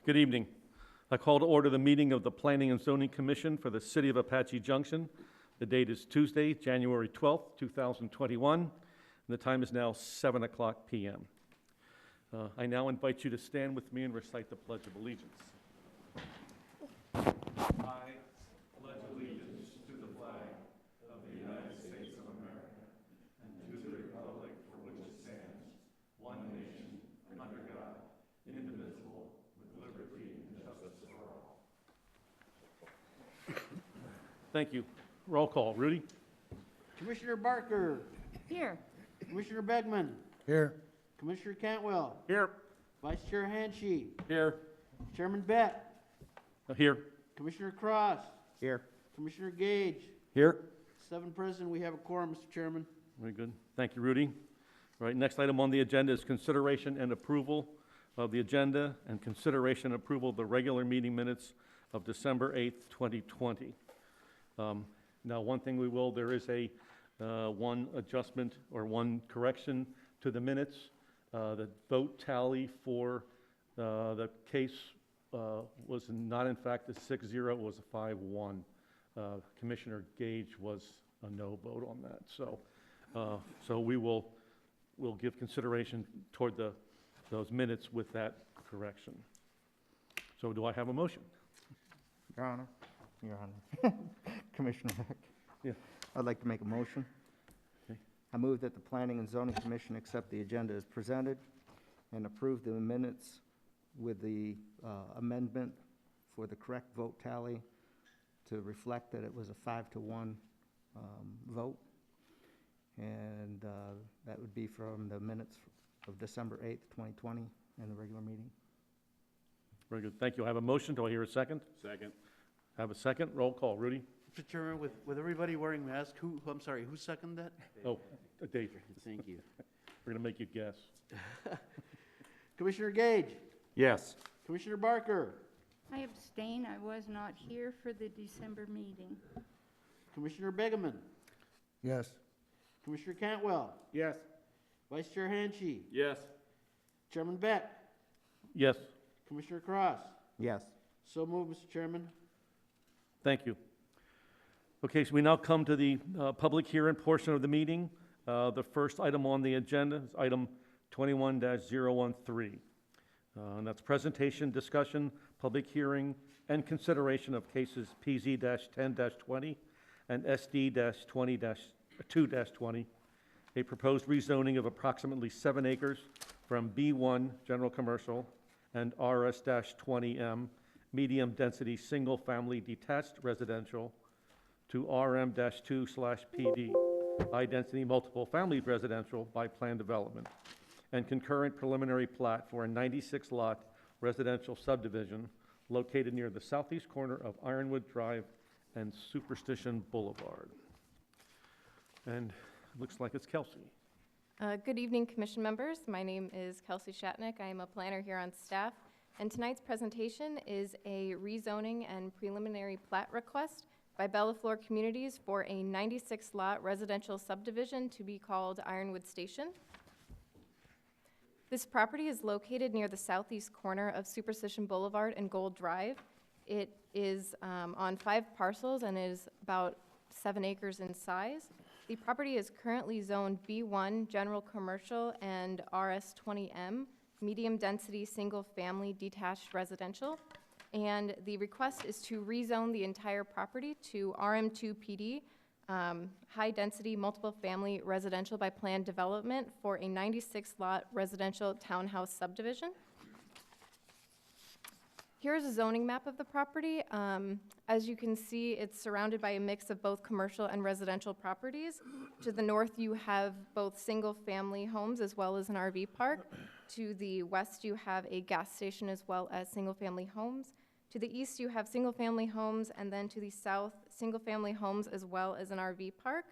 Good evening. I call to order the meeting of the Planning and Zoning Commission for the City of Apache Junction. The date is Tuesday, January 12th, 2021, and the time is now 7 o'clock p.m. I now invite you to stand with me and recite the Pledge of Allegiance. I pledge allegiance to the flag of the United States of America and to the republic for which it stands, one nation, under God, indivisible, with liberty and justice for all. Thank you. Roll call. Rudy? Commissioner Barker. Here. Commissioner Begman. Here. Commissioner Cantwell. Here. Vice Chair Hanshee. Here. Chairman Beck. Here. Commissioner Cross. Here. Commissioner Gage. Here. 7 present. We have a quorum, Mr. Chairman. Very good. Thank you, Rudy. All right, next item on the agenda is consideration and approval of the agenda and consideration and approval of the regular meeting minutes of December 8th, 2020. Now, one thing there is a one adjustment or one correction to the minutes. The vote tally for the case was not in fact a 6-0, it was a 5-1. Commissioner Gage was a no vote on that. So we'll give consideration toward those minutes with that correction. So do I have a motion? Your Honor. Commissioner Beck. Yeah. I'd like to make a motion. Okay. I move that the Planning and Zoning Commission accept the agenda as presented and approve the minutes with the amendment for the correct vote tally to reflect that it was a 5-1 vote. And that would be from the minutes of December 8th, 2020, and the regular meeting. Very good. Thank you. I have a motion. Do I hear a second? Second. Have a second. Roll call. Rudy? Mr. Chairman, with everybody wearing masks, who seconded that? Oh, Dave. Thank you. We're going to make you guess. Commissioner Gage. Yes. Commissioner Barker. I abstain. I was not here for the December meeting. Commissioner Begeman. Yes. Commissioner Cantwell. Yes. Vice Chair Hanshee. Yes. Chairman Beck. Yes. Commissioner Cross. Yes. So moved, Mr. Chairman. Thank you. Okay, so we now come to the public hearing portion of the meeting. The first item on the agenda is item 21-013. And that's presentation, discussion, public hearing, and consideration of cases PZ-10-20 and SD-2-20, a proposed rezoning of approximately 7 acres from B1 general commercial and RS-20M medium-density single-family detached residential to RM-2/PD, high-density multiple-family residential by plan development, and concurrent preliminary plat for a 96-lot residential subdivision located near the southeast corner of Ironwood Drive and Superstition Boulevard. And it looks like it's Kelsey. Good evening, Commission members. My name is Kelsey Shatnick. I am a planner here on staff. And tonight's presentation is a rezoning and preliminary plat request by Bellaflor Communities for a 96-lot residential subdivision to be called Ironwood Station. This property is located near the southeast corner of Superstition Boulevard and Gold Drive. It is on 5 parcels and is about 7 acres in size. The property is currently zoned B1 general commercial and RS-20M medium-density, single-family, detached residential, and the request is to rezone the entire property to RM2PD, high-density, multiple-family residential by planned development for a 96-lot residential townhouse subdivision. Here's a zoning map of the property. As you can see, it's surrounded by a mix of both commercial and residential properties. To the north, you have both single-family homes as well as an RV park. To the west, you have a gas station as well as single-family homes. To the east, you have single-family homes, and then to the south, single-family homes as well as an RV park.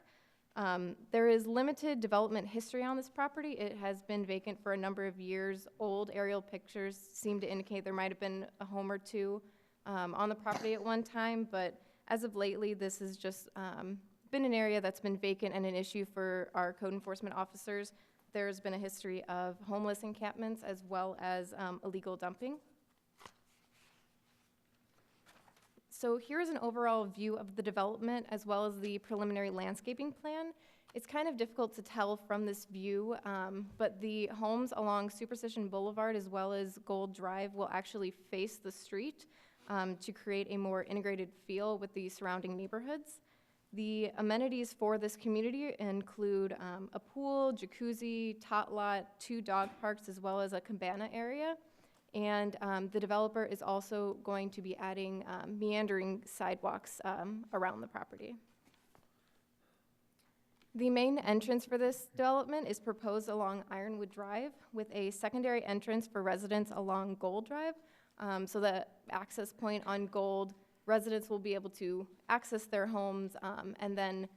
There is limited development history on this property. It has been vacant for a number of years. Old aerial pictures seem to indicate there might have been a home or two on the property at one time, but as of lately, this has just been an area that's been vacant and an issue for our code enforcement officers. There's been a history of homeless encampments as well as illegal dumping. So here is an overall view of the development as well as the preliminary landscaping plan. It's kind of difficult to tell from this view, but the homes along Superstition Boulevard as well as Gold Drive will actually face the street to create a more integrated feel with the surrounding neighborhoods. The amenities for this community include a pool, jacuzzi, tot lot, 2 dog parks, as well as a cabana area. And the developer is also going to be adding meandering sidewalks around the property. The main entrance for this development is proposed along Ironwood Drive with a secondary entrance for residents along Gold Drive. So the access point on Gold, residents will be able to access their homes and then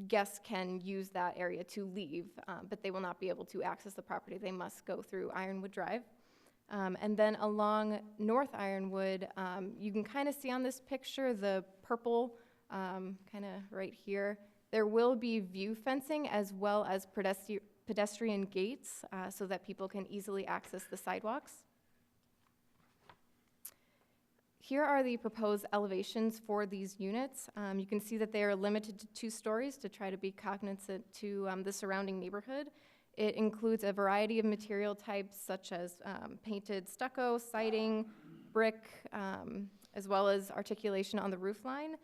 guests can use that area to leave, but they will not be able to access the property. They must go through Ironwood Drive. And then along North Ironwood, you can kind of see on this picture the purple kind of right here. There will be view fencing as well as pedestrian gates so that people can easily access the sidewalks. Here are the proposed elevations for these units. You can see that they are limited to 2 stories to try to be cognizant to the surrounding neighborhood. It includes a variety of material types such as painted stucco, siding, brick, as well as articulation on the roof line.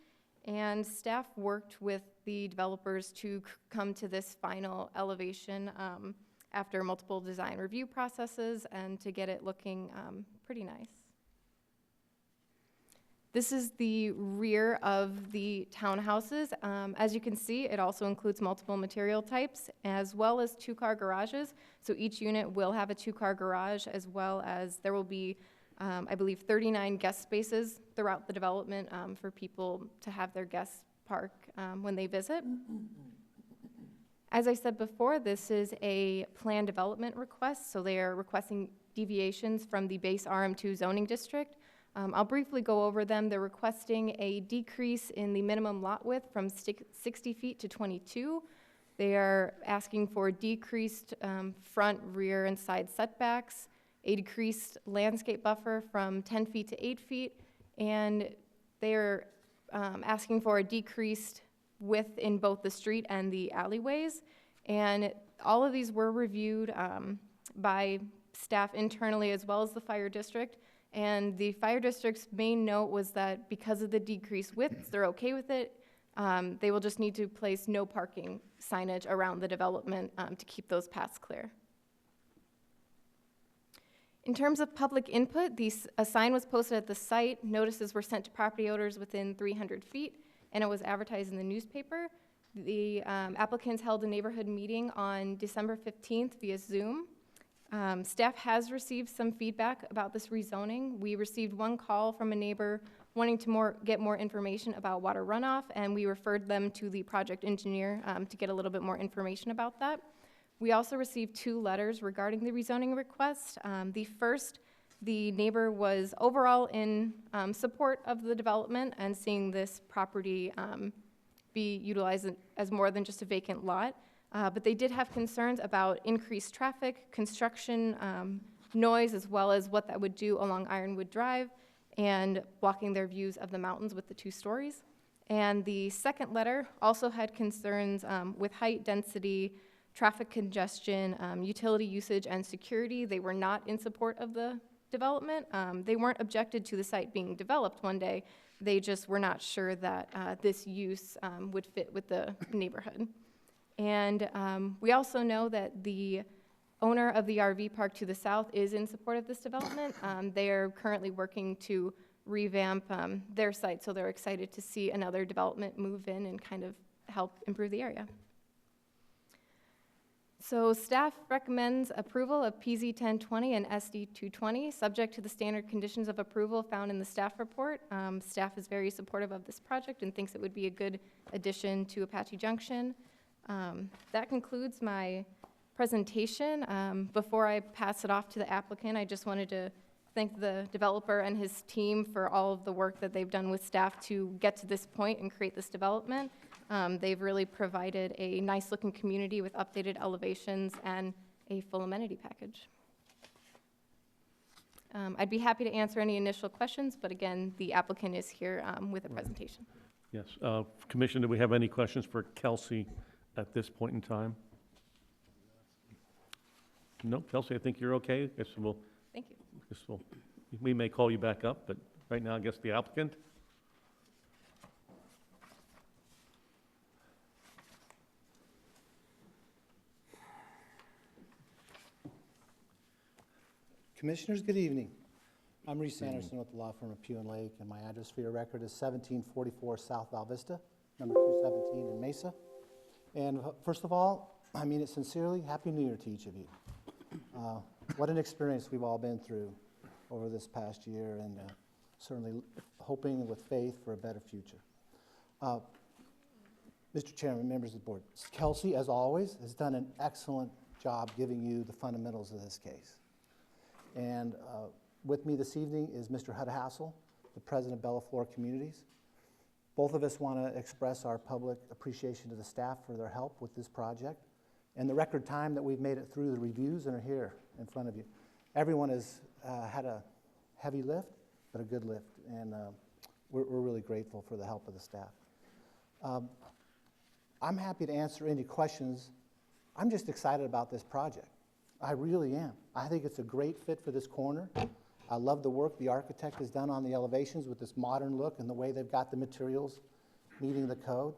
And staff worked with the developers to come to this final elevation after multiple design review processes and to get it looking pretty nice. This is the rear of the townhouses. As you can see, it also includes multiple material types as well as 2-car garages. So each unit will have a 2-car garage as well as there will be, I believe, 39 guest spaces throughout the development for people to have their guests park when they visit. As I said before, this is a planned development request, so they are requesting deviations from the base RM2 zoning district. I'll briefly go over them. They're requesting a decrease in the minimum lot width from 60 feet to 22. They are asking for decreased front, rear, and side setbacks, a decreased landscape buffer from 10 feet to 8 feet, and they are asking for a decreased width in both the street and the alleyways. And all of these were reviewed by staff internally as well as the fire district. And the fire district's main note was that because of the decreased widths, they're okay with it. They will just need to place no parking signage around the development to keep those paths clear. In terms of public input, a sign was posted at the site, notices were sent to property owners within 300 feet, and it was advertised in the newspaper. The applicants held a neighborhood meeting on December 15th via Zoom. Staff has received some feedback about this rezoning. We received 1 call from a neighbor wanting to get more information about water runoff, and we referred them to the project engineer to get a little bit more information about that. We also received 2 letters regarding the rezoning request. The first, the neighbor was overall in support of the development and seeing this property be utilized as more than just a vacant lot. But they did have concerns about increased traffic, construction, noise, as well as what that would do along Ironwood Drive and blocking their views of the mountains with the 2 stories. And the second letter also had concerns with height, density, traffic congestion, utility usage, and security. They were not in support of the development. They weren't objected to the site being developed one day. They just were not sure that this use would fit with the neighborhood. And we also know that the owner of the RV park to the south is in support of this development. They are currently working to revamp their site, so they're excited to see another development move in and kind of help improve the area. So staff recommends approval of PZ 1020 and SD 220, subject to the standard conditions of approval found in the staff report. Staff is very supportive of this project and thinks it would be a good addition to Apache Junction. That concludes my presentation. Before I pass it off to the applicant, I just wanted to thank the developer and his team for all of the work that they've done with staff to get to this point and create this development. They've really provided a nice-looking community with updated elevations and a full amenity package. I'd be happy to answer any initial questions, but again, the applicant is here with a presentation. Yes. Commission, do we have any questions for Kelsey at this point in time? No, Kelsey, I think you're okay. Thank you. We may call you back up, but right now, I guess the applicant. Commissioners, good evening. I'm Reese Anderson with the law firm of Pugh and Lake, and my address for your record is 1744 South Val Vista, number 217 in Mesa. And first of all, I mean it sincerely, Happy New Year to each of you. What an experience we've all been through over this past year, and certainly hoping with faith for a better future. Mr. Chairman, members of the board, Kelsey, as always, has done an excellent job giving you the fundamentals of this case. And with me this evening is Mr. Hud Hassel, the president of Bella Flora Communities. Both of us want to express our public appreciation to the staff for their help with this project and the record time that we've made it through the reviews and are here in front of you. Everyone has had a heavy lift, but a good lift, and we're really grateful for the help of the staff. I'm happy to answer any questions. I'm just excited about this project. I really am. I think it's a great fit for this corner. I love the work the architect has done on the elevations with this modern look and the way they've got the materials meeting the code.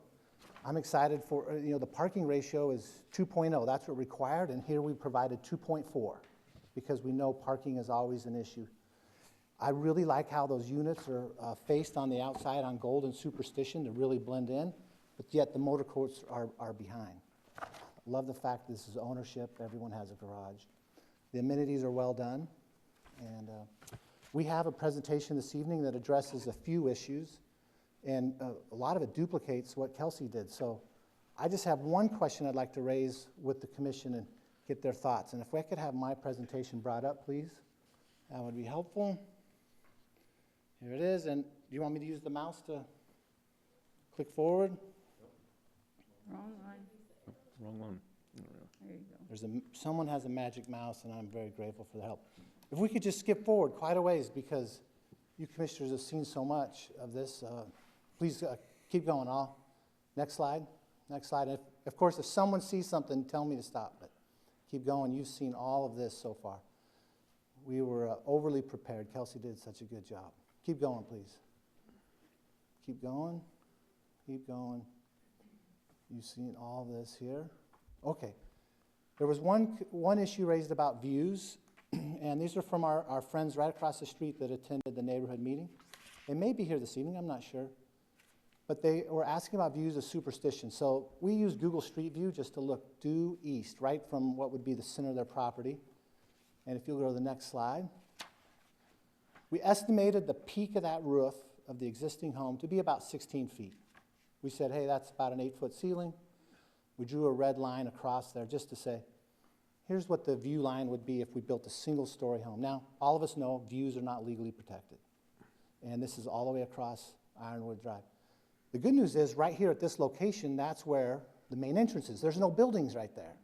I'm excited for, the parking ratio is 2.0. That's what required, and here we provided 2.4 because we know parking is always an issue. I really like how those units are faced on the outside on Gold and Superstition to really blend in, but yet the motor courts are behind. Love the fact this is ownership, everyone has a garage. The amenities are well done, and we have a presentation this evening that addresses a few issues, and a lot of it duplicates what Kelsey did. So I just have one question I'd like to raise with the commission and get their thoughts. And if I could have my presentation brought up, please, that would be helpful. Here it is, and do you want me to use the mouse to click forward? Wrong one. Wrong one. There you go. Someone has a magic mouse, and I'm very grateful for the help. If we could just skip forward quite a ways, because you commissioners have seen so much of this. Please keep going. Next slide. Next slide. And of course, if someone sees something, tell me to stop. But keep going. You've seen all of this so far. We were overly prepared. Kelsey did such a good job. Keep going, please. Keep going. Keep going. You've seen all this here. Okay. There was one issue raised about views, and these are from our friends right across the street that attended the neighborhood meeting. They may be here this evening, I'm not sure. But they were asking about views of Superstition. So we use Google Street View just to look due east, right from what would be the center of their property. And if you'll go to the next slide. We estimated the peak of that roof of the existing home to be about 16 feet. We said, hey, that's about an 8-foot ceiling. We drew a red line across there just to say, here's what the view line would be if we built a single-story home. Now, all of us know views are not legally protected. And this is all the way across Ironwood Drive. The good news is, right here at this location, that's where the main entrance is. There's no buildings right there.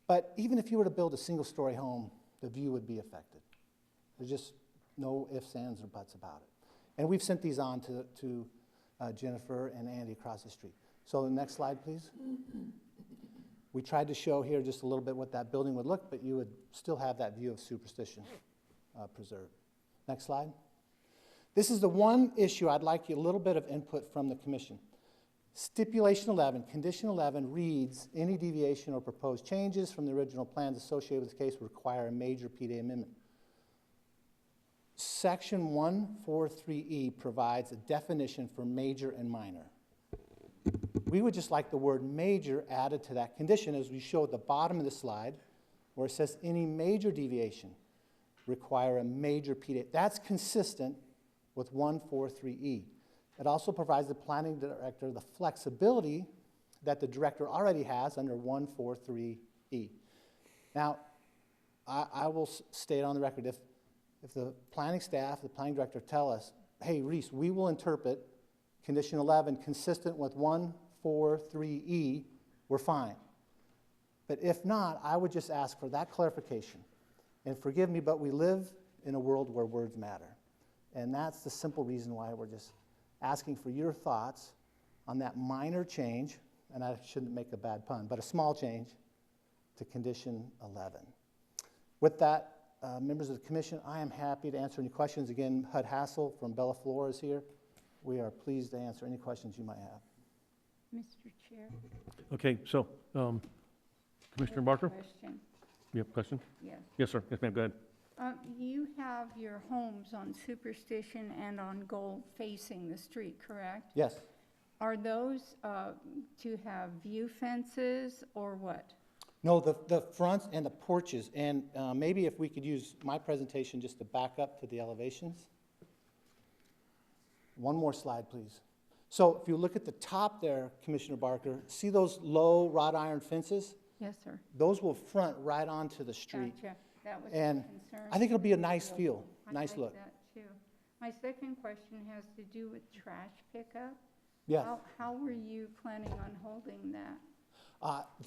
But even if you were to build a single-story home, the view would be affected. There's just no ifs, ands, or buts about it. And we've sent these on to Jennifer and Andy across the street. So the next slide, please. We tried to show here just a little bit what that building would look, but you would still have that view of Superstition preserved. Next slide. This is the one issue I'd like you a little bit of input from the commission. Stipulation 11, condition 11 reads, any deviation or proposed changes from the original plans associated with the case would require a major PDA amendment. Section 143E provides a definition for major and minor. We would just like the word major added to that condition, as we show at the bottom of the slide, where it says any major deviation require a major PDA. That's consistent with 143E. It also provides the planning director the flexibility that the director already has under 143E. Now, I will state on the record, if the planning staff, the planning director tell us, hey, Reese, we will interpret condition 11 consistent with 143E, we're fine. But if not, I would just ask for that clarification. And forgive me, but we live in a world where words matter. And that's the simple reason why we're just asking for your thoughts on that minor change, and I shouldn't make a bad pun, but a small change to condition 11. With that, members of the commission, I am happy to answer any questions. Again, Hud Hassel from Bella Flora is here. We are pleased to answer any questions you might have. Mr. Chair. Okay, so, Commissioner Barker, Question, you have a question? yes. Yes, sir. Yes, ma'am, go ahead. You have your homes on Superstition and on Gold facing the street, correct? Yes. Are those to have view fences or what? No, the fronts and the porches, and maybe if we could use my presentation just to back up to the elevations. One more slide, please. So if you look at the top there, Commissioner Barker, see those low wrought iron fences? Yes, sir. Those will front right onto the street. Gotcha. That was my And concern. I think it'll be a nice feel, I nice like look. that too. My second question has to do with trash pickup. Yes. How were you planning on holding that?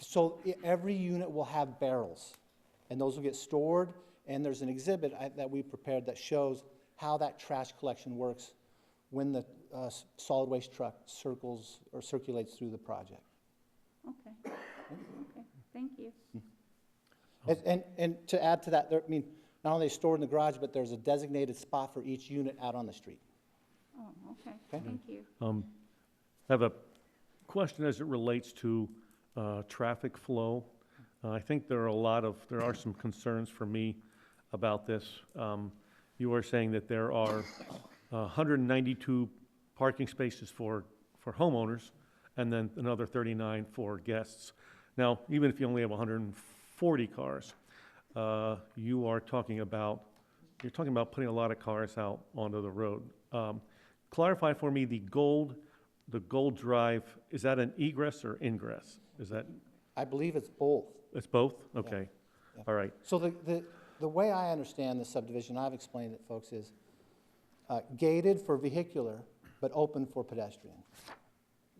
So every unit will have barrels, and those will get stored, and there's an exhibit that we prepared that shows how that trash collection works when the solid waste truck circulates through the project. Okay. Okay, thank you. And to add to that, I mean, not only stored in the garage, but there's a designated spot for each unit out on the street. Oh, okay, Okay. thank you. I have a question as it relates to traffic flow. I think there are some concerns for me about this. You are saying that there are 192 parking spaces for homeowners, and then another 39 for guests. Now, even if you only have 140 cars, you're talking about putting a lot of cars out onto the road. Clarify for me, the Gold Drive, is that an egress or ingress? Is that, I believe it's both. it's both? Okay, Yeah. all right. So the way I understand the subdivision, I've explained it, folks, is gated for vehicular, but open for pedestrian.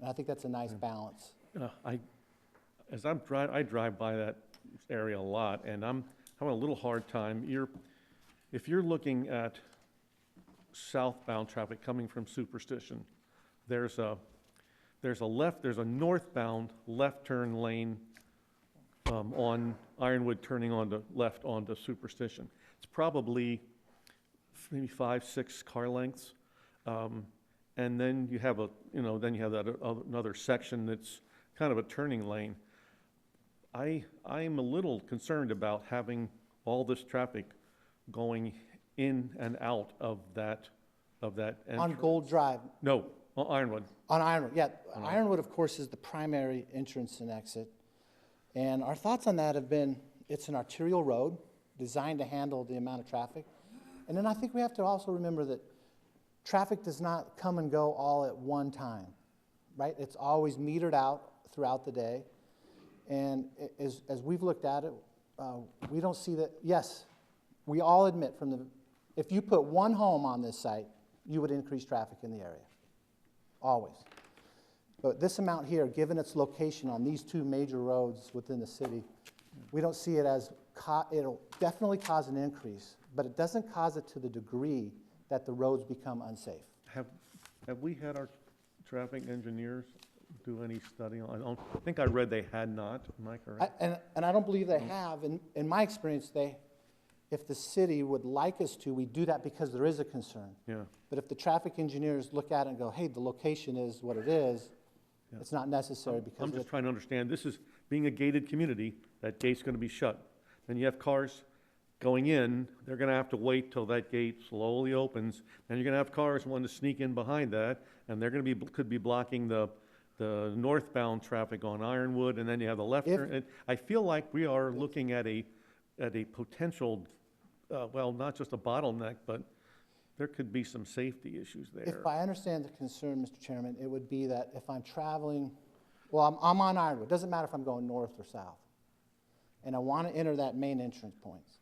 And I think that's a nice balance. I drive by that area a lot, and I'm having a little hard time. If you're looking at southbound traffic coming from Superstition, there's a northbound left turn lane on Ironwood turning left onto Superstition. It's probably maybe 5-6 car lengths. And then you have another section that's kind of a turning lane. I'm a little concerned about having all this traffic going in and out of that On entrance. Gold Drive, No, on Ironwood. on Ironwood, yeah. Ironwood, of course, is the primary entrance and exit. And our thoughts on that have been, it's an arterial road designed to handle the amount of traffic. And then I think we have to also remember that traffic does not come and go all at one time, right? It's always metered out throughout the day. And as we've looked at it, we don't see that. Yes, we all admit if you put one home on this site, you would increase traffic in the area, always. But this amount here, given its location on these two major roads within the city, we don't see it as, it'll definitely cause an increase, but it doesn't cause it to the degree that the roads become unsafe. Have we had our traffic engineers do any study on? I think I read they had not. Am I correct? And I don't believe they have. In my experience, if the city would like us to, we do that because there is a concern. Yeah. But if the traffic engineers look at it and go, hey, the location is what it is, it's not necessary because I'm just trying to understand, this is being a gated community, that gate's gonna be shut. Then you have cars going in, they're gonna have to wait till that gate slowly opens. Then you're gonna have cars wanting to sneak in behind that, and they're gonna could be blocking the northbound traffic on Ironwood, and then you have the left turn. And I feel like we are looking at a potential, well, not just a bottleneck, but there could be some safety issues there. if I understand the concern, Mr. Chairman, it would be that if I'm traveling, well, I'm on Ironwood, doesn't matter if I'm going north or south, and I want to enter that main entrance points,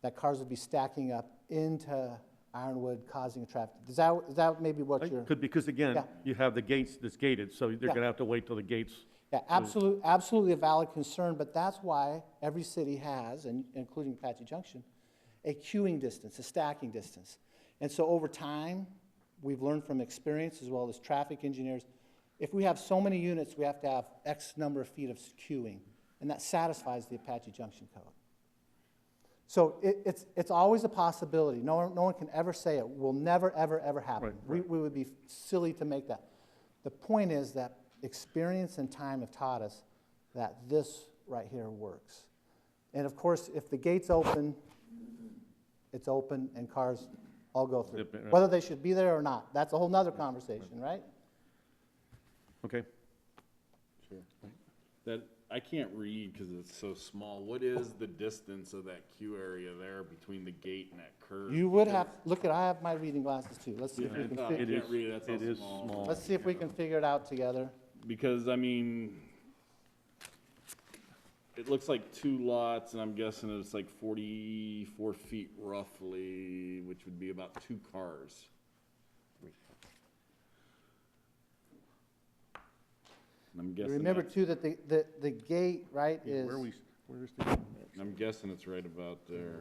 that cars would be stacking up into Ironwood, causing traffic. Is that maybe what you're? Could, because again, Yeah. you have the gates that's gated, so they're Yeah. gonna have to wait till the gates. Yeah, absolutely a valid concern, but that's why every city has, and including Apache Junction, a queuing distance, a stacking distance. And so over time, we've learned from experience as well as traffic engineers, if we have so many units, we have to have X number of feet of queuing, and that satisfies the Apache Junction Code. So it's always a possibility. No one can ever say it will never, ever, ever happen. Right. We would be silly to make that. The point is that experience and time have taught us that this right here works. And of course, if the gate's open, it's open and cars all go through. Zip it, right. Whether they should be there or not, that's a whole nother conversation, right? Okay, Sure. That, I can't read because it's so small. What is the distance of that queue area there between the gate and that curve? You would have, look at, I have my reading glasses too. Let's see if we can I It figure, is- can't read, that's how it is small. small. let's see if we can figure it out together. Because, I mean, it looks like 2 lots, and I'm guessing it's like 44 feet roughly, which would be about 2 cars. And I'm guessing Remember that's- too that the gate, right, Yeah, is, where's the, I'm guessing it's right about there.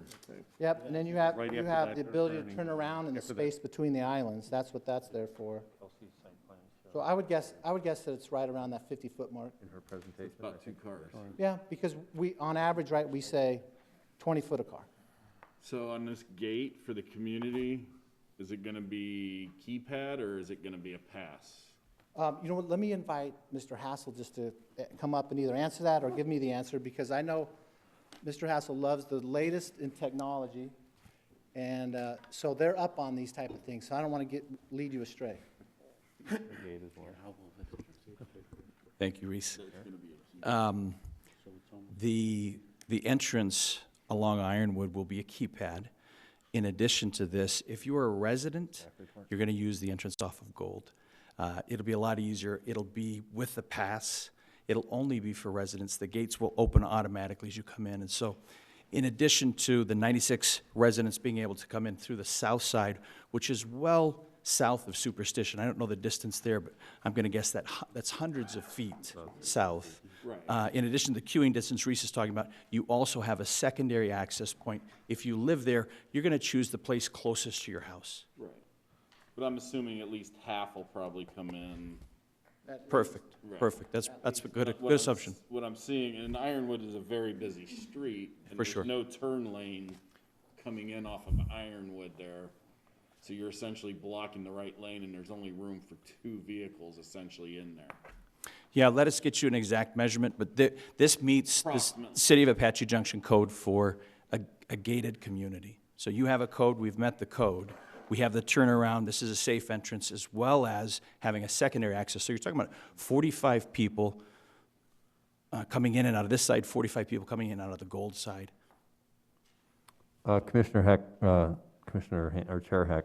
yep, and then you have, Right you after have that the ability to turning. turn around and the After that. space between the islands. That's what that's there for. So I would guess that it's right around that 50-foot mark. in her presentation. It's about 2 cars. Yeah, because we, on average, right, we say 20-foot a car. So on this gate for the community, is it gonna be keypad or is it gonna be a pass? You know what, let me invite Mr. Hassel just to come up and either answer that or give me the answer, because I know Mr. Hassel loves the latest in technology, and so they're up on these type of things, so I don't want to lead you astray. Thank you, Reese. The entrance along Ironwood will be a keypad. In addition to this, if you are a resident, you're going to use the entrance off of Gold. It'll be a lot easier. It'll be with the pass. It'll only be for residents. The gates will open automatically as you come in. And so, in addition to the 96 residents being able to come in through the south side, which is well south of Superstition, I don't know the distance there, but I'm going to guess that that's hundreds of feet south. Right. In addition to the queuing distance Reese is talking about, you also have a secondary access point. If you live there, you're going to choose the place closest to your house. Right. But I'm assuming at least half will probably come in. Perfect, Right. perfect. That's a good What good assumption. What I'm seeing, and Ironwood is a very busy street. And For sure. there's no turn lane coming in off of Ironwood there. So you're essentially blocking the right lane and there's only room for 2 vehicles essentially in there. Yeah, let us get you an exact measurement, but this meets the Approximately. City of Apache Junction code for a gated community. So you have a code, we've met the code. We have the turnaround, this is a safe entrance, as well as having a secondary access. So you're talking about 45 people coming in and out of this side, 45 people coming in and out of the Gold side. Commissioner Heck, or Chair Heck,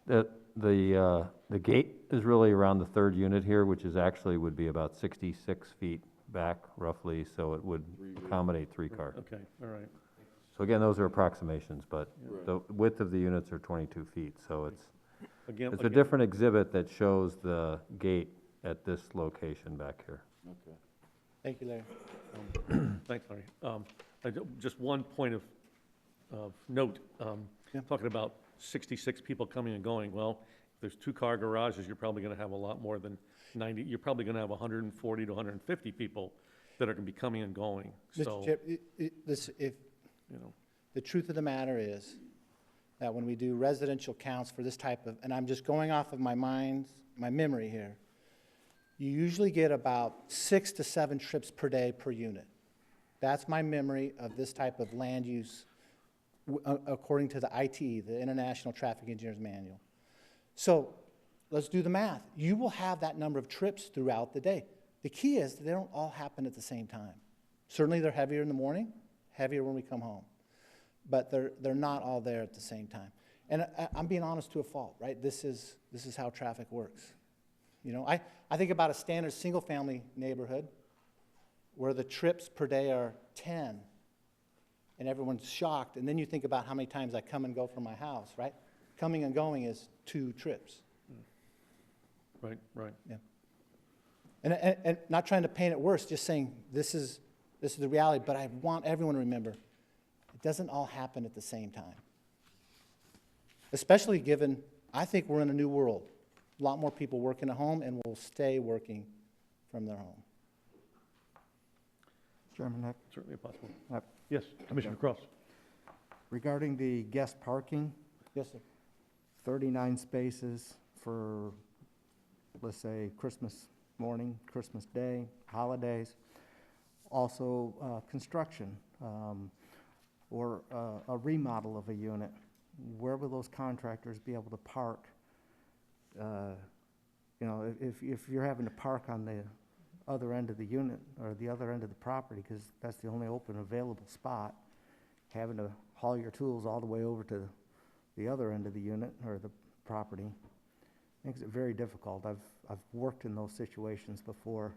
the gate is really around the 3rd unit here, which is actually would be about 66 feet back roughly, so it would accommodate 3 cars. Okay, all right. So again, those are approximations, but Right. the width of the units are 22 feet, so it's a Again, different exhibit that shows the gate at this location back here. Okay. Thank you, Larry. thanks, Larry. Just one point of note, Yeah. talking about 66 people coming and going. Well, if there's 2-car garages, you're probably going to have a lot more than 90. You're probably going to have 140 to 150 people that are going to be coming and going. So, Mr. Chair, if, you know, the truth of the matter is that when we do residential counts for this type of, and I'm just going off of my memory here, you usually get about 6 to 7 trips per day per unit. That's my memory of this type of land use according to the ITE, the International Traffic Engineers Manual. So let's do the math. You will have that number of trips throughout the day. The key is that they don't all happen at the same time. Certainly they're heavier in the morning, heavier when we come home, but they're not all there at the same time. And I'm being honest to a fault, right? This is how traffic works. You know, I think about a standard single-family neighborhood where the trips per day are 10, and everyone's shocked, and then you think about how many times I come and go from my house, right? Coming and going is 2 trips. right, right. Yeah. And not trying to paint it worse, just saying this is the reality, but I want everyone to remember, it doesn't all happen at the same time. especially given, I think we're in a new world. A lot more people working at home and will stay working from their home. Chairman Heck, Certainly possible. uh, Yes, Commissioner Cross. regarding the guest parking, Yes, sir. 39 spaces for, let's say, Christmas morning, Christmas Day, holidays. Also, construction, or a remodel of a unit. Where will those contractors be able to park? You know, if you're having to park on the other end of the unit or the other end of the property, because that's the only open available spot, having to haul your tools all the way over to the other end of the unit or the property makes it very difficult. I've worked in those situations before.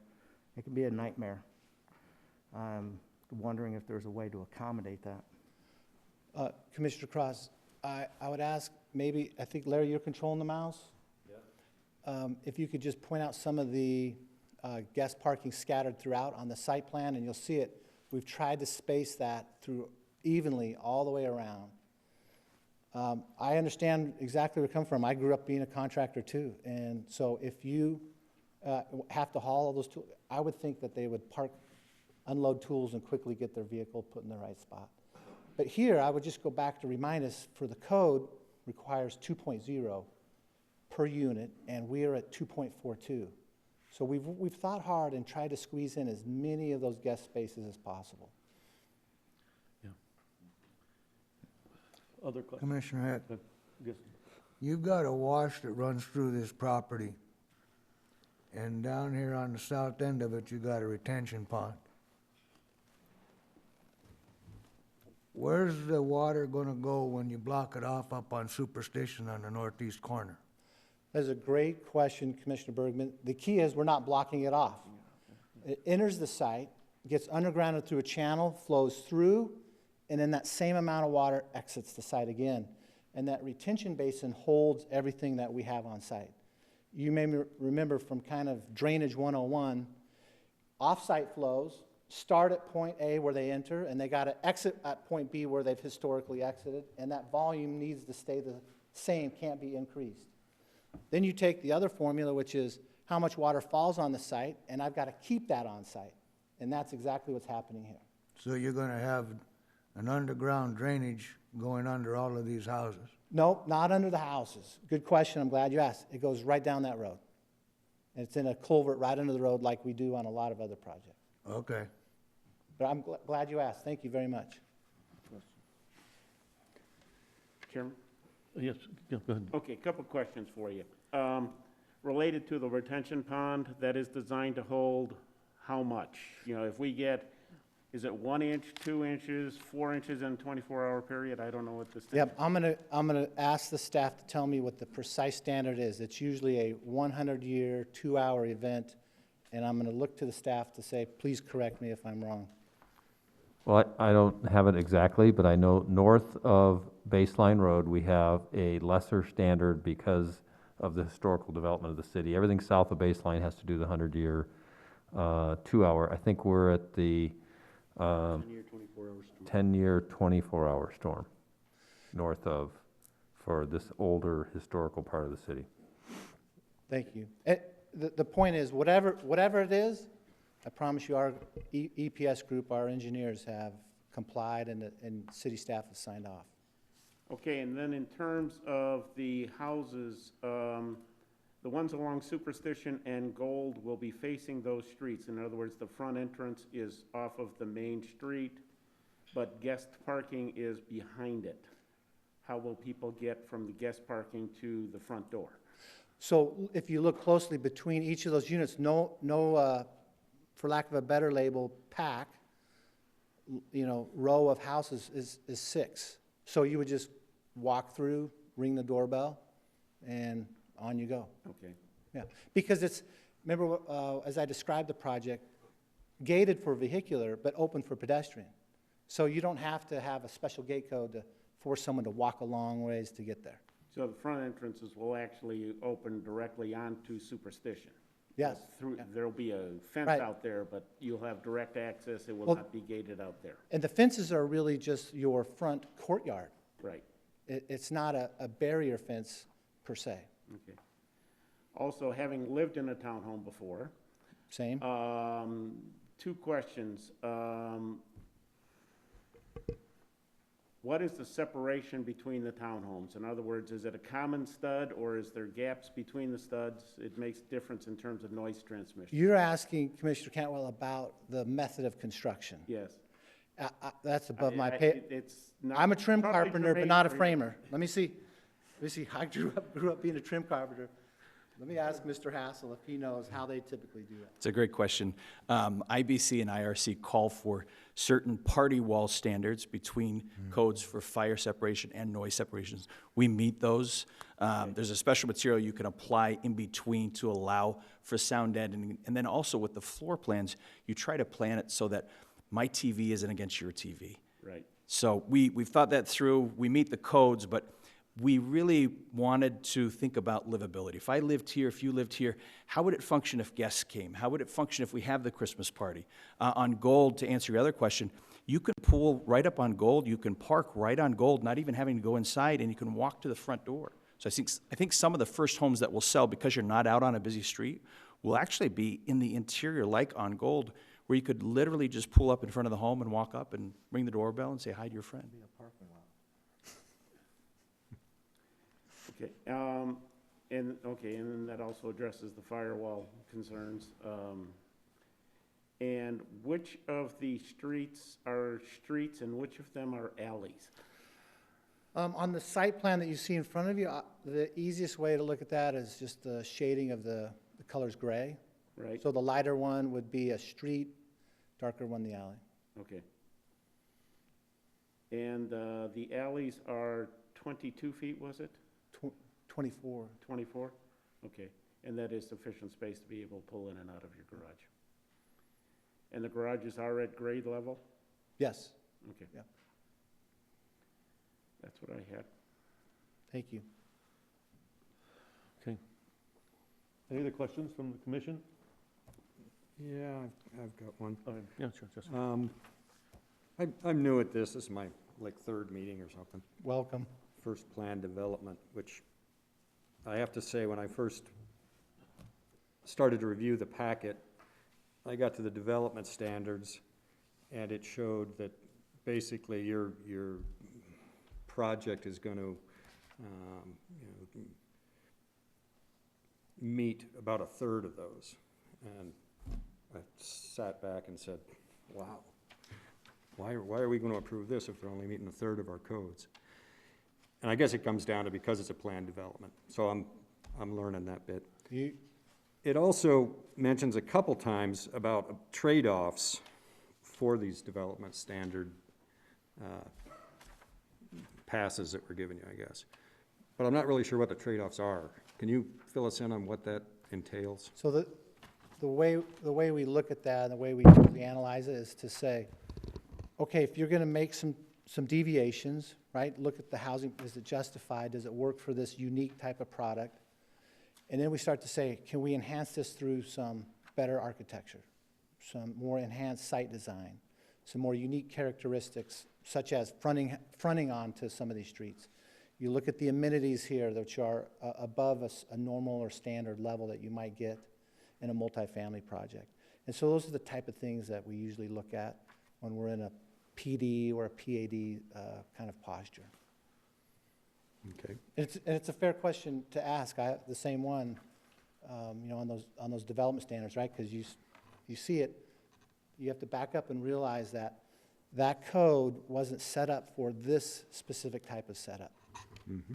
It can be a nightmare. I'm wondering if there's a way to accommodate that. Commissioner Cross, I would ask, maybe, I think, Larry, you're controlling the mouse? Yeah. If you could just point out some of the guest parking scattered throughout on the site plan, and you'll see it. We've tried to space that through evenly all the way around. I understand exactly where you come from. I grew up being a contractor too, and so if you have to haul all those tools, I would think that they would unload tools and quickly get their vehicle put in the right spot. But here, I would just go back to remind us, for the code requires 2.0 per unit, and we are at 2.42. So we've thought hard and tried to squeeze in as many of those guest spaces as possible. Other questions? Commissioner Heck, Yes. you've got a wash that runs through this property, and down here on the south end of it, you got a retention pond. Where's the water gonna go when you block it off up on Superstition on the northeast corner? That's a great question, Commissioner Bergman. The key is we're not blocking it off. It enters the site, gets undergrounded through a channel, flows through, and then that same amount of water exits the site again. And that retention basin holds everything that we have on site. You may remember from kind of Drainage 101, off-site flows start at point A where they enter, and they got to exit at point B where they've historically exited, and that volume needs to stay the same, can't be increased. Then you take the other formula, which is how much water falls on the site, and I've got to keep that on site. And that's exactly what's happening here. So you're gonna have an underground drainage going under all of these houses? No, not under the houses. Good question, I'm glad you asked. It goes right down that road. And it's in a culvert right under the road like we do on a lot of other projects. Okay. But I'm glad you asked. Thank you very much. Chairman? Yes, yeah, go ahead. Okay, a couple questions for you. Related to the retention pond, that is designed to hold how much? You know, if we get, is it 1 inch, 2 inches, 4 inches in a 24-hour period? I don't know what this. Yep, I'm gonna ask the staff to tell me what the precise standard is. It's usually a 100-year, 2-hour event, and I'm gonna look to the staff to say, please correct me if I'm wrong. Well, I don't have it exactly, but I know north of Baseline Road, we have a lesser standard because of the historical development of the city. Everything south of Baseline has to do the 100-year, 2-hour. I think we're at the 10-year, 24-hour storm. 10-year, 24-hour storm north of, for this older historical part of the city. Thank you. The point is, whatever it is, I promise you our EPS group, our engineers have complied and city staff has signed off. Okay, and then in terms of the houses, the ones along Superstition and Gold will be facing those streets. In other words, the front entrance is off of the main street, but guest parking is behind it. How will people get from the guest parking to the front door? So if you look closely between each of those units, no, for lack of a better label, pack, row of houses is 6. So you would just walk through, ring the doorbell, and on you go. Okay. Yeah, because it's, remember, as I described the project, gated for vehicular, but open for pedestrian. So you don't have to have a special gate code to force someone to walk a long ways to get there. So the front entrances will actually open directly onto Superstition? Yes. There'll be a fence Right. out there, but you'll have direct access, it will Well- not be gated out there. And the fences are really just your front courtyard. Right. It's not a barrier fence per se. Okay. Also, having lived in a townhome before, Same? 2 questions. What is the separation between the townhomes? In other words, is it a common stud, or is there gaps between the studs? It makes difference in terms of noise transmission. You're asking Commissioner Cantwell about the method of construction. Yes. That's above my I- pay. It's not. I'm a trim probably carpenter, but germane not a for you. framer. Let me see. I grew up being a trim carpenter. Let me ask Mr. Hassel if he knows how they typically do that. It's a great question. IBC and IRC call for certain party wall standards between codes for fire separation and noise separations. We meet those. There's a special material you can apply in between to allow for sound deadening. And then also with the floor plans, you try to plan it so that my TV isn't against your TV. Right. So we've thought that through. We meet the codes, but we really wanted to think about livability. If I lived here, if you lived here, how would it function if guests came? How would it function if we have the Christmas party? On Gold, to answer your other question, you can pull right up on Gold, you can park right on Gold, not even having to go inside, and you can walk to the front door. So I think some of the first homes that will sell, because you're not out on a busy street, will actually be in the interior, like on Gold, where you could literally just pull up in front of the home and walk up and ring the doorbell and say hi to your friend. Okay, and then that also addresses the firewall concerns. And which of the streets are streets and which of them are alleys? On the site plan that you see in front of you, the easiest way to look at that is just the shading of the colors gray. Right? So the lighter one would be a street, darker one the alley. Okay. And the alleys are 22 feet, was it? 24. 24? Okay. And that is sufficient space to be able to pull in and out of your garage. And the garages are at grade level? Yes, Okay. Yeah. That's what I had. thank you. Okay. Any other questions from the commission? Yeah, I've got one. Yeah, sure, Jessica. I'm new at this. This is my, like, 3rd meeting or something. Welcome. First plan development, which I have to say, when I first started to review the packet, I got to the development standards, and it showed that basically your project is going to meet about 1/3 of those. And I sat back and said, wow, why are we going to approve this if they're only meeting 1/3 of our codes? And I guess it comes down to because it's a planned development. So I'm learning that bit. It also mentions a couple times about trade-offs for these development standard passes that we're giving you, I guess. But I'm not really sure what the trade-offs are. Can you fill us in on what that entails? So the way we look at that and the way we usually analyze it is to say, okay, if you're going to make some deviations, right? Look at the housing, is it justified? Does it work for this unique type of product? And then we start to say, can we enhance this through some better architecture, some more enhanced site design, some more unique characteristics, such as fronting onto some of these streets. You look at the amenities here, which are above a normal or standard level that you might get in a multifamily project. And so those are the type of things that we usually look at when we're in a PD or a PAD kind of posture. Okay. And it's a fair question to ask. The same one, on those development standards, right? Because you see it, you have to back up and realize that code wasn't set up for this specific type of setup. Mm-hmm.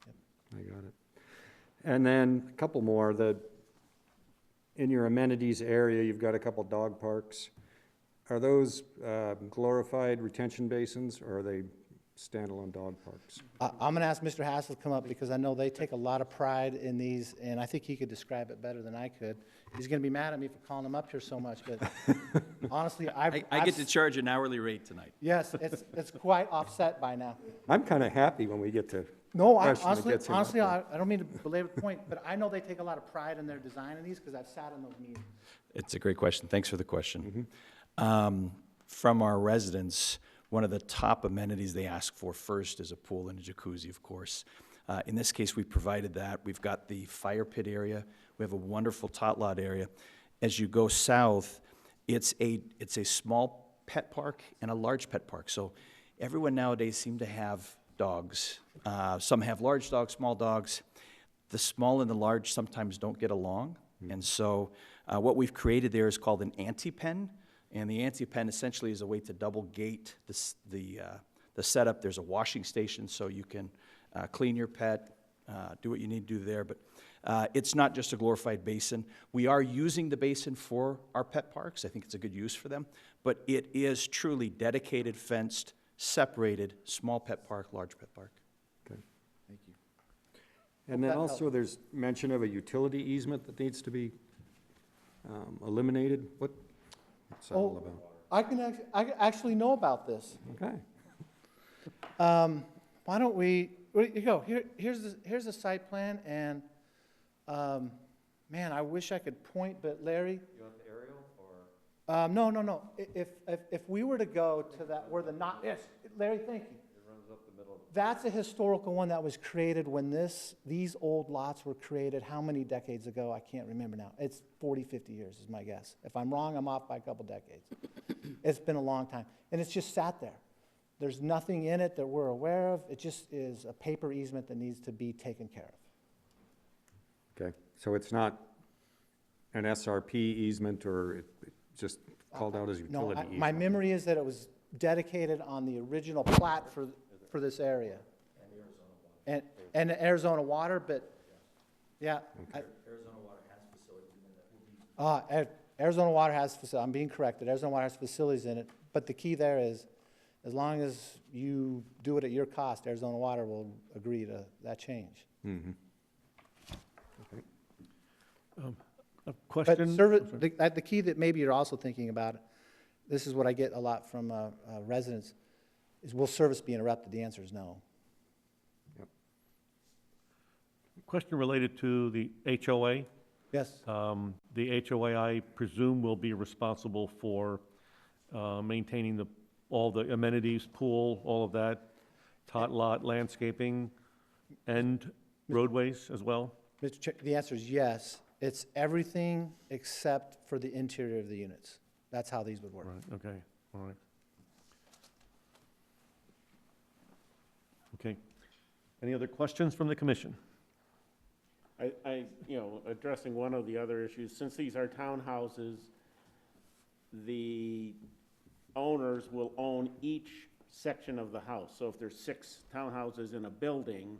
Yep. I got it. And then a couple more. In your amenities area, you've got a couple dog parks. Are those glorified retention basins, or are they standalone dog parks? I'm going to ask Mr. Hassel to come up because I know they take a lot of pride in these, and I think he could describe it better than I could. He's going to be mad at me for calling him up here so much, but honestly, I get to charge an hourly rate tonight. Yes, it's quite offset by now. I'm kind of happy when we get to No, question that gets him up honestly, there. I don't mean to belabor the point, but I know they take a lot of pride in their design of these because I've sat in those meetings. It's a great question. Thanks for the question. From our residents, one of the top amenities they ask for first is a pool and a jacuzzi, of course. In this case, we provided that. We've got the fire pit area. We have a wonderful tot lot area. As you go south, it's a small pet park and a large pet park. So everyone nowadays seems to have dogs. Some have large dogs, small dogs. The small and the large sometimes don't get along. And so what we've created there is called an anti-pen. And the anti-pen essentially is a way to double gate the setup. There's a washing station so you can clean your pet, do what you need to do there. But it's not just a glorified basin. We are using the basin for our pet parks. I think it's a good use for them. But it is truly dedicated, fenced, separated, small pet park, large pet park. Okay. Thank you. And then also, there's mention of a utility easement that needs to be eliminated. What's that all about? I actually know about this. Okay. Why don't we, where you go, here's the site plan, and, man, I wish I could point, but Larry? You want the aerial, or? No. If we were to go to that, where the not, yes, Larry, thank you. It runs up the middle. That's a historical one that was created when these old lots were created, how many decades ago? I can't remember now. It's 40, 50 years is my guess. If I'm wrong, I'm off by a couple decades. It's been a long time. And it's just sat there. There's nothing in it that we're aware of. It just is a paper easement that needs to be taken care of. Okay, so it's not an SRP easement, or it's just called out as No, utility easement? my memory is that it was dedicated on the original plat for this area. And Arizona Water, but, yeah. Arizona Water has facilities in it. Arizona Water has facilities, I'm being corrected, Arizona Water has facilities in it, but the key there is, as long as you do it at your cost, Arizona Water will agree to that change. Mm-hmm. A But question? the key that maybe you're also thinking about, this is what I get a lot from residents, is will service be interrupted? The answer is no. Question related to the HOA. Yes, The HOA, I presume, will be responsible for maintaining all the amenities, pool, all of that, tot lot, landscaping, and roadways as well? Mr. Chair, the answer is yes. It's everything except for the interior of the units. That's how these would work. Right, okay, all right. Okay. Any other questions from the commission? Addressing one of the other issues, since these are townhouses, the owners will own each section of the house. So if there's 6 townhouses in a building,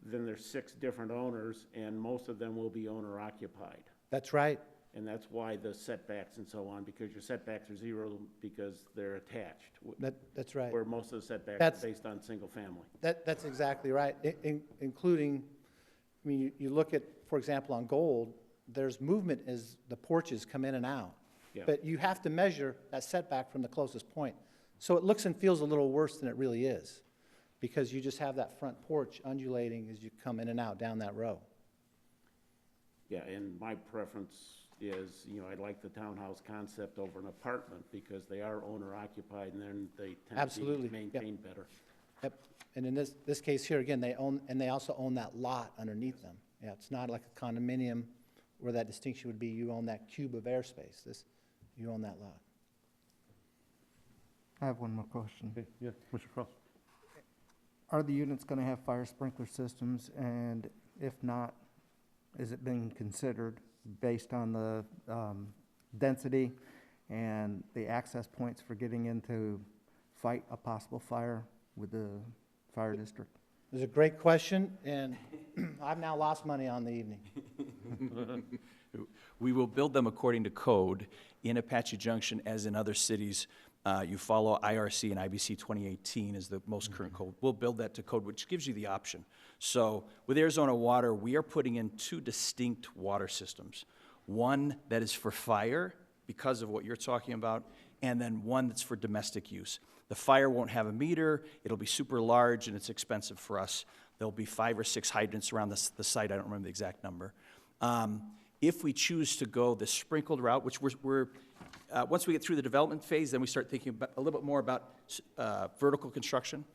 then there's 6 different owners, and most of them will be owner occupied. That's right. And that's why the setbacks and so on, because your setbacks are 0 because they're attached. That's right. Where most of the setbacks That's- are based on single family. That's exactly right, including, I mean, you look at, for example, on Gold, there's movement as the porches come in and out. Yeah. But you have to measure that setback from the closest point. So it looks and feels a little worse than it really is, because you just have that front porch undulating as you come in and out down that row. Yeah, and my preference is, I'd like the townhouse concept over an apartment because they are owner occupied and then they tend Absolutely, to be yep. maintained better. Yep, and in this case here, again, they own, and they also own that lot underneath them. Yeah, it's not like a condominium where that distinction would be you own that cube of airspace. You own that lot. I have one more question. Okay, yeah, Mr. Cross? Are the units going to have fire sprinkler systems, and if not, is it being considered based on the density and the access points for getting in to fight a possible fire with the fire district? It's a great question, and I've now lost money on the evening. We will build them according to code. In Apache Junction, as in other cities, you follow IRC and IBC 2018 is the most current code. We'll build that to code, which gives you the option. So with Arizona Water, we are putting in 2 distinct water systems. One that is for fire, because of what you're talking about, and then one that's for domestic use. The fire won't have a meter, it'll be super large, and it's expensive for us. There'll be 5 or 6 hydrants around the site, I don't remember the exact number. If we choose to go the sprinkled route, which once we get through the development phase, then we start thinking about, a little bit more about vertical construction.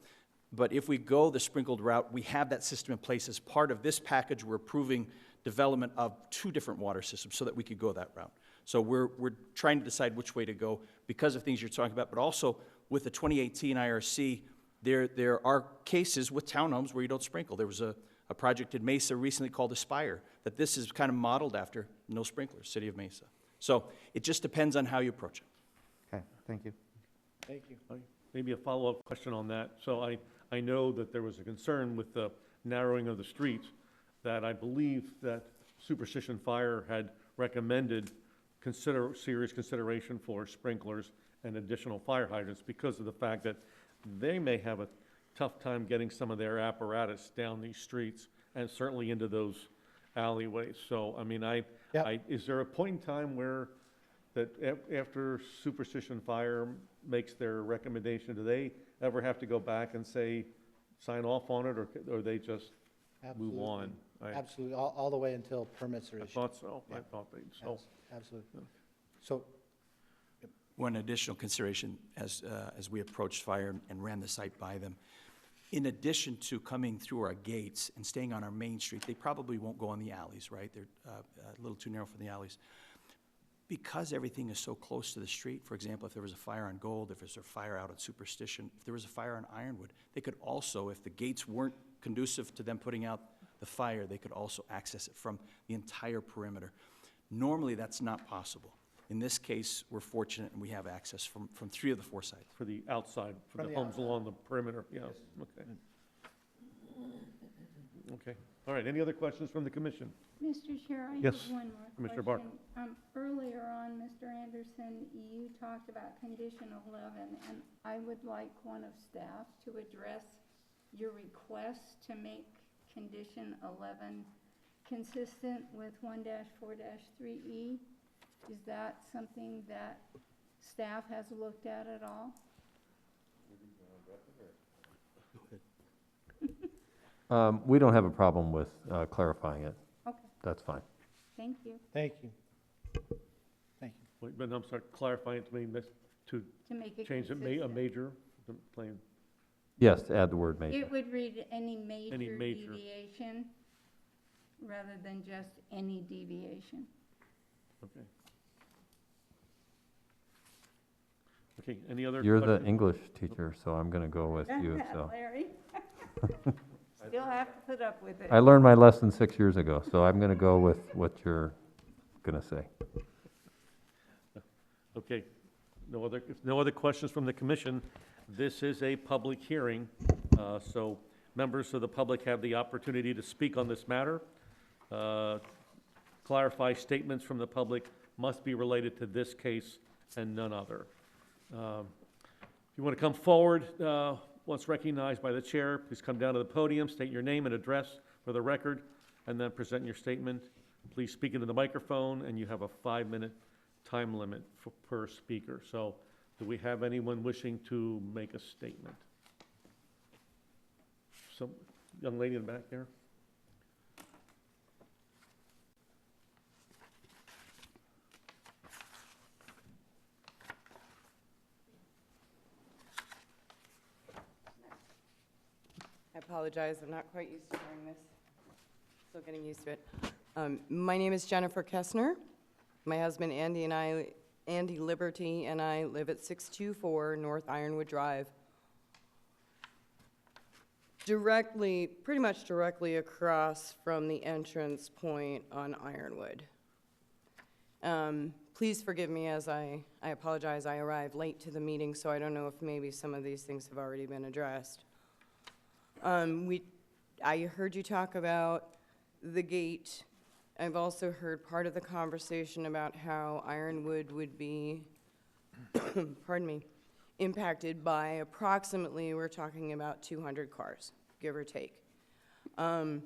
But if we go the sprinkled route, we have that system in place. As part of this package, we're approving development of 2 different water systems so that we could go that route. So we're trying to decide which way to go because of things you're talking about, but also with the 2018 IRC, there are cases with townhomes where you don't sprinkle. There was a project in Mesa recently called Aspire, that this is kind of modeled after, no sprinklers, City of Mesa. So it just depends on how you approach it. Okay, thank you. Thank you. Maybe a follow-up question on that. So I know that there was a concern with the narrowing of the streets, that I believe that Superstition Fire had recommended serious consideration for sprinklers and additional fire hydrants because of the fact that they may have a tough time getting some of their apparatus down these streets and certainly into those alleyways. So, I mean, Yep. is there a point in time where that after Superstition Fire makes their recommendation, do they ever have to go back and say, sign off on it, or they just move on? Absolutely, all the way until permits are I issued. thought so. I Yeah. thought they, so. Absolutely. So, One additional consideration as we approached fire and ran the site by them, in addition to coming through our gates and staying on our main street, they probably won't go on the alleys, right? They're a little too narrow for the alleys. Because everything is so close to the street, for example, if there was a fire on Gold, if there's a fire out at Superstition, if there was a fire on Ironwood, they could also, if the gates weren't conducive to them putting out the fire, they could also access it from the entire perimeter. Normally, that's not possible. In this case, we're fortunate and we have access from 3 of the 4 sites. For the outside, for From the the homes outside. along the perimeter, yeah, okay. Okay, all right, any other questions from the commission? Mr. Chair, I Yes, have one more Commissioner question. Barr. Earlier on, Mr. Anderson, you talked about condition 11, and I would like one of staff to address your request to make condition 11 consistent with 1-4-3E. Is that something that staff has looked at all? We don't have a problem with clarifying it. Okay, That's fine. thank you. thank you. Thank you. Wait, but I'm sorry, clarify it to me, to To make it change it, a consistent. major, the plain, Yes, to add the word major. It would read any major major. deviation rather than just any deviation. okay. Okay, any other You're the questions? English teacher, so I'm going to go with you, so. Larry. Still have to put up with it. I learned my lesson 6 years ago, so I'm going to go with what you're going to say. Okay, if no other questions from the commission, this is a public hearing, so members of the public have the opportunity to speak on this matter. Clarify statements from the public must be related to this case and none other. If you want to come forward, once recognized by the chair, please come down to the podium, state your name and address for the record, and then present your statement. Please speak into the microphone, and you have a 5-minute time limit per speaker. So, do we have anyone wishing to make a statement? Some young lady in the back there. I apologize, I'm not quite used to doing this. Still getting used to it. My name is Jennifer Kessner. My husband Andy Liberty, and I live at 624 North Ironwood Drive. Pretty much directly across from the entrance point on Ironwood. Please forgive me as I apologize, I arrived late to the meeting, so I don't know if maybe some of these things have already been addressed. I heard you talk about the gate. I've also heard part of the conversation about how Ironwood would be, pardon me, impacted by approximately, we're talking about 200 cars, give or take. One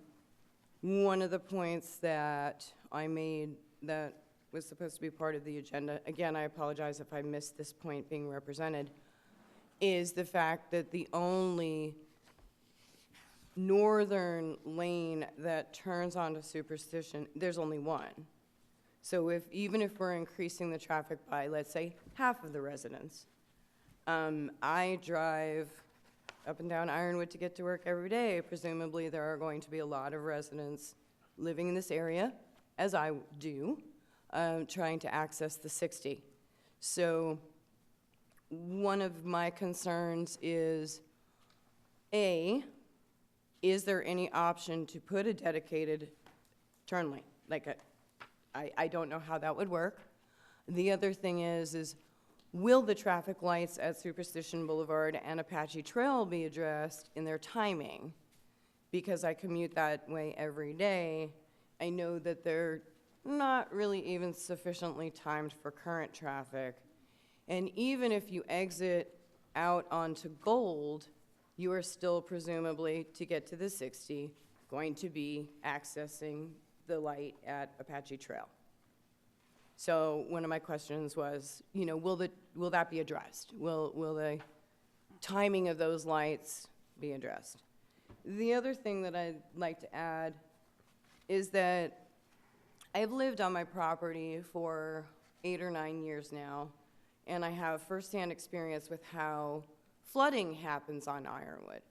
of the points that I made that was supposed to be part of the agenda, again, I apologize if I missed this point being represented, is the fact that the only northern lane that turns onto Superstition, there's only one. So even if we're increasing the traffic by, let's say, half of the residents, I drive up and down Ironwood to get to work every day. Presumably, there are going to be a lot of residents living in this area, as I do, trying to access the 60. So one of my concerns is, A, is there any option to put a dedicated turn lane? I don't know how that would work. The other thing is will the traffic lights at Superstition Boulevard and Apache Trail be addressed in their timing? Because I commute that way every day, I know that they're not really even sufficiently timed for current traffic. And even if you exit out onto Gold, you are still presumably, to get to the 60, going to be accessing the light at Apache Trail. So one of my questions was, you know, will that be addressed? Will the timing of those lights be addressed? The other thing that I'd like to add is that I've lived on my property for 8 or 9 years now, and I have firsthand experience with how flooding happens on Ironwood.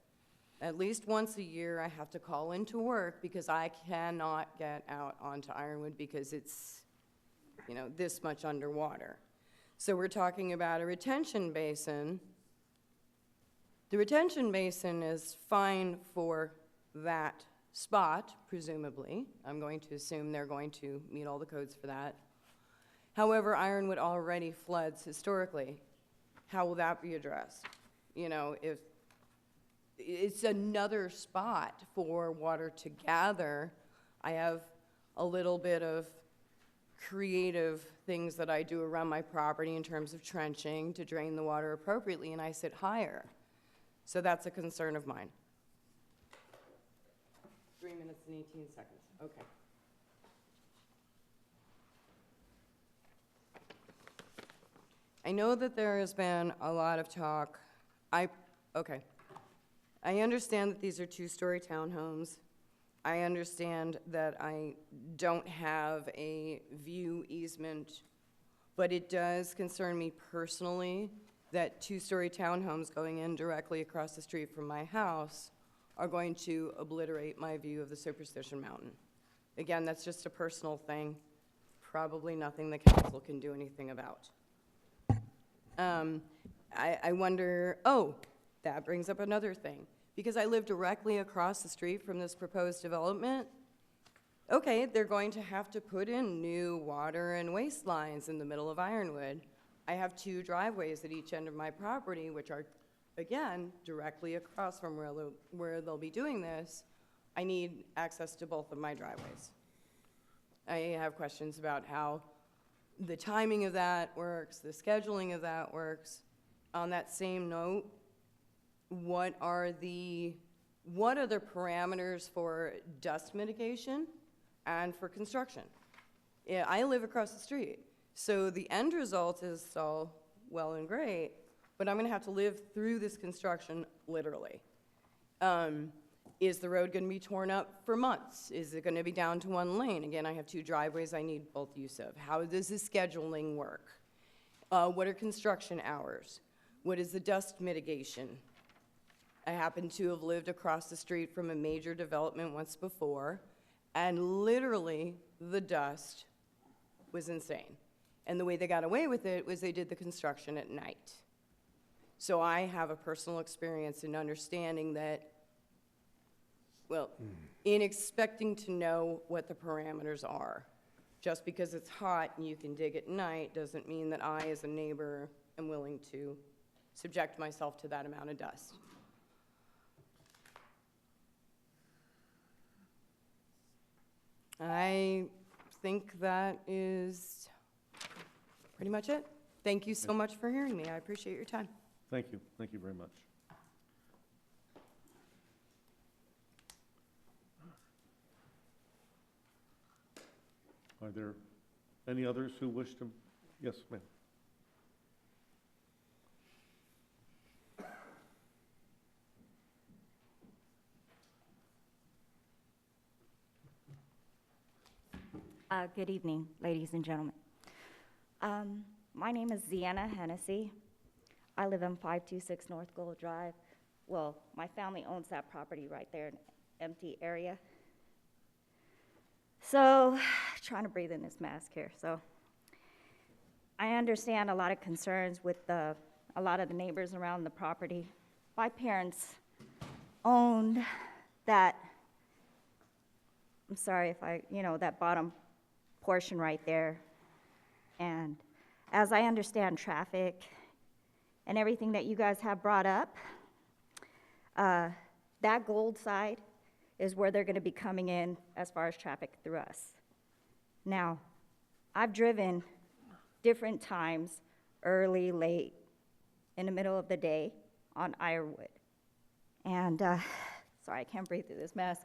At least once a year, I have to call into work because I cannot get out onto Ironwood because it's, you know, this much underwater. So we're talking about a retention basin. The retention basin is fine for that spot, presumably. I'm going to assume they're going to meet all the codes for that. However, Ironwood already floods historically. How will that be addressed? You know, if it's another spot for water to gather, I have a little bit of creative things that I do around my property in terms of trenching to drain the water appropriately, and I sit higher. So that's a concern of mine. 3 minutes and 18 seconds, okay. I know that there has been a lot of talk. Okay. I understand that these are 2-story townhomes. I understand that I don't have a view easement, but it does concern me personally that 2-story townhomes going in directly across the street from my house are going to obliterate my view of the Superstition Mountain. Again, that's just a personal thing, probably nothing the council can do anything about. I wonder, oh, that brings up another thing. Because I live directly across the street from this proposed development, okay, they're going to have to put in new water and waste lines in the middle of Ironwood. I have 2 driveways at each end of my property, which are, again, directly across from where they'll be doing this. I need access to both of my driveways. I have questions about how the timing of that works, the scheduling of that works. On that same note, what are the parameters for dust mitigation and for construction? Yeah, I live across the street, so the end result is all well and great, but I'm gonna have to live through this construction literally. Is the road gonna be torn up for months? Is it gonna be down to 1 lane? Again, I have 2 driveways I need both use of. How does the scheduling work? What are construction hours? What is the dust mitigation? I happen to have lived across the street from a major development once before, and literally the dust was insane. And the way they got away with it was they did the construction at night. So I have a personal experience in understanding that, well, in expecting to know what the parameters are. Just because it's hot and you can dig at night doesn't mean that I, as a neighbor, am willing to subject myself to that amount of dust. I think that is pretty much it. Thank you so much for hearing me. I appreciate your time. Thank you. Thank you very much. Are there any others who wish to? Yes, ma'am. Good evening, ladies and gentlemen. My name is Ziana Hennessy. I live on 526 North Gold Drive. Well, my family owns that property right there, an empty area. So, trying to breathe in this mask here. So, I understand a lot of concerns with a lot of the neighbors around the property. My parents owned that, I'm sorry if that bottom portion right there. And as I understand traffic and everything that you guys have brought up, that gold side is where they're gonna be coming in as far as traffic through us. Now, I've driven different times, early, late, in the middle of the day on Ironwood. And, sorry, I can't breathe through this mask.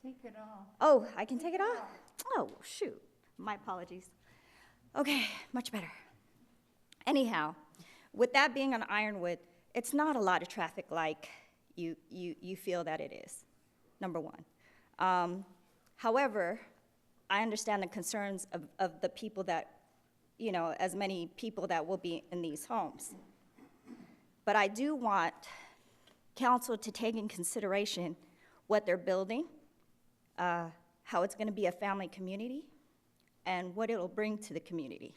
Take it off. Oh, I can take it off? Oh, shoot, my apologies. Okay, much better. Anyhow, with that being on Ironwood, it's not a lot of traffic like you feel that it is, number one. However, I understand the concerns of the people that, as many people that will be in these homes. But I do want council to take in consideration what they're building, how it's gonna be a family community, and what it'll bring to the community.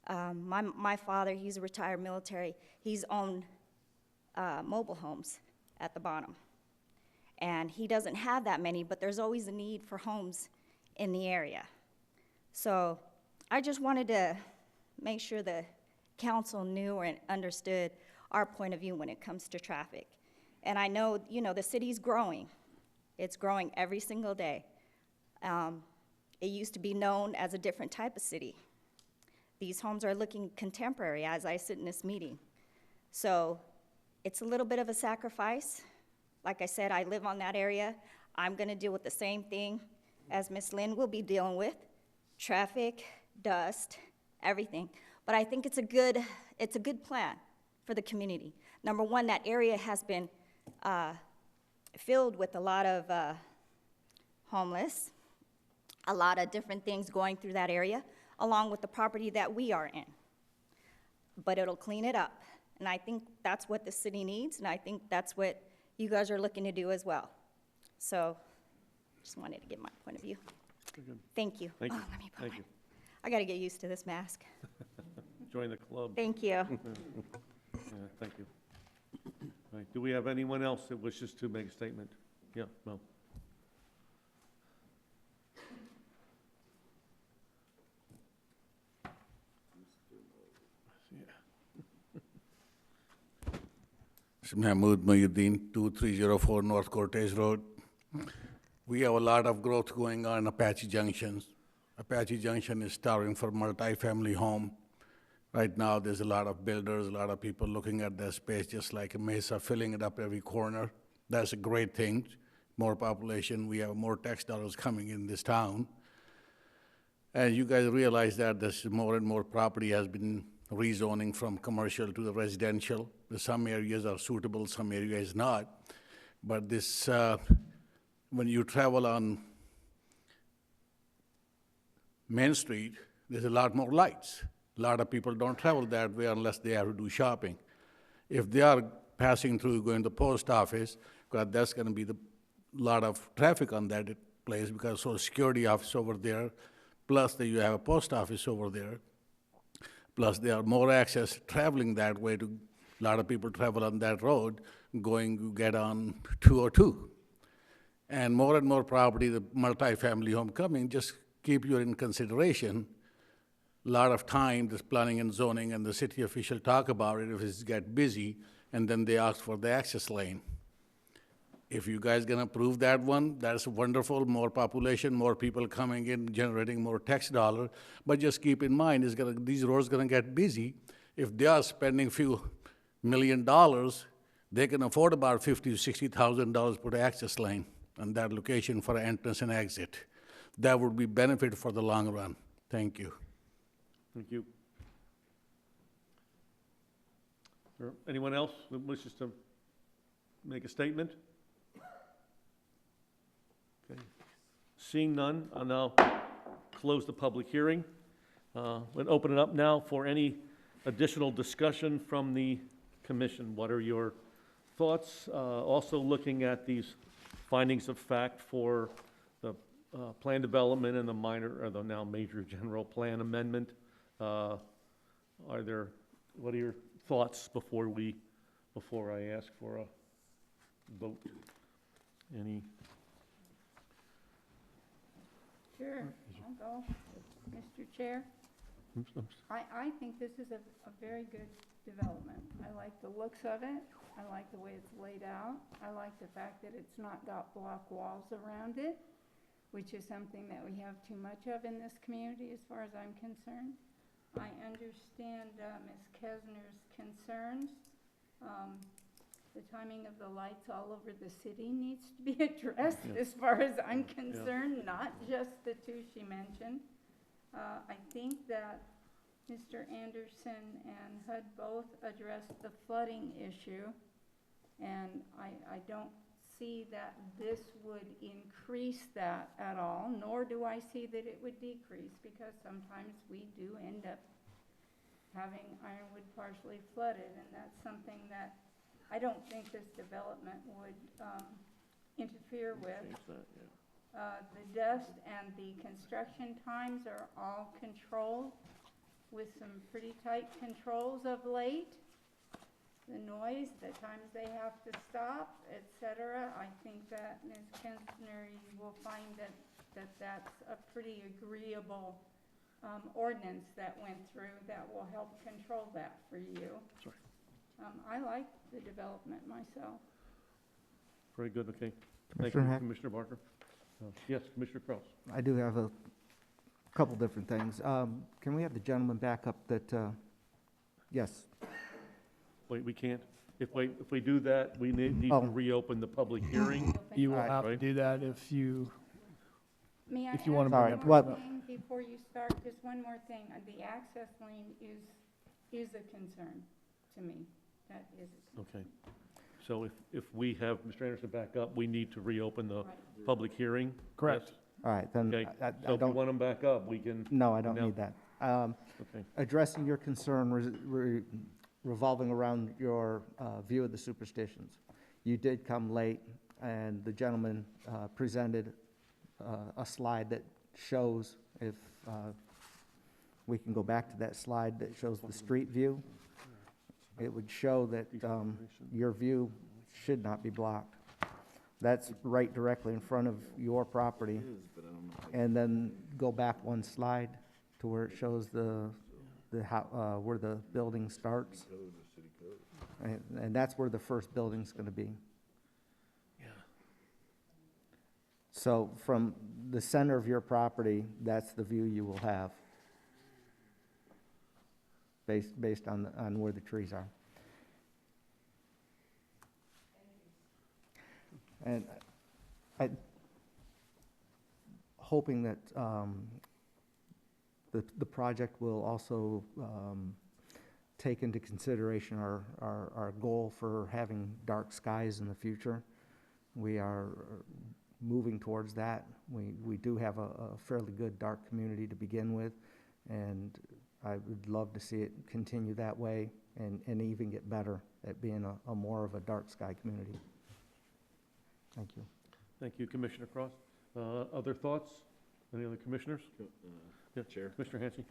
My father, he's a retired military. He's owned mobile homes at the bottom. And he doesn't have that many, but there's always a need for homes in the area. So I just wanted to make sure the council knew and understood our point of view when it comes to traffic. And I know, the city's growing. It's growing every single day. It used to be known as a different type of city. These homes are looking contemporary as I sit in this meeting. So it's a little bit of a sacrifice. Like I said, I live on that area. I'm gonna deal with the same thing as Ms. Lynn will be dealing with, traffic, dust, everything. But I think it's a good plan for the community. Number one, that area has been filled with a lot of homeless, a lot of different things going through that area, along with the property that we are in. But it'll clean it up. And I think that's what the city needs, and I think that's what you guys are looking to do as well. So, just wanted to give my point of view. Thank you. Thank you. Let me put Thank my- you. I gotta get used to this mask. Join the club. Thank you. Yeah, thank you. All right, do we have anyone else that wishes to make a statement? Yeah, no. Mahmood Mayuddin, 2304 North Cortez Road. We have a lot of growth going on in Apache Junction. Apache Junction is starving for multi-family home. Right now, there's a lot of builders, a lot of people looking at that space, just like a Mesa, filling it up every corner. That's a great thing. More population, we have more tax dollars coming in this town. And you guys realize that there's more and more property has been rezoning from commercial to the residential. Some areas are suitable, some areas not. But this, when you travel on Main Street, there's a lot more lights. A lot of people don't travel that way unless they have to do shopping. If they are passing through, going to the post office, because that's going to be a lot of traffic on that place because Social Security office over there, plus that you have a post office over there, plus there are more access traveling that way. To a lot of people travel on that road, going to get on 202. And more property, the multi-family home coming, just keep you in consideration. A lot of time, this planning and zoning and the city official talk about it if it's get busy, and then they ask for the access lane. If you guys gonna approve that one, that's wonderful, more population, more people coming in, generating more tax dollar. But just keep in mind, these roads gonna get busy. If they are spending few $1 million, they can afford about $50,000 to $60,000 per access lane on that location for entrance and exit. That would be benefit for the long run. Thank you. Thank you. Anyone else that wishes to make a statement? Okay. Seeing none, I'll now close the public hearing. We'll open it up now for any additional discussion from the commission. What are your thoughts? Also looking at these findings of fact for the plan development and the minor, or the now major general plan amendment. What are your thoughts before I ask for a vote? Any? Sure, I'll go. Mr. Chair, I think this is a very good development. I like the looks of it. I like the way it's laid out. I like the fact that it's not got block walls around it, which is something that we have too much of in this community as far as I'm concerned. I understand Ms. Kesner's concerns. The timing of the lights all over the city needs to be addressed as far as I'm concerned, not just the two she mentioned. I think that Mr. Anderson and HUD both addressed the flooding issue, and I don't see that this would increase that at all, nor do I see that it would decrease, because sometimes we do end up having Ironwood partially flooded, and that's something that I don't think this development would interfere with. The dust and the construction times are all controlled with some pretty tight controls of late. The noise, the times they have to stop, etc. I think that Ms. Kensner, you will find that's a pretty agreeable ordinance that went through that will help control that for you. Sorry. I like the development myself. Very good, okay. Thank you, Commissioner Barker. Yes, Commissioner Kraus. I do have a couple different things. Can we have the gentleman back up that, yes? Wait, we can't. If we do that, we need to reopen the public hearing. You will Right. have to do that if you May I If you wanna add bring one it more up. thing before you start? Just one more thing. The access lane is a concern to me. That is a concern. Okay. So if we have Mr. Anderson back up, we need to reopen the public hearing? Correct. Yes? All right, then Okay. I So if you don't, want him back up, we can. no, I don't No. need that. Okay. Addressing your concern revolving around your view of the superstitions. You did come late, and the gentleman presented a slide that shows, if we can go back to that slide that shows the street view, it would show that your view should not be blocked. That's right directly in front of your property. And then go back one slide to where it shows where the building starts. And that's where the first building's gonna be. So from the center of your property, that's the view you will have, based on where the trees are. And hoping that the project will also take into consideration our goal for having dark skies in the future. We are moving towards that. We do have a fairly good dark community to begin with, and I would love to see it continue that way and even get better at being a more of a dark sky community. Thank you. Thank you, Commissioner Cross. Other thoughts? Any other commissioners? Yeah, Chair. Commissioner Hanson?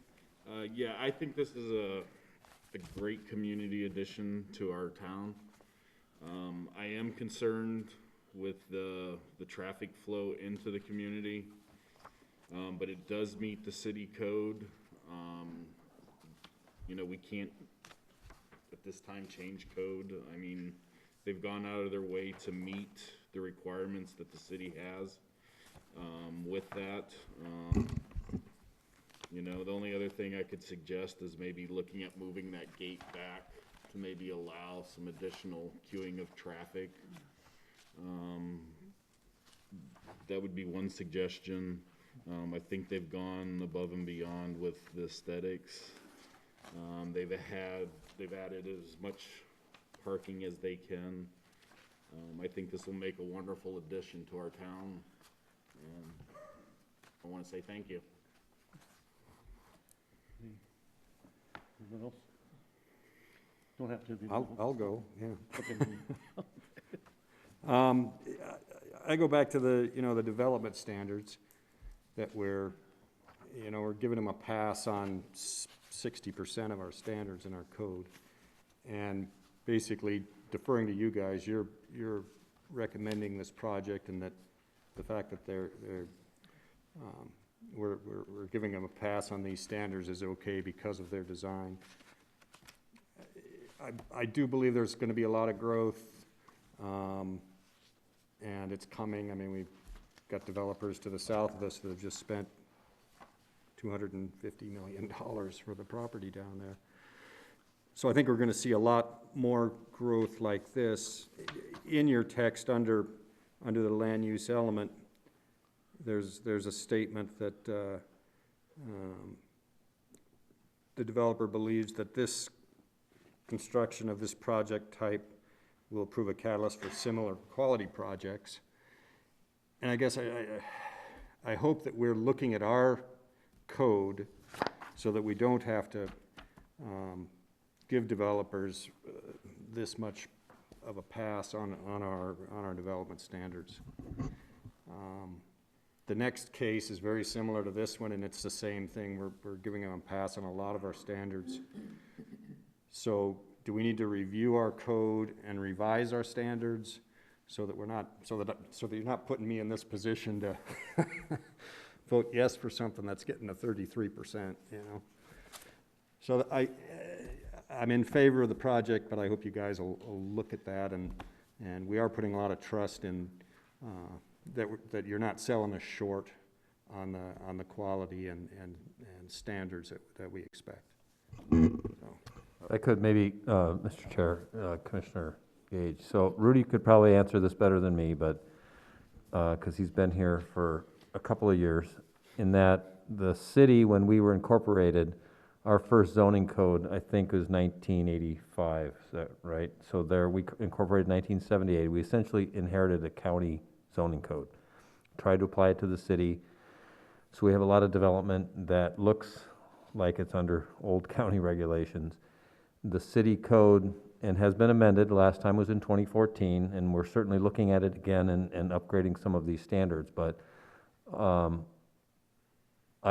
Yeah, I think this is a great community addition to our town. I am concerned with the traffic flow into the community, but it does meet the city code. You know, we can't at this time change code. I mean, they've gone out of their way to meet the requirements that the city has. With that, you know, the only other thing I could suggest is maybe looking at moving that gate back to maybe allow some additional queuing of traffic. That would be one suggestion. I think they've gone above and beyond with the aesthetics. They've added as much parking as they can. I think this will make a wonderful addition to our town. I want to say thank you. Anyone else? Don't have to. if you I'll, don't. I'll go, yeah. Okay. I go back to the, the development standards that we're giving them a pass on 60% of our standards in our code. And basically deferring to you guys, you're recommending this project, and that the fact that we're giving them a pass on these standards is okay because of their design. I do believe there's gonna be a lot of growth, and it's coming. I mean, we've got developers to the south of us that have just spent $250 million for the property down there. So I think we're gonna see a lot more growth like this. In your text, under the land use element, there's a statement that the developer believes that this construction of this project type will prove a catalyst for similar quality projects. And I guess I hope that we're looking at our code so that we don't have to give developers this much of a pass on our development standards. The next case is very similar to this one, and it's the same thing. We're giving them a pass on a lot of our standards. So do we need to review our code and revise our standards so that you're not putting me in this position to vote yes for something that's getting a 33%, So I'm in favor of the project, but I hope you guys will look at that, and we are putting a lot of trust in that you're not selling us short on the quality and standards that we expect. So. I could maybe, Mr. Chair, Commissioner Gage. So Rudy could probably answer this better than me, but, because he's been here for a couple of years, in that the city, when we were incorporated, our first zoning code, I think, was 1985, is that right? So there, we incorporated 1978. We essentially inherited a county zoning code, tried to apply it to the city. So we have a lot of development that looks like it's under old county regulations. The city code, and has been amended, the last time was in 2014, and we're certainly looking at it again and upgrading some of these standards. But I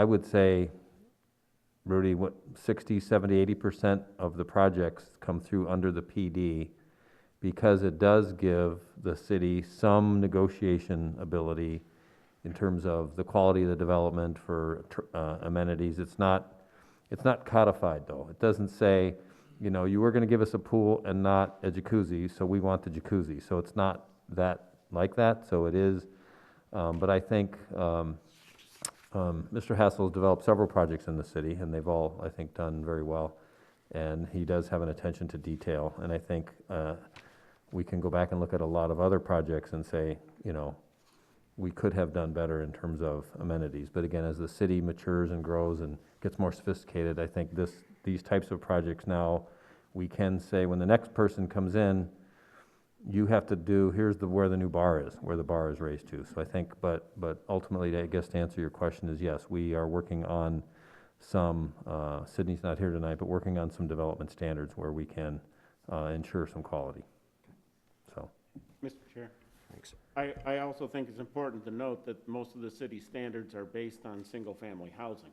would say, Rudy, 60, 70, 80% of the projects come through under the PD, because it does give the city some negotiation ability in terms of the quality of the development for amenities. It's not codified, though. It doesn't say, you were going to give us a pool and not a jacuzzi, so we want the jacuzzi. So it's not that like that. So it is, but I think Mr. Hassel has developed several projects in the city, and they've all, I think, done very well. And he does have an attention to detail. And I think we can go back and look at a lot of other projects and say, we could have done better in terms of amenities. But again, as the city matures and grows and gets more sophisticated, I think these types of projects now, we can say when the next person comes in, you have to do, where the new bar is, where the bar is raised to. So I think, but ultimately, I guess to answer your question is yes, we are working on some, Sydney's not here tonight, but working on some development standards where we can ensure some quality. So. Mr. Chair. Thanks. I also think it's important to note that most of the city standards are based on single-family housing.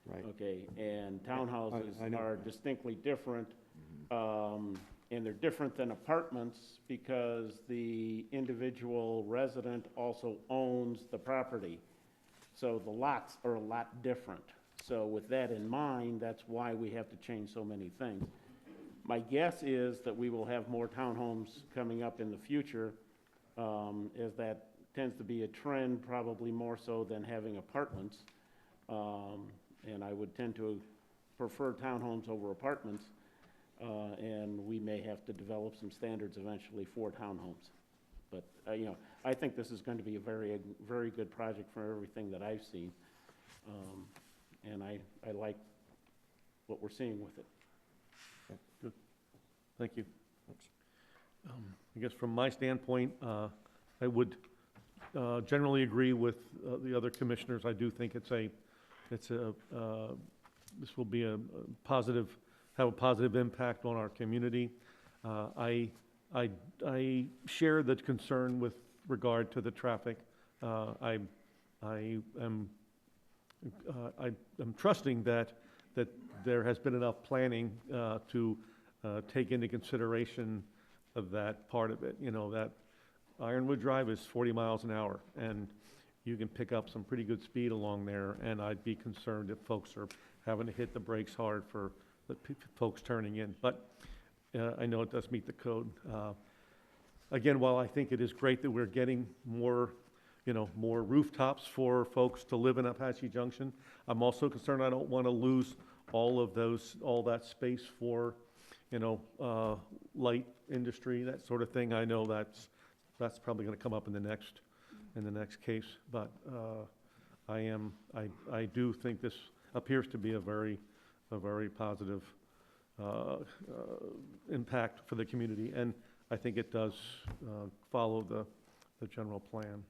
Right. Okay, and townhouses I know. are distinctly different, and they're different than apartments because the individual resident also owns the property. So the lots are a lot different. So with that in mind, that's why we have to change so many things. My guess is that we will have more townhomes coming up in the future, as that tends to be a trend, probably more so than having apartments. And I would tend to prefer townhomes over apartments, and we may have to develop some standards eventually for townhomes. But, I think this is going to be a very, very good project for everything that I've seen. And I like what we're seeing with it. Good. Thank you. I guess from my standpoint, I would generally agree with the other commissioners. I do think this will be have a positive impact on our community. I share the concern with regard to the traffic. I'm trusting that there has been enough planning to take into consideration of that part of it. You know, that Ironwood Drive is 40 miles an hour, and you can pick up some pretty good speed along there, and I'd be concerned if folks are having to hit the brakes hard for the folks turning in. But I know it does meet the code. Again, while I think it is great that we're getting more rooftops for folks to live in Apache Junction, I'm also concerned I don't want to lose all that space for, light industry, that sort of thing. I know that's probably going to come up in the next case, but I do think this appears to be a very positive impact for the community, and I think it does follow the general plan.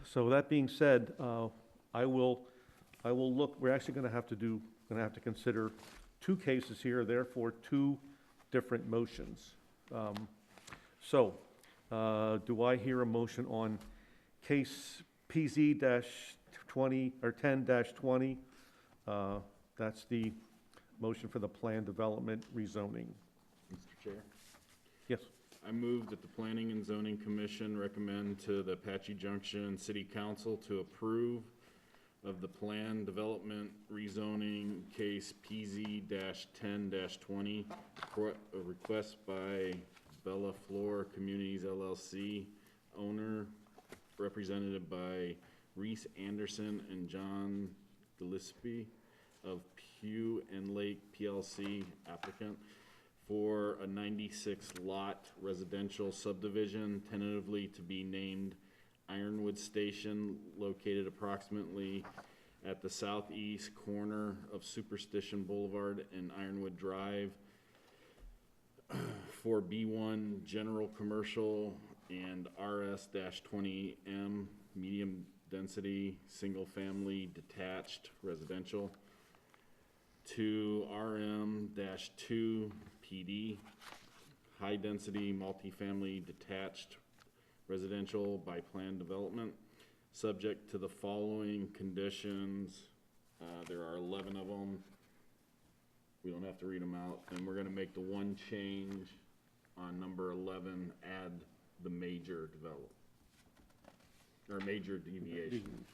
So that being said, I will look. We're actually going to have to consider two cases here, therefore two different motions. Do I hear a motion on case PZ-20 or 10-20? That's the motion for the plan development rezoning. Mr. Chair, Yes. I move that the Planning and Zoning Commission recommend to the Apache Junction City Council to approve of the plan development rezoning case PZ-10-20, a request by Bella Flor Communities LLC, owner, represented by Reese Anderson and John Gillespie of Pew and Lake PLC, applicant, for a 96-lot residential subdivision tentatively to be named Ironwood Station, located approximately at the southeast corner of Superstition Boulevard and Ironwood Drive, for B1 general commercial and RS-20M medium density single family detached residential, to RM-2 PD high density multifamily detached residential by plan development, subject to the following conditions. There are 11 of them. We don't have to read them out, and we're going to make the one change on number 11, add the major development, or major deviation.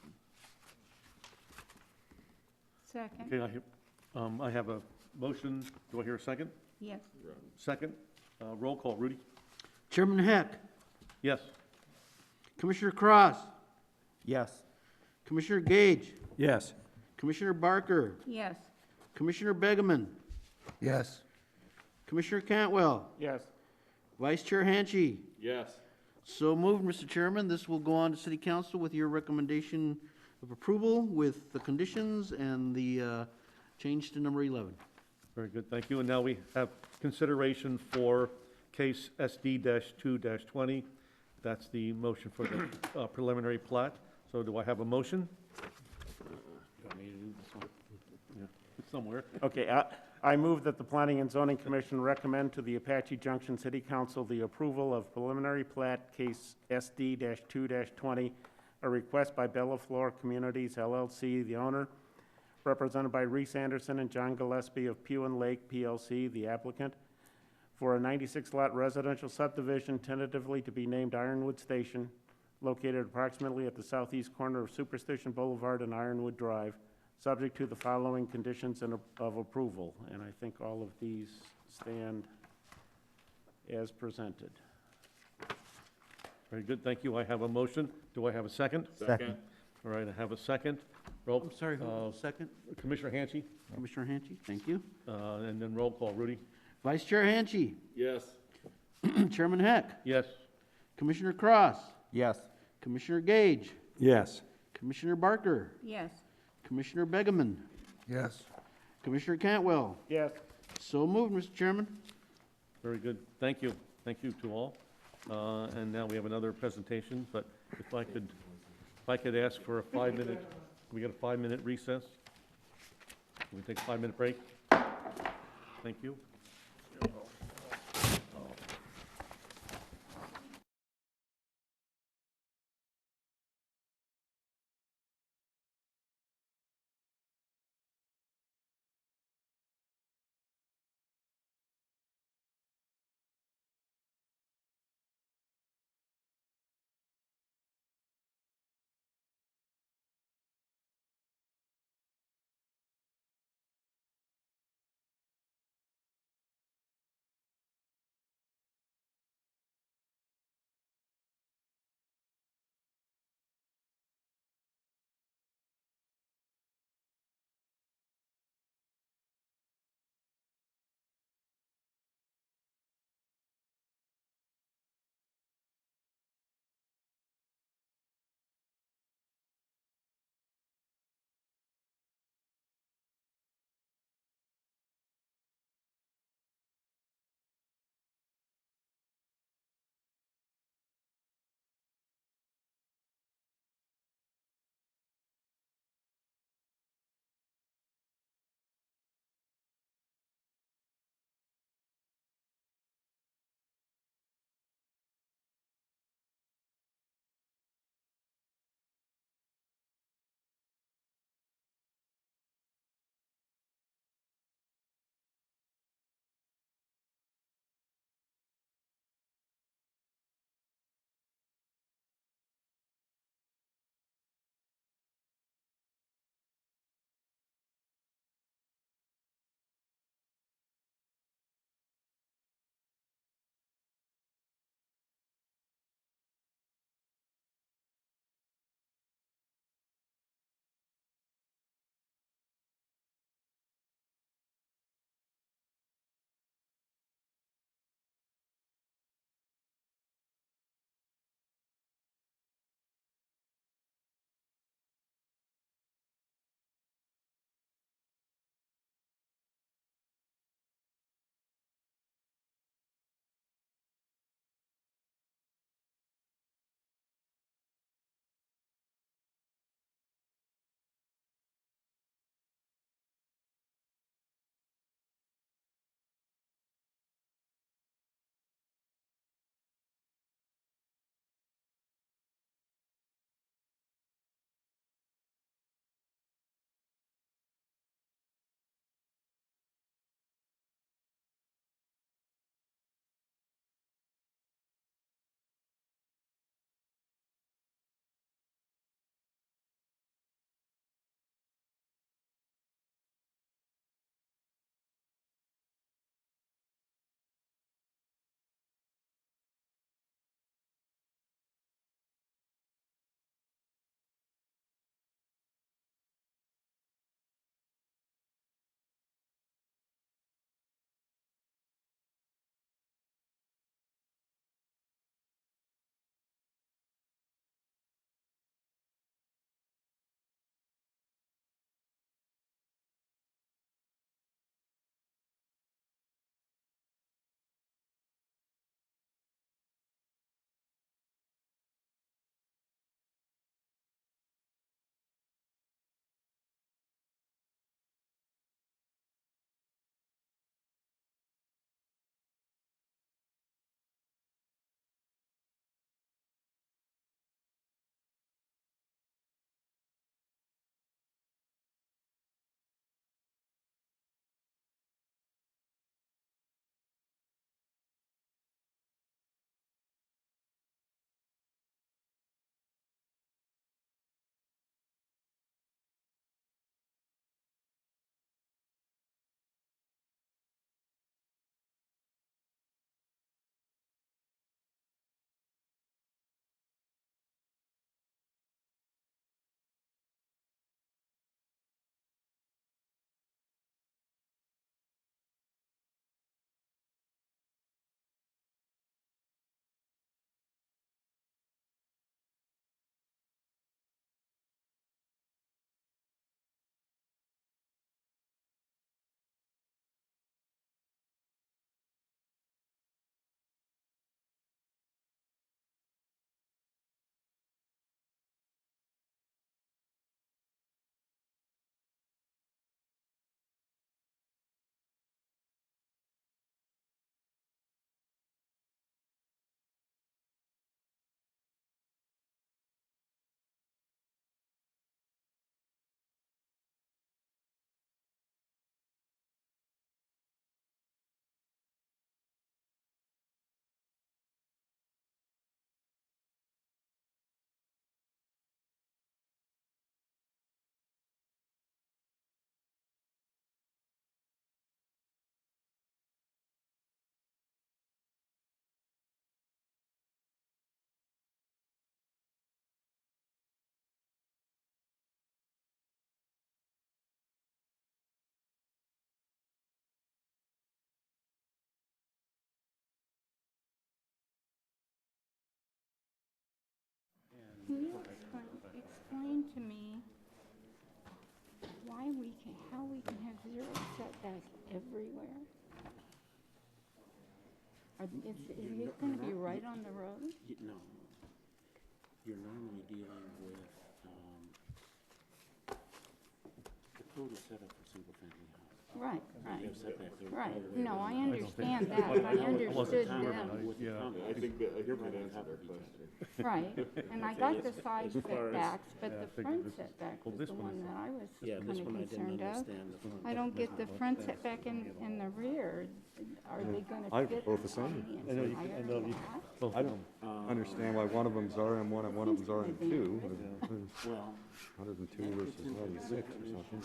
Second. Okay, I have a motion. Do I hear a second? Yes. Second. Roll call. Rudy? Chairman Heck, Yes. Commissioner Cross, Yes. Commissioner Gage, Yes. Commissioner Barker, Yes. Commissioner Begeman, Yes. Commissioner Cantwell, Yes. Vice Chair Hanchey. Yes. So moved, Mr. Chairman. This will go on to City Council with your recommendation of approval with the conditions and the change to number 11. Very good, thank you. And now we have consideration for case SD-2-20. That's the motion for the preliminary plat. So do I have a motion? Yeah, it's somewhere. Okay, I move that the Planning and Zoning Commission recommend to the Apache Junction City Council the approval of preliminary plat case SD-2-20, a request by Bella Flor Communities LLC, the owner, represented by Reese Anderson and John Gillespie of Pew and Lake PLC, the applicant, for a 96-lot residential subdivision tentatively to be named Ironwood Station, located approximately at the southeast corner of Superstition Boulevard and Ironwood Drive, subject to the following conditions of approval. And I think all of these stand as presented. Very good, thank you. I have a motion. Do I have a second? Second. All right, I have a second. Roll. I'm sorry, who was the second? Commissioner Hanchey, Commissioner Hanchey, thank you. and then roll call. Rudy? Vice Chair Hanchey, Yes. Chairman Heck, Yes. Commissioner Cross, Yes. Commissioner Gage, Yes. Commissioner Barker, Yes. Commissioner Begeman, Yes. Commissioner Cantwell. Yes. So moved, Mr. Chairman. Very good, thank you. Thank you to all. And now we have another presentation, but if I could ask for a 5-minute, can we get a 5-minute recess? Can we take a 5-minute break? Thank you. to me how we can have zero setback everywhere? Is it gonna be right on the road? No. You're normally dealing with, the code is set up for single-family house. Right, right, You have setbacks all right. the way No, around. I understand that. I understood that. I think that answered our question. Right, and I got the side as far as- setbacks, but Yeah, I the figured front this is- setback well, was this the one one is- that I was Yeah, this kinda one I didn't concerned of. understand. The front I don't was get the not front that setback in the rear. Are they I gonna have fit both the same. on the entire lot? I don't understand why one of them's RM1 and one of them's RM2. Well, 102 versus 96 or something.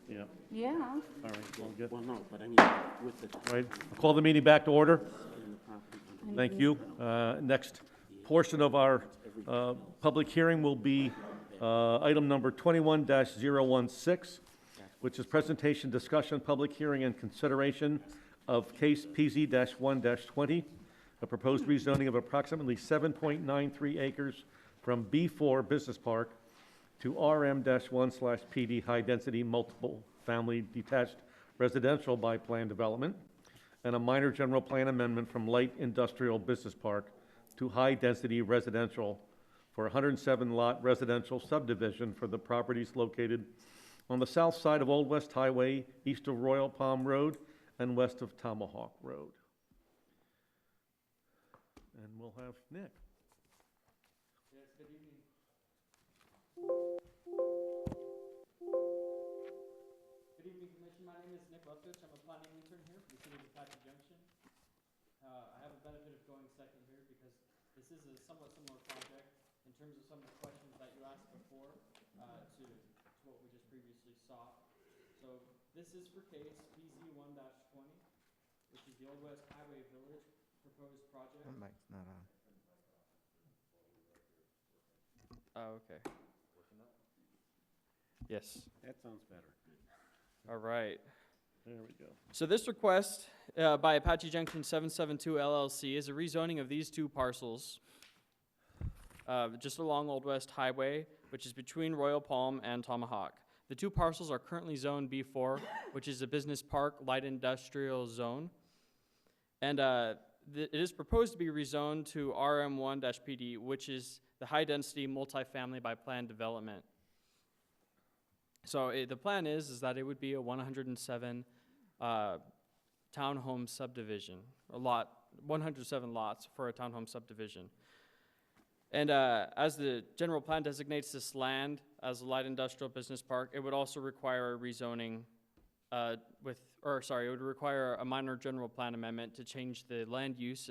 Yeah, Yeah, all right, well, good. well, no, but I mean, with the. All right, I'll call the meeting back to order. in the property under- Thank you. Next portion of our public hearing will be item number 21-016, which is presentation, discussion, public hearing, and consideration of case PZ-1-20, a proposed rezoning of approximately 7.93 acres from B4 Business Park to RM-1/PD High Density Multiple Family Detached Residential by Plan Development, and a minor general plan amendment from Light Industrial Business Park to High Density Residential for a 107-lot residential subdivision for the properties located on the south side of Old West Highway, east of Royal Palm Road, and west of Tomahawk Road. And we'll have Nick. Yes, good evening. Good evening, Commission. My name is Nick Lefkovich. I'm a planning intern here for the city of Apache Junction. I have a benefit of going second here because this is a somewhat similar project in terms of some of the questions that you asked before to what we just previously saw. So this is for case PZ-1-20, which is the Old West Highway Village proposed project. That mic's not on. Oh, okay. Yes. That sounds better. All right. There we go. So this request by Apache Junction 772 LLC is a rezoning of these two parcels just along Old West Highway, which is between Royal Palm and Tomahawk. The two parcels are currently zoned B4, which is a business park light industrial zone. And it is proposed to be rezoned to RM1-PD, which is the high density multifamily by plan development. So the plan is that it would be a 107 townhome subdivision, 107 lots for a townhome subdivision. And as the general plan designates this land as a light industrial business park, it would also require a rezoning it would require a minor general plan amendment to change the land use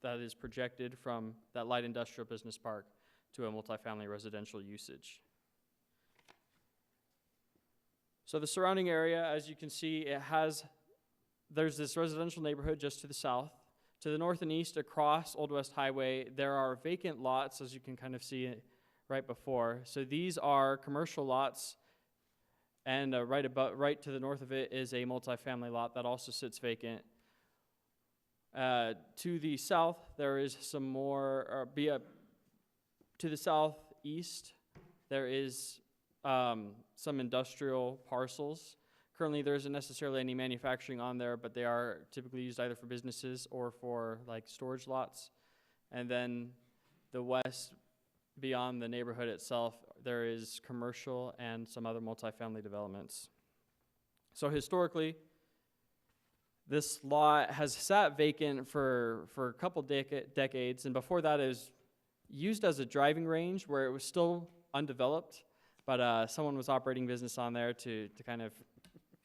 that is projected from that light industrial business park to a multifamily residential usage. So the surrounding area, as you can see, there's this residential neighborhood just to the south. To the north and east across Old West Highway, there are vacant lots, as you can kind of see right before. So these are commercial lots, and right to the north of it is a multifamily lot that also sits vacant. To the south, there is some more, to the southeast, there is some industrial parcels. Currently, there isn't necessarily any manufacturing on there, but they are typically used either for businesses or for like storage lots. And then the west, beyond the neighborhood itself, there is commercial and some other multifamily developments. So historically, this lot has sat vacant for a couple decades, and before that it was used as a driving range where it was still undeveloped, but someone was operating business on there to kind of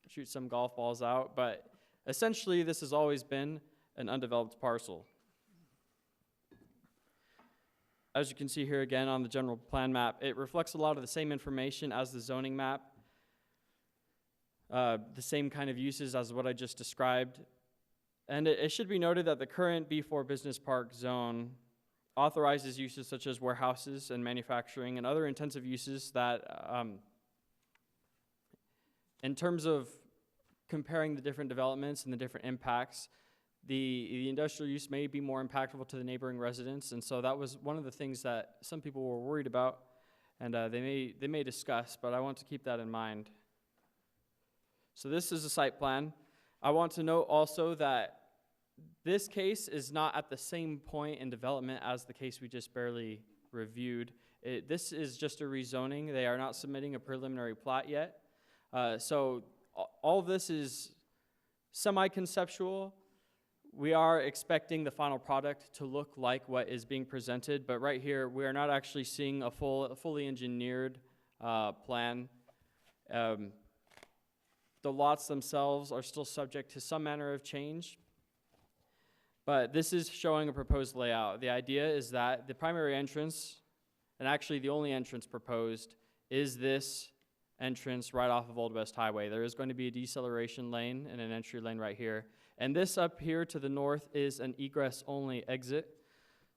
shoot some golf balls out. But essentially, this has always been an undeveloped parcel. As you can see here again on the general plan map, it reflects a lot of the same information as the zoning map, the same kind of uses as what I just described. And it should be noted that the current B4 Business Park zone authorizes uses such as warehouses and manufacturing and other intensive uses that, in terms of comparing the different developments and the different impacts, the industrial use may be more impactful to the neighboring residents, and so that was one of the things that some people were worried about. and they may discuss, but I want to keep that in mind. So this is a site plan. I want to note also that this case is not at the same point in development as the case we just barely reviewed. This is just a rezoning. They are not submitting a preliminary plat yet. So all this is semi-conceptual. We are expecting the final product to look like what is being presented, but right here, we are not actually seeing a fully engineered plan. The lots themselves are still subject to some manner of change, but this is showing a proposed layout. The idea is that the primary entrance, and actually the only entrance proposed, is this entrance right off of Old West Highway. There is going to be a deceleration lane and an entry lane right here. And this up here to the north is an egress-only exit.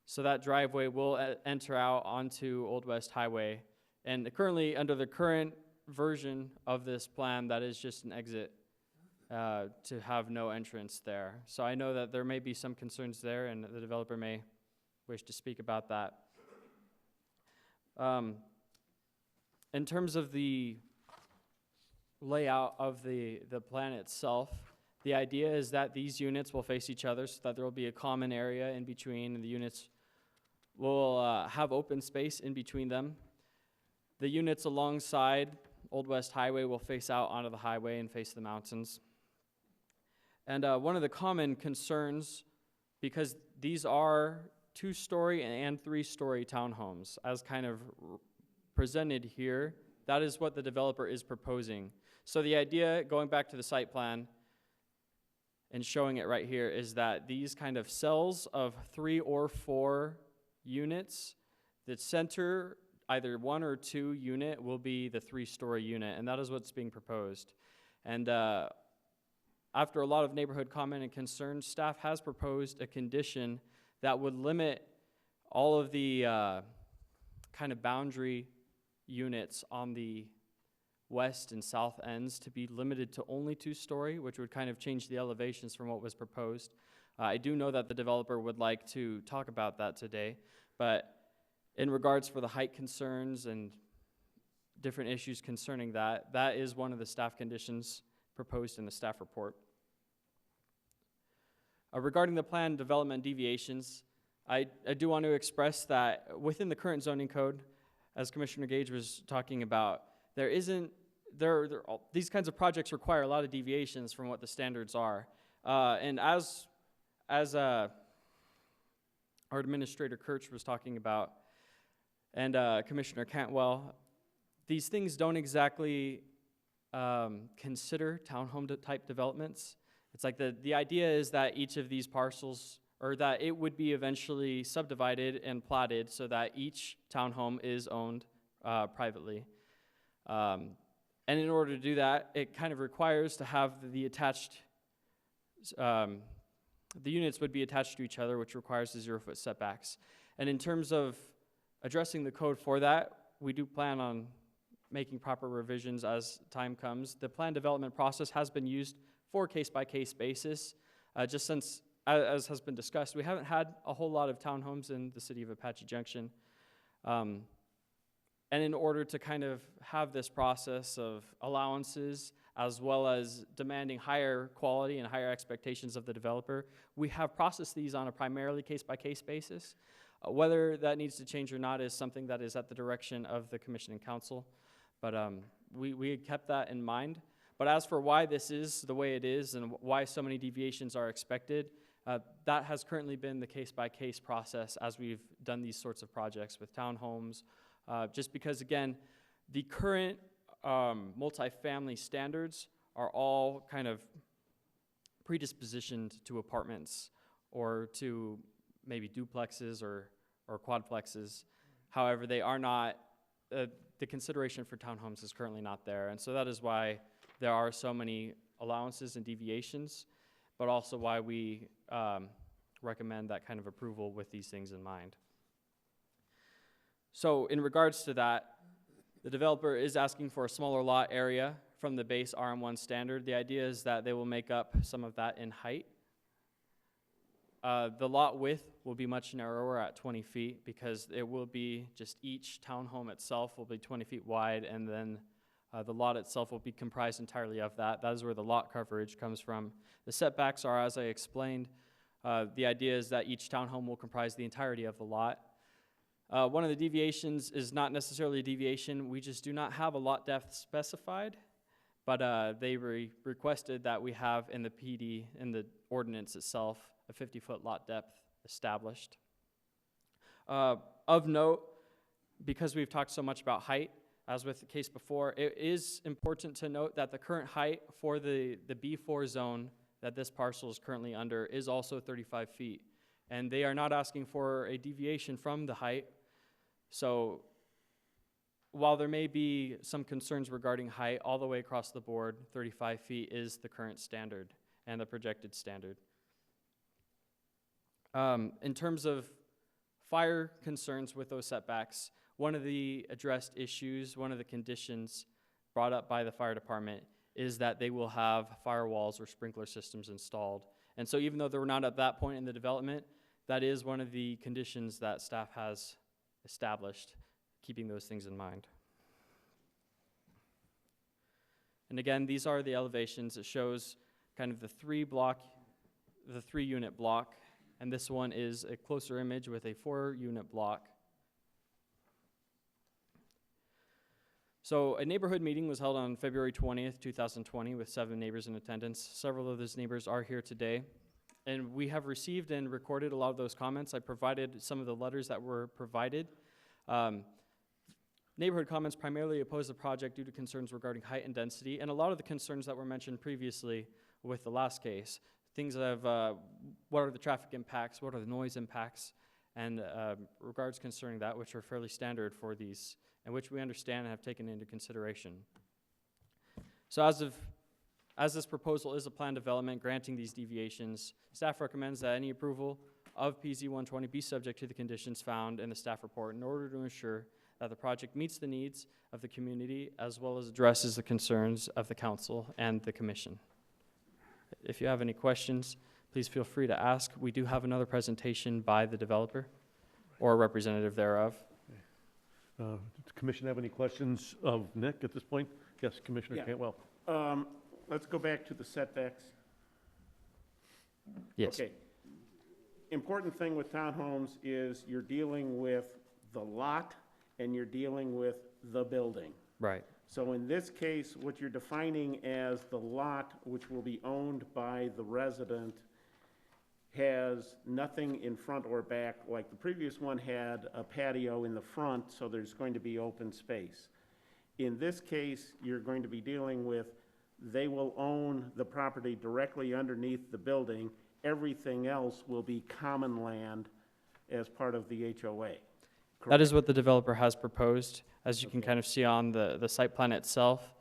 So that driveway will enter out onto Old West Highway. And currently, under the current version of this plan, that is just an exit to have no entrance there. So I know that there may be some concerns there, and the developer may wish to speak about that. In terms of the layout of the plan itself, the idea is that these units will face each other so that there will be a common area in between, and the units will have open space in between them. The units alongside Old West Highway will face out onto the highway and face the mountains. And one of the common concerns, because these are 2-story and 3-story townhomes, as kind of presented here, that is what the developer is proposing. So the idea, going back to the site plan and showing it right here, is that these kind of cells of 3 or 4 units, the center, either 1 or 2 unit, will be the 3-story unit, and that is what's being proposed. And after a lot of neighborhood comment and concern, staff has proposed a condition that would limit all of the kind of boundary units on the west and south ends to be limited to only 2-story, which would kind of change the elevations from what was proposed. I do know that the developer would like to talk about that today, but in regards for the height concerns and different issues concerning that, that is one of the staff conditions proposed in the staff report. Regarding the plan development deviations, I do want to express that within the current zoning code, as Commissioner Gage was talking about, these kinds of projects require a lot of deviations from what the standards are. And as our Administrator Kirch was talking about, and Commissioner Cantwell, these things don't exactly consider townhome type developments. It's like the idea is that each of these parcels, or that it would be eventually subdivided and platted so that each townhome is owned privately. And in order to do that, it kind of requires to have the attached, the units would be attached to each other, which requires the 0-foot setbacks. And in terms of addressing the code for that, we do plan on making proper revisions as time comes. The plan development process has been used for case-by-case basis, just since, as has been discussed, we haven't had a whole lot of townhomes in the city of Apache Junction. And in order to kind of have this process of allowances, as well as demanding higher quality and higher expectations of the developer, we have processed these on a primarily case-by-case basis. Whether that needs to change or not is something that is at the direction of the Commission and Council, but we kept that in mind. But as for why this is the way it is and why so many deviations are expected, that has currently been the case-by-case process as we've done these sorts of projects with townhomes, just because, again, the current multifamily standards are all kind of predispositioned to apartments or to maybe duplexes or quadplexes. However, they are not, the consideration for townhomes is currently not there. And so that is why there are so many allowances and deviations, but also why we recommend that kind of approval with these things in mind. So in regards to that, the developer is asking for a smaller lot area from the base RM1 standard. The idea is that they will make up some of that in height. The lot width will be much narrower at 20 feet because it will be just each townhome itself will be 20 feet wide, and then the lot itself will be comprised entirely of that. That is where the lot coverage comes from. The setbacks are, as I explained, the idea is that each townhome will comprise the entirety of the lot. One of the deviations is not necessarily a deviation. We just do not have a lot depth specified, but they requested that we have in the PD, in the ordinance itself, a 50-foot lot depth established. Of note, because we've talked so much about height, as with the case before, it is important to note that the current height for the B4 zone that this parcel is currently under is also 35 feet. And they are not asking for a deviation from the height. So while there may be some concerns regarding height, all the way across the board, 35 feet is the current standard and the projected standard. In terms of fire concerns with those setbacks, one of the addressed issues, one of the conditions brought up by the fire department is that they will have firewalls or sprinkler systems installed. And so even though they were not at that point in the development, that is one of the conditions that staff has established, keeping those things in mind. And again, these are the elevations. It shows kind of the three unit block, and this one is a closer image with a 4-unit block. So a neighborhood meeting was held on February 20th, 2020 with 7 neighbors in attendance. Several of those neighbors are here today. And we have received and recorded a lot of those comments. I provided some of the letters that were provided. Neighborhood comments primarily oppose the project due to concerns regarding height and density, and a lot of the concerns that were mentioned previously with the last case. Things of what are the traffic impacts, what are the noise impacts, and regards concerning that, which are fairly standard for these, and which we understand and have taken into consideration. So as this proposal is a planned development granting these deviations, staff recommends that any approval of PZ 120 be subject to the conditions found in the staff report in order to ensure that the project meets the needs of the community as well as addresses the concerns of the council and the commission. If you have any questions, please feel free to ask. We do have another presentation by the developer or a representative thereof. Does the commission have any questions of Nick at this point? Yes, Commissioner Cantwell. Let's go back to the setbacks. Yes. Okay. Important thing with townhomes is you're dealing with the lot and you're dealing with the building. Right. So in this case, what you're defining as the lot, which will be owned by the resident, has nothing in front or back, like the previous one had a patio in the front, so there's going to be open space. In this case, you're going to be dealing with, they will own the property directly underneath the building. Everything else will be common land as part of the HOA. Correct? That is what the developer has proposed, as you can kind of see on the site plan itself.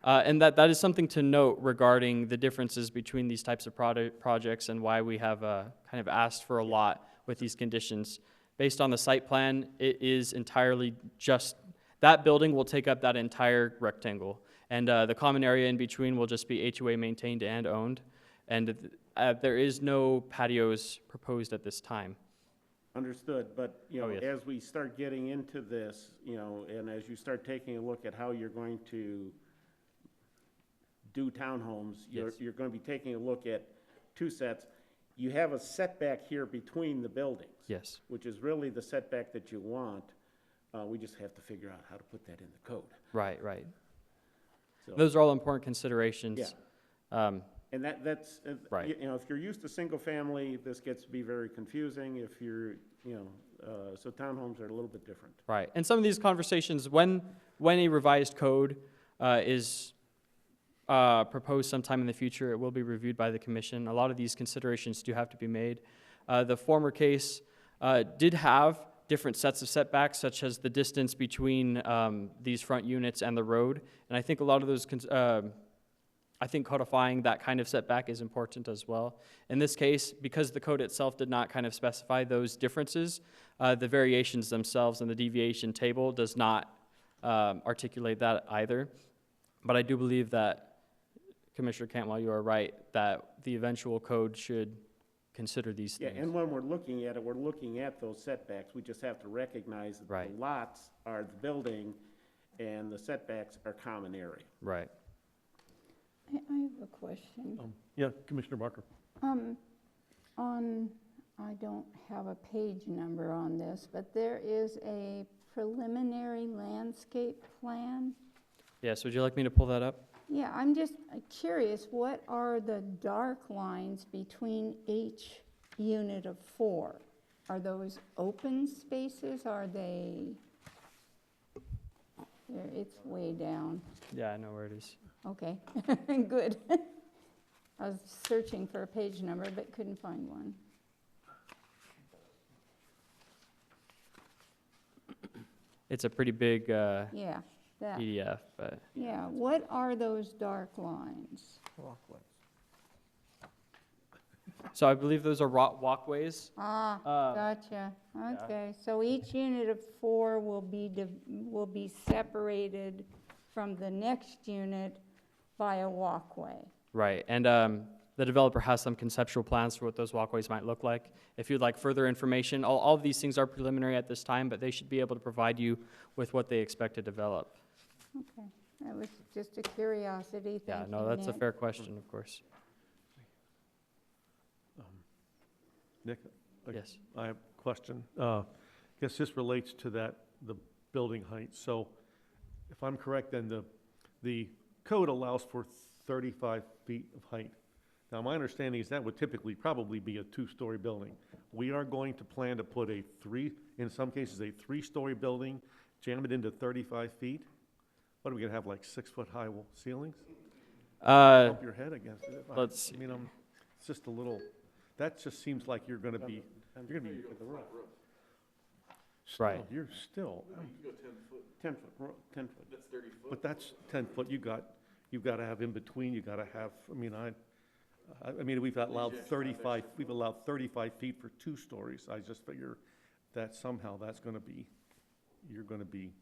And that is something to note regarding the differences between these types of projects and why we have kind of asked for a lot with these conditions. Based on the site plan, it is entirely just, that building will take up that entire rectangle. And the common area in between will just be HOA maintained and owned. And there is no patios proposed at this time. Understood, but, you know, yes. as we start getting into this, you know, and as you start taking a look at how you're going to do townhomes, Yes. you're going to be taking a look at 2 sets. You have a setback here between the buildings. Yes. Which is really the setback that you want. We just have to figure out how to put that in the code. Right, right. So, Those are all important considerations. Yeah. And that's, Right. you know, if you're used to single family, this gets to be very confusing. If you're, you know, so townhomes are a little bit different. Right, and some of these conversations, when a revised code is proposed sometime in the future, it will be reviewed by the commission. A lot of these considerations do have to be made. The former case did have different sets of setbacks, such as the distance between these front units and the road, and I think a lot of those I think codifying that kind of setback is important as well. In this case, because the code itself did not kind of specify those differences, the variations themselves and the deviation table does not articulate that either. But I do believe that, Commissioner Cantwell, you are right, that the eventual code should consider these Yeah, things. and when we're looking at it, we're looking at those setbacks. We just have to recognize that Right. the lots are the building and the setbacks are common area. Right. I have a question. Yeah, Commissioner Barker. I don't have a page number on this, but there is a preliminary landscape plan. Yes, would you like me to pull that up? Yeah, I'm just curious, what are the dark lines between each unit of 4? Are those open spaces? Are they, there, it's way down. Yeah, I know where it is. Okay, good. I was searching for a page number, but couldn't find one. It's a pretty big Yeah, that, PDF, but yeah, what are those dark lines? so I believe those are walkways. Gotcha, okay, so each unit of 4 will be separated from the next unit by a walkway. Right, and the developer has some conceptual plans for what those walkways might look like. If you'd like further information, all of these things are preliminary at this time, but they should be able to provide you with what they expect to develop. Okay, that was just a curiosity, Yeah, thank you, no, that's a Nick. fair question, of course. Nick? Yes. I have a question. Guess this relates to the building height. So if I'm correct, then the code allows for 35 feet of height. Now, my understanding is that would typically probably be a 2-story building. We are going to plan to put in some cases, a 3-story building, jam it into 35 feet. What are we gonna have, like 6-foot-high ceilings? Bump your head against it. Let's I mean, it's just a little, that just seems like you're gonna be. Right. Still, you're still. 10 foot. That's 30 foot. But that's 10 foot, you've got to have in between, you got to have, I mean, we've allowed 35 feet for 2 stories. I just figure that somehow that's going to be, you're going to be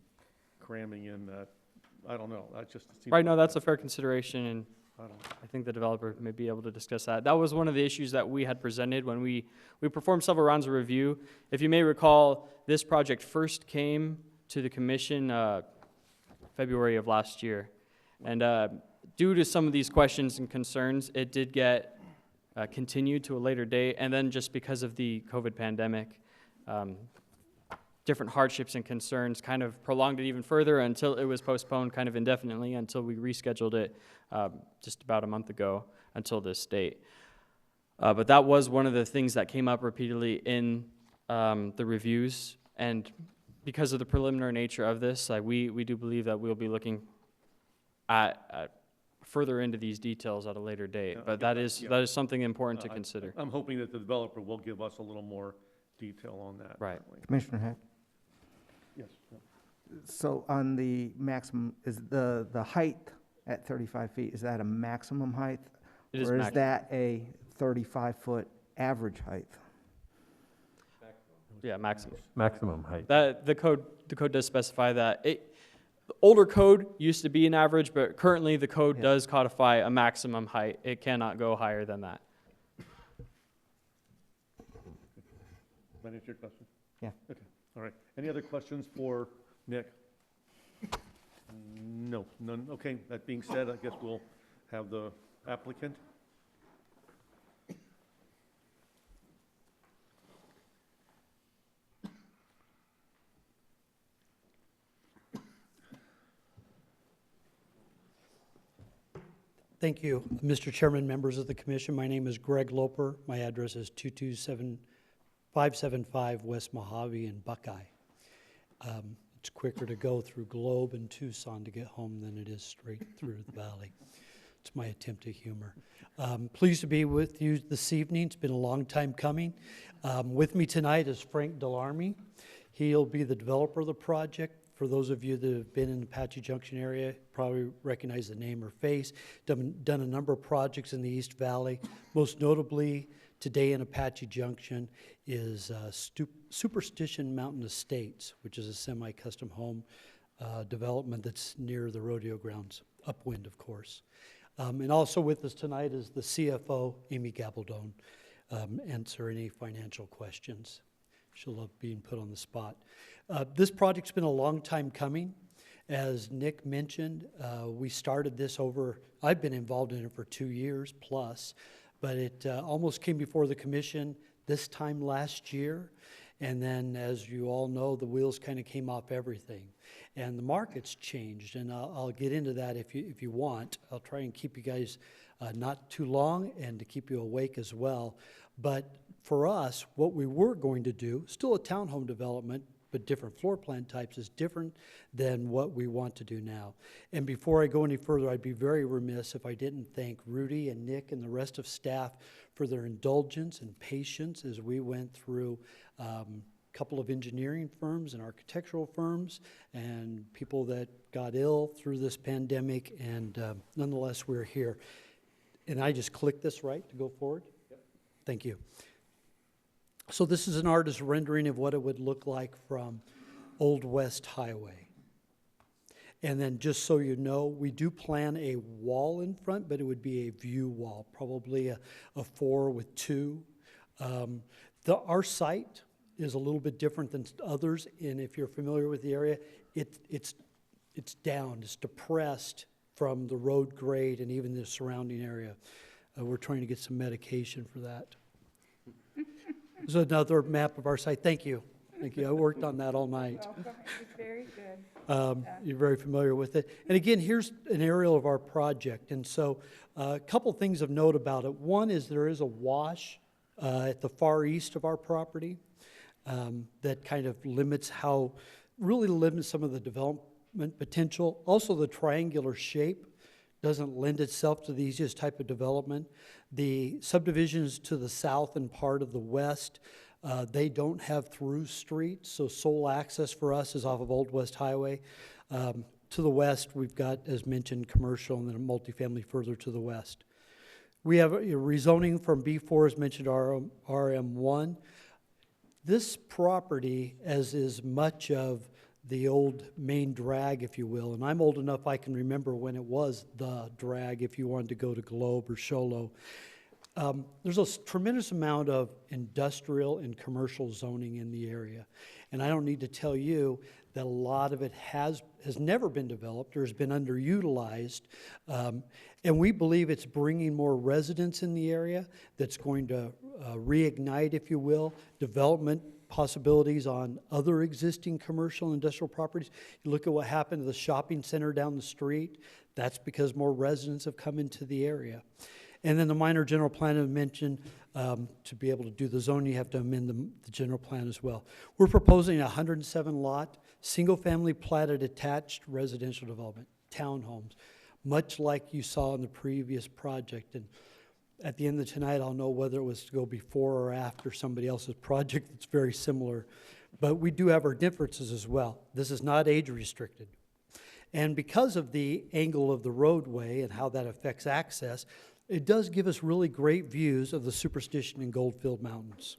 cramming in that, I don't know, that just seems. Right, no, that's a fair consideration, and I don't know. I think the developer may be able to discuss that. That was one of the issues that we had presented when we performed several rounds of review. If you may recall, this project first came to the commission February of last year. And due to some of these questions and concerns, it did get continued to a later date. And then just because of the COVID pandemic, different hardships and concerns kind of prolonged it even further until it was postponed kind of indefinitely until we rescheduled it just about a month ago until this date. But that was one of the things that came up repeatedly in the reviews. And because of the preliminary nature of this, we do believe that we'll be looking at further into these details at a later date. But that is something important to consider. I'm hoping that the developer will give us a little more detail on that. Right. Commissioner Heck? Yes. So on the maximum, is the height at 35 feet, is that a maximum height? It is Or is maximum. that a 35-foot average height? Yeah, maximum. Maximum height. The code does specify that. The older code used to be an average, but currently the code does codify a maximum height. It cannot go higher than that. That answer your question? Yeah. Okay, all right. Any other questions for Nick? No, none. Okay, that being said, I guess we'll have the applicant. Thank you, Mr. Chairman, members of the commission. My name is Greg Loper. My address is 575 West Mojave in Buckeye. It's quicker to go through Globe and Tucson to get home than it is straight through the valley. It's my attempt at humor. Pleased to be with you this evening. It's been a long time coming. With me tonight is Frank Delarmy. He'll be the developer of the project. For those of you that have been in the Apache Junction area, probably recognize the name or face. Done a number of projects in the East Valley. Most notably, today in Apache Junction is Superstition Mountain Estates, which is a semi-custom home development that's near the rodeo grounds, upwind, of course. And also with us tonight is the CFO, Amy Gabaldon. answer any financial questions. She'll love being put on the spot. This project's been a long time coming. As Nick mentioned, we started this I've been involved in it for 2 years plus, but it almost came before the commission this time last year. And then, as you all know, the wheels kind of came off everything. And the market's changed, and I'll get into that if you want. I'll try and keep you guys not too long and to keep you awake as well. But for us, what we were going to do, still a townhome development, but different floor plan types, is different than what we want to do now. And before I go any further, I'd be very remiss if I didn't thank Rudy and Nick and the rest of staff for their indulgence and patience as we went through a couple of engineering firms and architectural firms and people that got ill through this pandemic, and nonetheless, we're here. And I just click this right to go forward? Yep. Thank you. So this is an artist's rendering of what it would look like from Old West Highway. And then just so you know, we do plan a wall in front, but it would be a view wall, probably a 4 with 2. Our site is a little bit different than others, and if you're familiar with the area, it's down, it's depressed from the road grade and even the surrounding area. We're trying to get some medication for that. This is another map of our site. Thank you. Thank you. I worked on that all night. Welcome. It was very good. You're very familiar with it. And again, here's an aerial of our project. And so a couple things of note about it. One is there is a wash at the far east of our property that kind of really limits some of the development potential. Also, the triangular shape doesn't lend itself to the easiest type of development. The subdivisions to the south and part of the west, they don't have through streets, so sole access for us is off of Old West Highway. To the west, we've got, as mentioned, commercial and then a multifamily further to the west. We have a rezoning from B4, as mentioned, RM1. This property, as is much of the old main drag, if you will, and I'm old enough I can remember when it was the drag if you wanted to go to Globe or Sholo. There's a tremendous amount of industrial and commercial zoning in the area. And I don't need to tell you that a lot of it has never been developed or has been underutilized. And we believe it's bringing more residents in the area that's going to reignite, if you will, development possibilities on other existing commercial and industrial properties. You look at what happened to the shopping center down the street. That's because more residents have come into the area. And then the minor general plan I mentioned, to be able to do the zone, you have to amend the general plan as well. We're proposing a 107-lot, single-family platted attached residential development, townhomes, much like you saw in the previous project. And at the end of tonight, I'll know whether it was to go before or after somebody else's project that's very similar. But we do have our differences as well. This is not age restricted. And because of the angle of the roadway and how that affects access, it does give us really great views of the Superstition and Goldfield Mountains.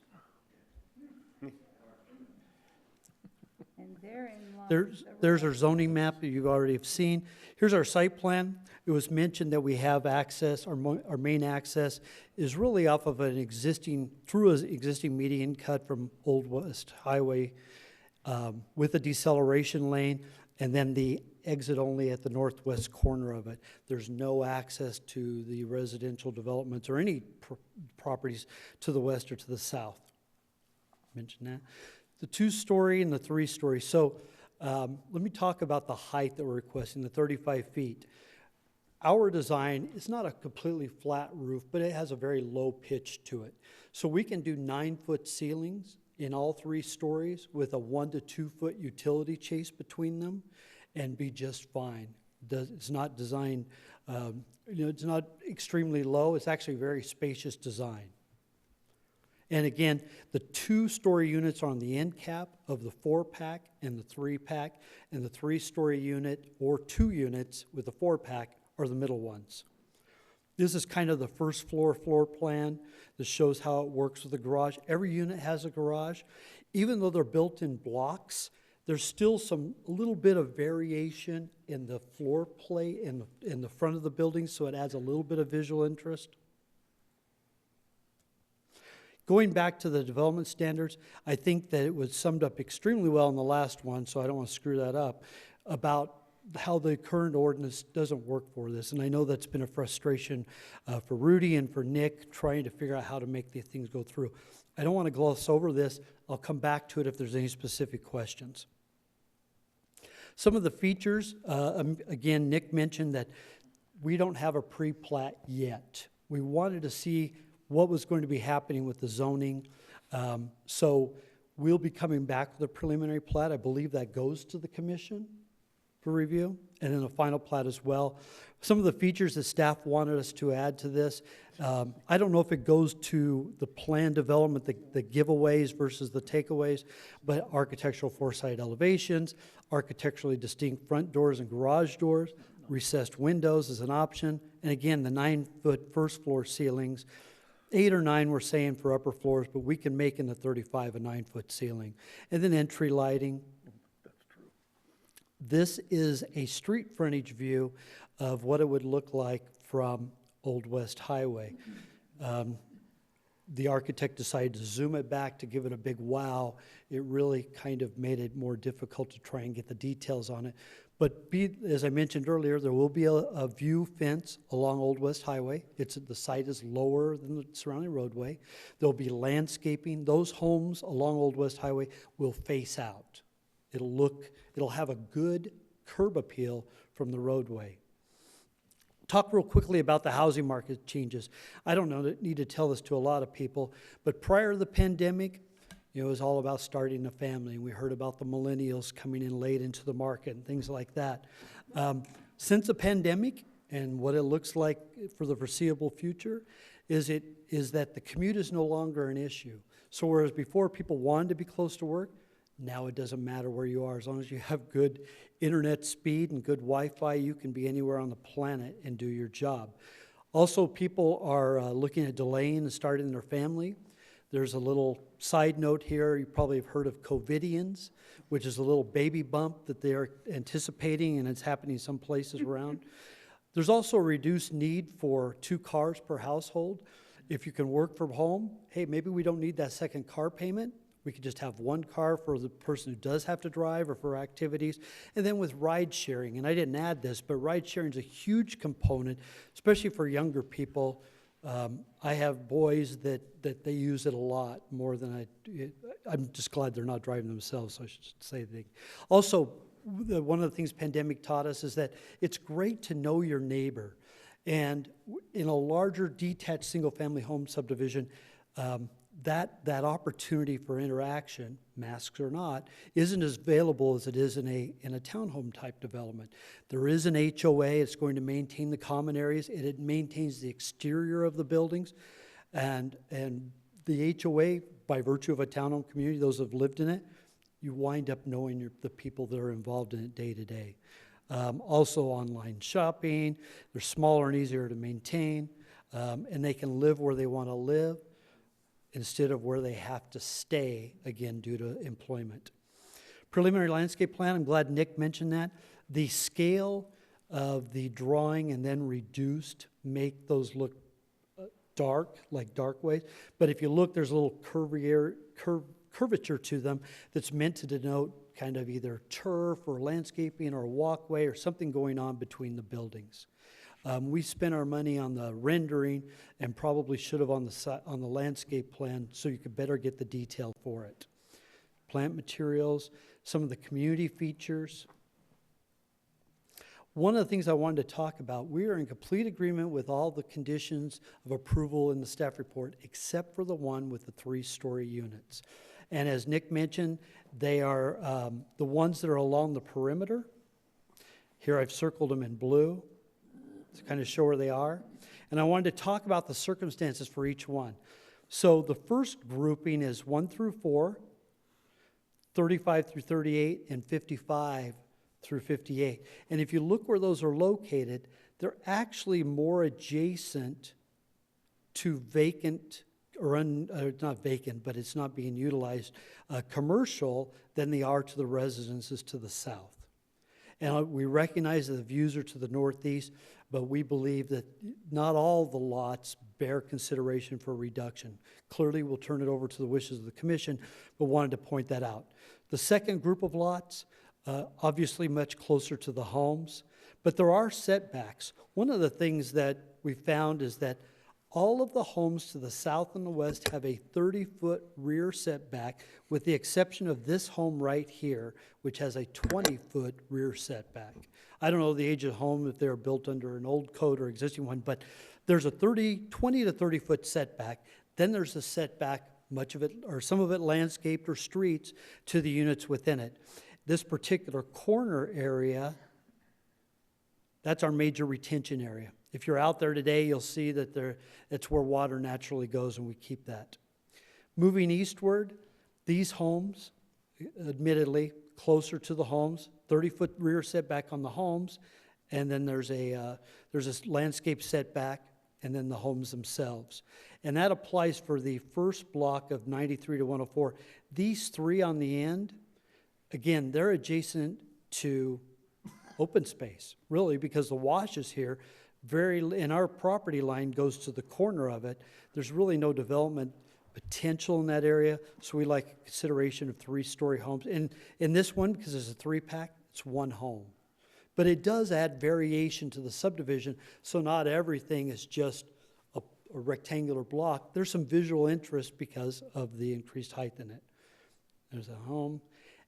And therein lies There's our zoning map that you already have seen. Here's our site plan. It was mentioned that we have access, our main access is really off of an existing median cut from Old West Highway with a deceleration lane, and then the exit only at the northwest corner of it. There's no access to the residential developments or any properties to the west or to the south. Mention that. The 2-story and the 3-story. So let me talk about the height that we're requesting, the 35 feet. Our design is not a completely flat roof, but it has a very low pitch to it. So we can do 9-foot ceilings in all 3 stories with a 1 to 2 foot utility chase between them and be just fine. It's not designed, it's not extremely low. It's actually a very spacious design. And again, the 2-story units are on the end cap of the 4-pack and the 3-pack, and the 3-story unit or 2 units with the 4-pack are the middle ones. This is kind of the first floor plan that shows how it works with the garage. Every unit has a garage. Even though they're built in blocks, there's still a little bit of variation in the floor plate in the front of the building, so it adds a little bit of visual interest. Going back to the development standards, I think that it was summed up extremely well in the last one, so I don't want to screw that up, about how the current ordinance doesn't work for this. And I know that's been a frustration for Rudy and for Nick, trying to figure out how to make these things go through. I don't want to gloss over this. I'll come back to it if there's any specific questions. Some of the features, again, Nick mentioned that we don't have a pre-plat yet. We wanted to see what was going to be happening with the zoning. So we'll be coming back with a preliminary plat. I believe that goes to the commission for review, and then a final plat as well. Some of the features that staff wanted us to add to this, I don't know if it goes to the plan development, the giveaways versus the takeaways, but architectural foresight elevations, architecturally distinct front doors and garage doors, recessed windows is an option, and again, the 9-foot first floor ceilings. 8 or 9 we're saying for upper floors, but we can make in the 35 a 9-foot ceiling. And then entry lighting. This is a street frontage view of what it would look like from Old West Highway. The architect decided to zoom it back to give it a big wow. It really kind of made it more difficult to try and get the details on it. But as I mentioned earlier, there will be a view fence along Old West Highway. The site is lower than the surrounding roadway. There'll be landscaping. Those homes along Old West Highway will face out. It'll have a good curb appeal from the roadway. Talk real quickly about the housing market changes. I don't need to tell this to a lot of people, but prior to the pandemic, it was all about starting a family. We heard about the millennials coming in late into the market and things like that. Since the pandemic and what it looks like for the foreseeable future is that the commute is no longer an issue. So whereas before people wanted to be close to work, now it doesn't matter where you are. As long as you have good internet speed and good Wi-Fi, you can be anywhere on the planet and do your job. Also, people are looking at delaying and starting their family. There's a little side note here. You probably have heard of COVIDians, which is a little baby bump that they're anticipating, and it's happening some places around. There's also a reduced need for 2 cars per household. If you can work from home, hey, maybe we don't need that second car payment. We could just have 1 car for the person who does have to drive or for activities. And then with ride sharing, and I didn't add this, but ride sharing is a huge component, especially for younger people. I have boys that they use it a lot more than I'm just glad they're not driving themselves, so I should say that. Also, one of the things pandemic taught us is that it's great to know your neighbor. And in a larger detached single-family home subdivision, that opportunity for interaction, masks or not, isn't as available as it is in a townhome type development. There is an HOA. It's going to maintain the common areas. It maintains the exterior of the buildings, and the HOA, by virtue of a townhome community, those who have lived in it, you wind up knowing the people that are involved in it day to day. Also online shopping. They're smaller and easier to maintain, and they can live where they want to live instead of where they have to stay, again, due to employment. Preliminary landscape plan, I'm glad Nick mentioned that. The scale of the drawing and then reduced make those look dark, like dark ways. But if you look, there's a little curvature to them that's meant to denote kind of either turf or landscaping or a walkway or something going on between the buildings. We spent our money on the rendering and probably should have on the landscape plan so you could better get the detail for it. Plant materials, some of the community features. One of the things I wanted to talk about, we are in complete agreement with all the conditions of approval in the staff report except for the one with the 3-story units. And as Nick mentioned, they are the ones that are along the perimeter. Here I've circled them in blue to kind of show where they are. And I wanted to talk about the circumstances for each one. So the first grouping is 1 through 4, 35 through 38, and 55 through 58. And if you look where those are located, they're actually more adjacent to vacant, or not vacant, but it's not being utilized, commercial than they are to the residences to the south. And we recognize that the views are to the northeast, but we believe that not all the lots bear consideration for reduction. Clearly, we'll turn it over to the wishes of the commission, but wanted to point that out. The second group of lots, obviously much closer to the homes, but there are setbacks. One of the things that we found is that all of the homes to the south and the west have a 30-foot rear setback, with the exception of this home right here, which has a 20-foot rear setback. I don't know the age of the home, if they were built under an old code or existing one, but there's a 20 to 30-foot setback. Then there's a setback, much of it, or some of it landscaped or streets, to the units within it. This particular corner area, that's our major retention area. If you're out there today, you'll see that it's where water naturally goes, and we keep that. Moving eastward, these homes, admittedly, closer to the homes, 30-foot rear setback on the homes, and then there's a landscape setback, and then the homes themselves. And that applies for the first block of 93 to 104. These three on the end, again, they're adjacent to open space, really, because the wash is here. And our property line goes to the corner of it. There's really no development potential in that area, so we like a consideration of 3-story homes. And in this one, because it's a 3-pack, it's one home. But it does add variation to the subdivision, so not everything is just a rectangular block. There's some visual interest because of the increased height in it. There's a home.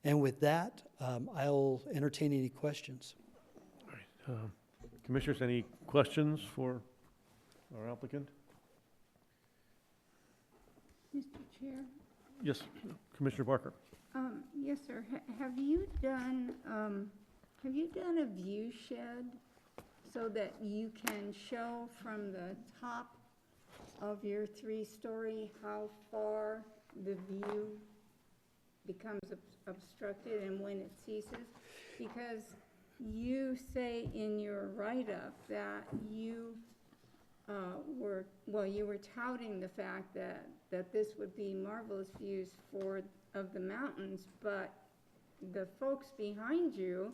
And with that, I'll entertain any questions. All right. Commissioners, any questions for our applicant? Mr. Chair? Yes, Commissioner Barker. Yes, sir. Have you done a view shed so that you can show from the top of your 3-story how far the view becomes obstructed and when it ceases? Because you say in your write-up that you were touting the fact that this would be marvelous views of the mountains, but the folks behind you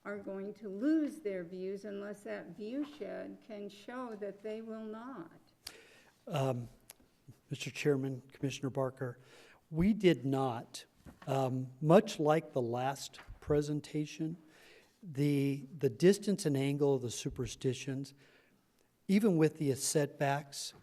are going to lose their views unless that view shed can show that they will not. Mr. Chairman, Commissioner Barker, we did not, much like the last presentation, the distance and angle of the superstitions, even with the setbacks,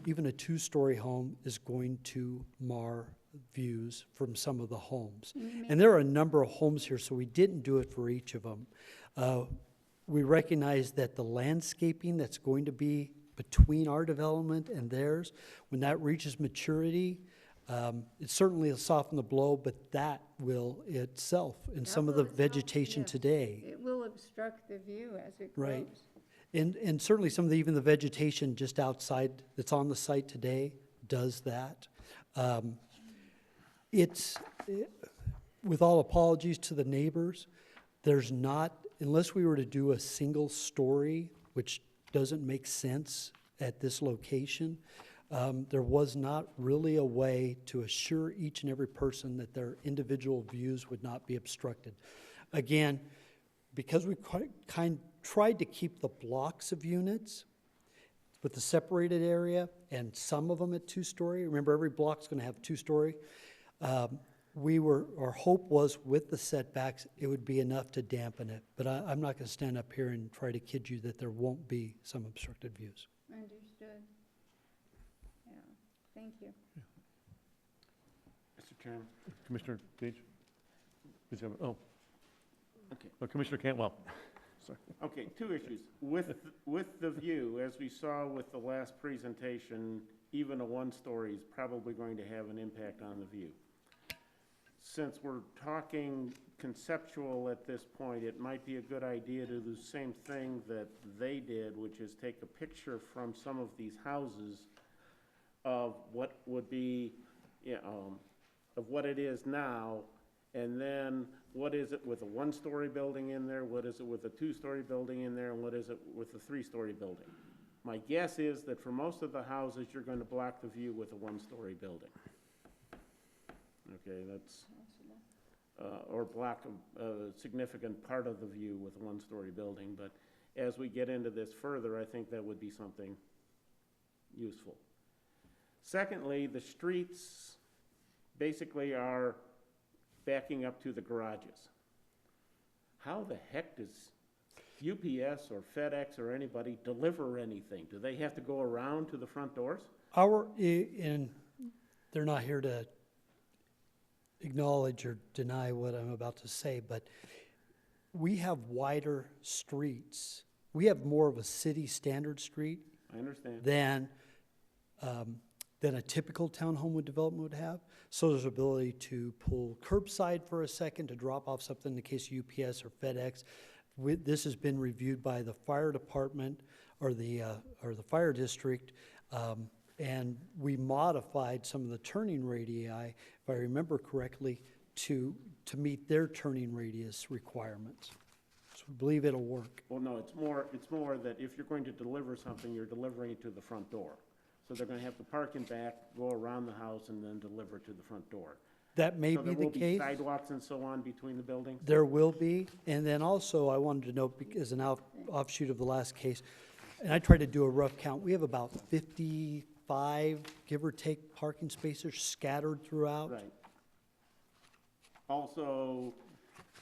even a 2-story home is going to mar views from some of the homes. And there are a number of homes here, so we didn't do it for each of them. We recognize that the landscaping that's going to be between our development and theirs, when that reaches maturity, it certainly will soften the blow, but that will itself, in some of the vegetation today. It will obstruct the view as it grows. Right. And certainly some of even the vegetation just outside that's on the site today does that. With all apologies to the neighbors, there's not, unless we were to do a single story, which doesn't make sense at this location, there was not really a way to assure each and every person that their individual views would not be obstructed. Again, because we tried to keep the blocks of units with the separated area and some of them at 2-story, remember every block's going to have 2-story, our hope was with the setbacks, it would be enough to dampen it. But I'm not going to stand up here and try to kid you that there won't be some obstructed views. Understood. Yeah, thank you. Mr. Chairman? Commissioner Gage? Please have, oh. Okay. Oh, Commissioner Cantwell. Sorry. Okay, 2 issues. With the view, as we saw with the last presentation, even a 1-story is probably going to have an impact on the view. Since we're talking conceptual at this point, it might be a good idea to do the same thing that they did, which is take a picture from some of these houses of what would be, of what it is now, and then what is it with a 1-story building in there, what is it with a 2-story building in there, and what is it with a 3-story building. My guess is that for most of the houses, you're going to block the view with a 1-story building. Okay, that's or block a significant part of the view with a one-story building. But as we get into this further, I think that would be something useful. Secondly, the streets basically are backing up to the garages. How the heck does UPS or FedEx or anybody deliver anything? Do they have to go around to the front doors? And they're not here to acknowledge or deny what I'm about to say, but we have wider streets. We have more of a city standard street I understand. than a typical townhome development would have. So there's ability to pull curbside for a second to drop off something in the case of UPS or FedEx. This has been reviewed by the fire department or the fire district, and we modified some of the turning radii, if I remember correctly, to meet their turning radius requirements. So we believe it'll work. Well, no, it's more that if you're going to deliver something, you're delivering it to the front door. So they're gonna have to park in back, go around the house, and then deliver to the front door. That may So be the there will be case. sidewalks and so on between the buildings? There will be, and then also I wanted to note, as an offshoot of the last case, and I tried to do a rough count, we have about 55, give or take, parking spaces scattered throughout. Right. Also,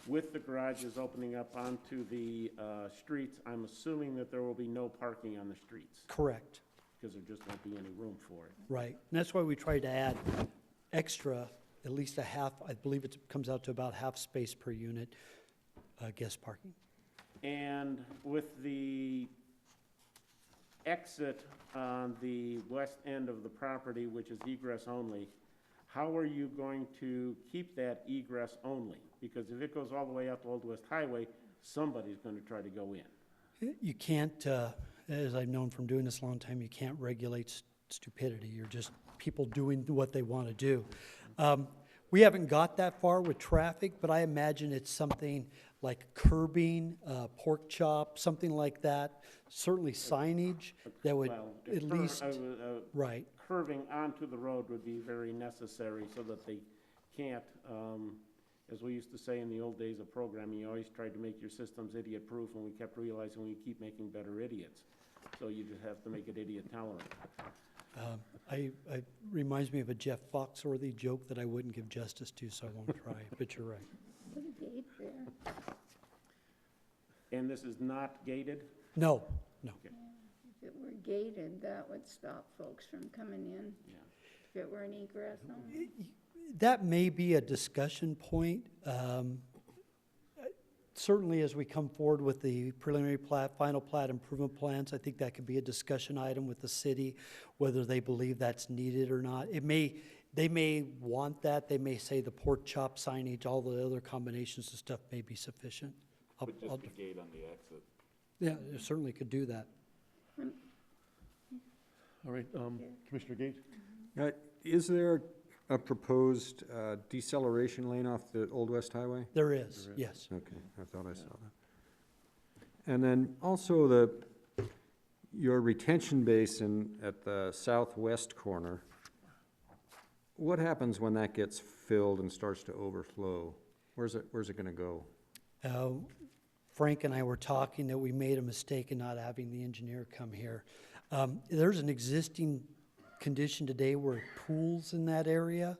with the garages opening up onto the streets, I'm assuming that there will be no parking on the streets, Correct, because there just won't be any room for it. right. And that's why we tried to add extra, at least a half, I believe it comes out to about half space per unit, guest parking. And with the exit on the west end of the property, which is egress only, how are you going to keep that egress only? Because if it goes all the way up Old West Highway, somebody's going to try to go in. You can't, as I've known from doing this a long time, you can't regulate stupidity. You're just people doing what they want to do. We haven't got that far with traffic, but I imagine it's something like curbing, pork chop, something like that. Certainly signage that would Well, at least, right. Curving onto the road would be very necessary so that they can't, as we used to say in the old days of programming, you always tried to make your systems idiot-proof, and we kept realizing we keep making better idiots. So you just have to make it idiot-tolerant. It reminds me of a Jeff Foxworthy joke that I wouldn't give justice to, so I won't try, but you're right. Put a gate there. And this is not gated? No, no. Okay. If it were gated, that would stop folks from coming in. Yeah. If it were an egress only. That may be a discussion point. Certainly, as we come forward with the preliminary plat, final plat improvement plans, I think that could be a discussion item with the city, whether they believe that's needed or not. They may want that. They may say the pork chop signage, all the other combinations of stuff may be sufficient. But just the gate on the exit. Yeah, you certainly could do that. All right, Commissioner Gage? Is there a proposed deceleration lane off the Old West Highway? There is, yes. Okay, I thought I saw that. And then also your retention basin at the southwest corner, what happens when that gets filled and starts to overflow? Where's it gonna go? Frank and I were talking that we made a mistake in not having the engineer come here. There's an existing condition today where it pools in that area.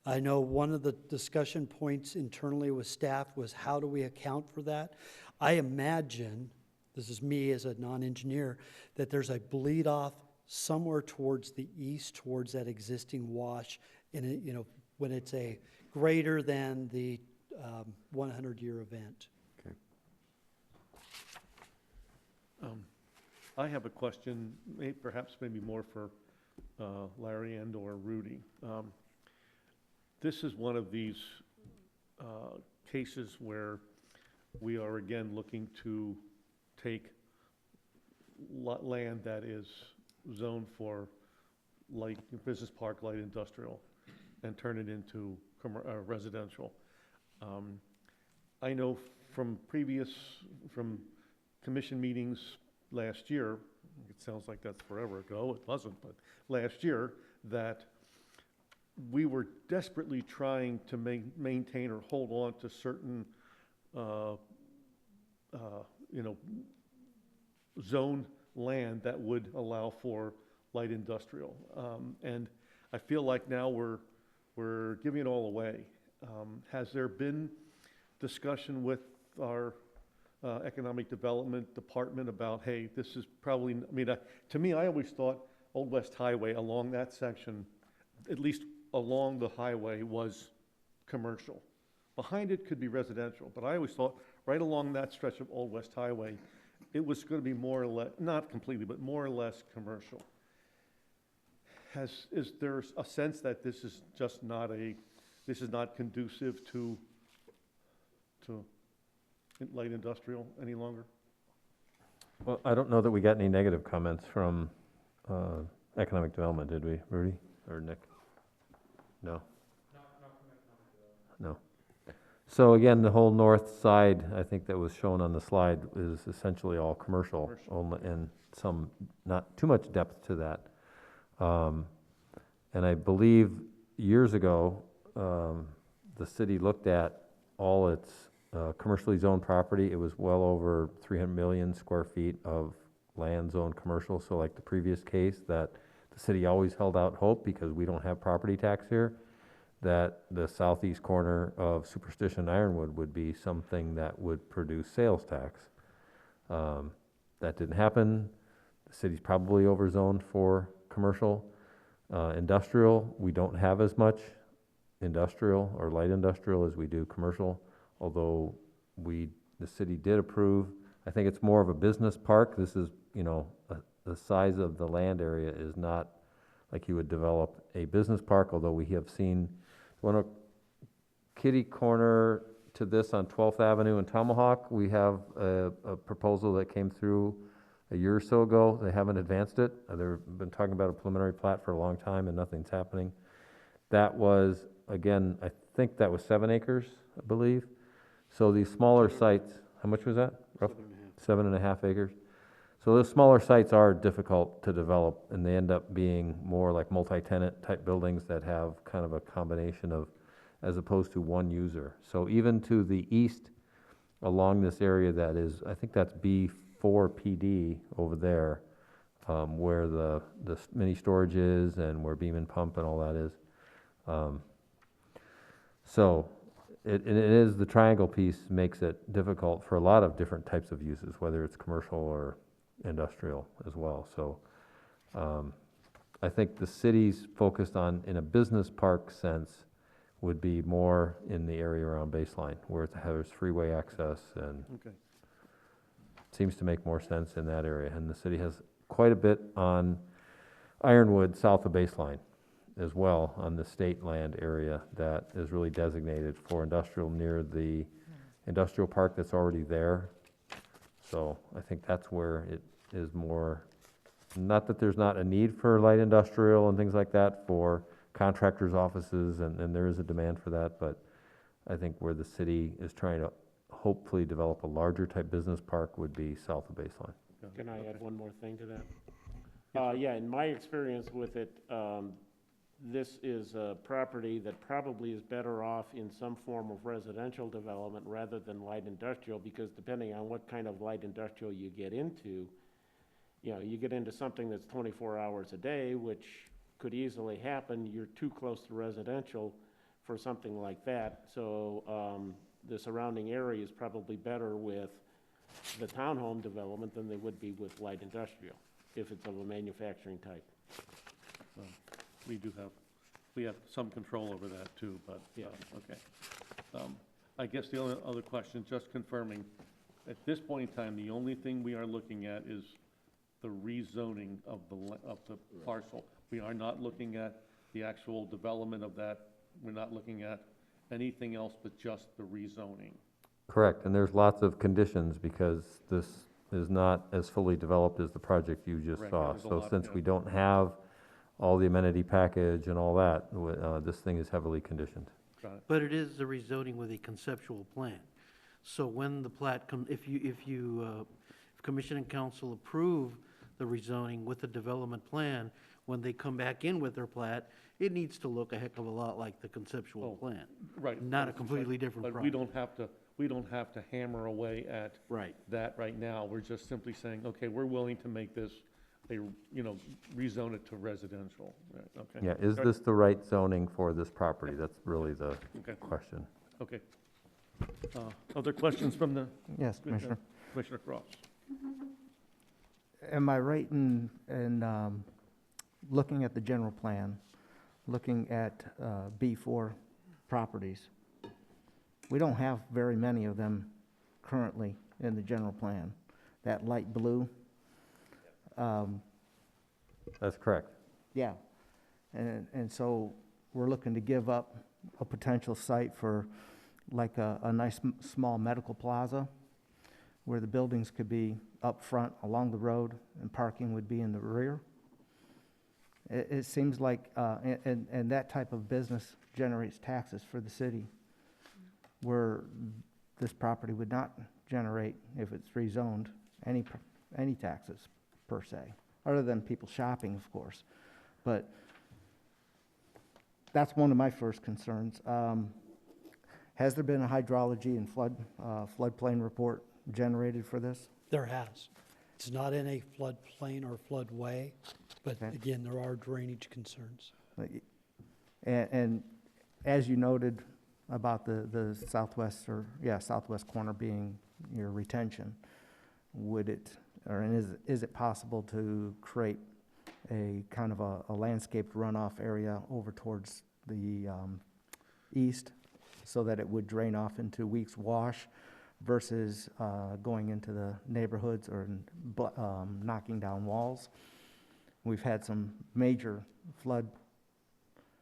I know one of the discussion points internally with staff was how do we account for that? I imagine, this is me as a non-engineer, that there's a bleed off somewhere towards the east, towards that existing wash, and it, when it's a greater than the 100-year event. Okay. I have a question, perhaps maybe more for Larry and or Rudy. This is one of these cases where we are again looking to take land that is zoned for light business park, light industrial, and turn it into residential. I know from commission meetings last year, it sounds like that's forever ago, it wasn't, but last year, that we were desperately trying to maintain or hold on to certain, you know, zone land that would allow for light industrial. And I feel like now we're giving it all away. Has there been discussion with our economic development department about, hey, this is probably, I mean, to me, I always thought Old West Highway along that section, at least along the highway, was commercial. Behind it could be residential, but I always thought right along that stretch of Old West Highway, it was going to be more or less, not completely, but more or less commercial. Is there a sense that this is just not this is not conducive to light industrial any longer? Well, I don't know that we got any negative comments from economic development, did we, Rudy or Nick? No? No. So again, the whole north side, I think that was shown on the slide, is essentially all commercial. Only, and some, not too much depth to that. And I believe years ago, the city looked at all its commercially zoned property. It was well over 300 million square feet of land zoned commercial. So like the previous case, that the city always held out hope, because we don't have property tax here, that the southeast corner of Superstition Ironwood would be something that would produce sales tax. That didn't happen. The city's probably overzoned for commercial. Industrial, we don't have as much industrial or light industrial as we do commercial, although the city did approve. I think it's more of a business park. This is, you know, the size of the land area is not like you would develop a business park, although we have seen one kitty corner to this on 12th Avenue in Tomahawk. We have a proposal that came through a year or so ago. They haven't advanced it. They've been talking about a preliminary plat for a long time and nothing's happening. That was, again, I think that was 7 acres, I believe. So these smaller sites, how much was that? 7.5 acres. So those smaller sites are difficult to develop, and they end up being more like multi-tenant type buildings that have kind of a combination of, as opposed to one user. So even to the east along this area that is, I think that's B4 PD over there, where the mini storage is and where Beam and Pump and all that is. So it is, the triangle piece makes it difficult for a lot of different types of uses, whether it's commercial or industrial as well. So I think the city's focused on, in a business park sense, would be more in the area around Baseline, where it has freeway access, and seems to make more sense in that area. And the city has quite a bit on Ironwood south of Baseline as well, on the state land area that is really designated for industrial near the industrial park that's already there. So I think that's where it is more, not that there's not a need for light industrial and things like that for contractors' offices, and there is a demand for that, but I think where the city is trying to hopefully develop a larger type business park would be south of Baseline. Can I add one more thing to that? Yeah, in my experience with it, this is a property that probably is better off in some form of residential development rather than light industrial, because depending on what kind of light industrial you get into, you know, you get into something that's 24 hours a day, which could easily happen. You're too close to residential for something like that. So the surrounding area is probably better with the townhome development than they would be with light industrial, if it's of a manufacturing type. We have some control over that too, but, Yeah. okay. I guess the only other question, just confirming, at this point in time, the only thing we are looking at is the rezoning of the parcel. We are not looking at the actual development of that. We're not looking at anything else but just the rezoning. Correct, and there's lots of conditions because this is not as fully developed as the project you just Correct, saw. there's a So lot, since yeah. we don't have all the amenity package and all that, this thing is heavily conditioned. Got it. But it is a rezoning with a conceptual plan. So when the plat if commission and council approve the rezoning with the development plan, when they come back in with their plat, it needs to look a heck of a lot like the conceptual plan. Right. Not a completely different But project. we don't have to hammer away at that right now. We're just simply saying, okay, we're willing to make this rezone it to residential. Right, okay. Yeah, is this the right zoning for this property? That's really the question. Okay. Other questions from the? Yes, Commissioner. Commissioner Cross. Am I right in looking at the general plan, looking at B4 properties? We don't have very many of them currently in the general plan. That light blue. That's correct. Yeah. And so we're looking to give up a potential site for like a nice small medical plaza where the buildings could be up front along the road and parking would be in the rear. It seems like, and that type of business generates taxes for the city, where this property would not generate, if it's rezoned, any taxes per se, other than people shopping, of course. But that's one of my first concerns. Has there been a hydrology and floodplain report generated for this? There has. It's not in a floodplain or floodway, but again, there are drainage concerns. And as you noted about the southwest corner being your retention, is it possible to create a kind of a landscaped runoff area over towards the east so that it would drain off into Weeks Wash versus going into the neighborhoods or knocking down walls? We've had some major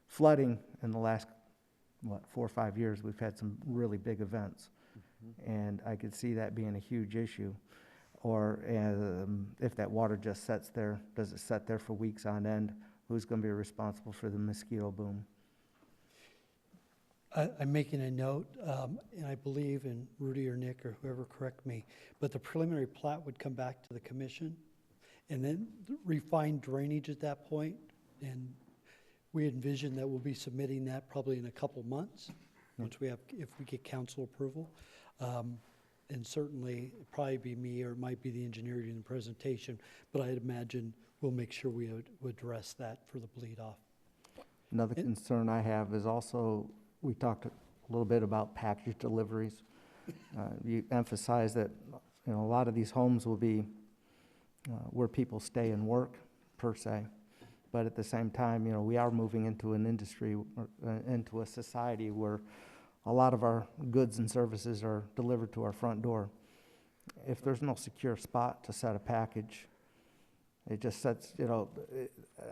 flooding in the last, 4 or 5 years. We've had some really big events. And I could see that being a huge issue. Or if that water just sits there, does it sit there for weeks on end? Who's going to be responsible for the mosquito boom? I'm making a note, and I believe, and Rudy or Nick or whoever correct me, but the preliminary plat would come back to the commission and then refine drainage at that point. And we envision that we'll be submitting that probably in a couple months, if we get council approval. And certainly, it'd probably be me or it might be the engineer doing the presentation, but I'd imagine we'll make sure we address that for the bleed off. Another concern I have is also, we talked a little bit about package deliveries. You emphasize that a lot of these homes will be where people stay and work, per se. But at the same time, we are moving into an industry, into a society where a lot of our goods and services are delivered to our front door. If there's no secure spot to set a package, it just sets,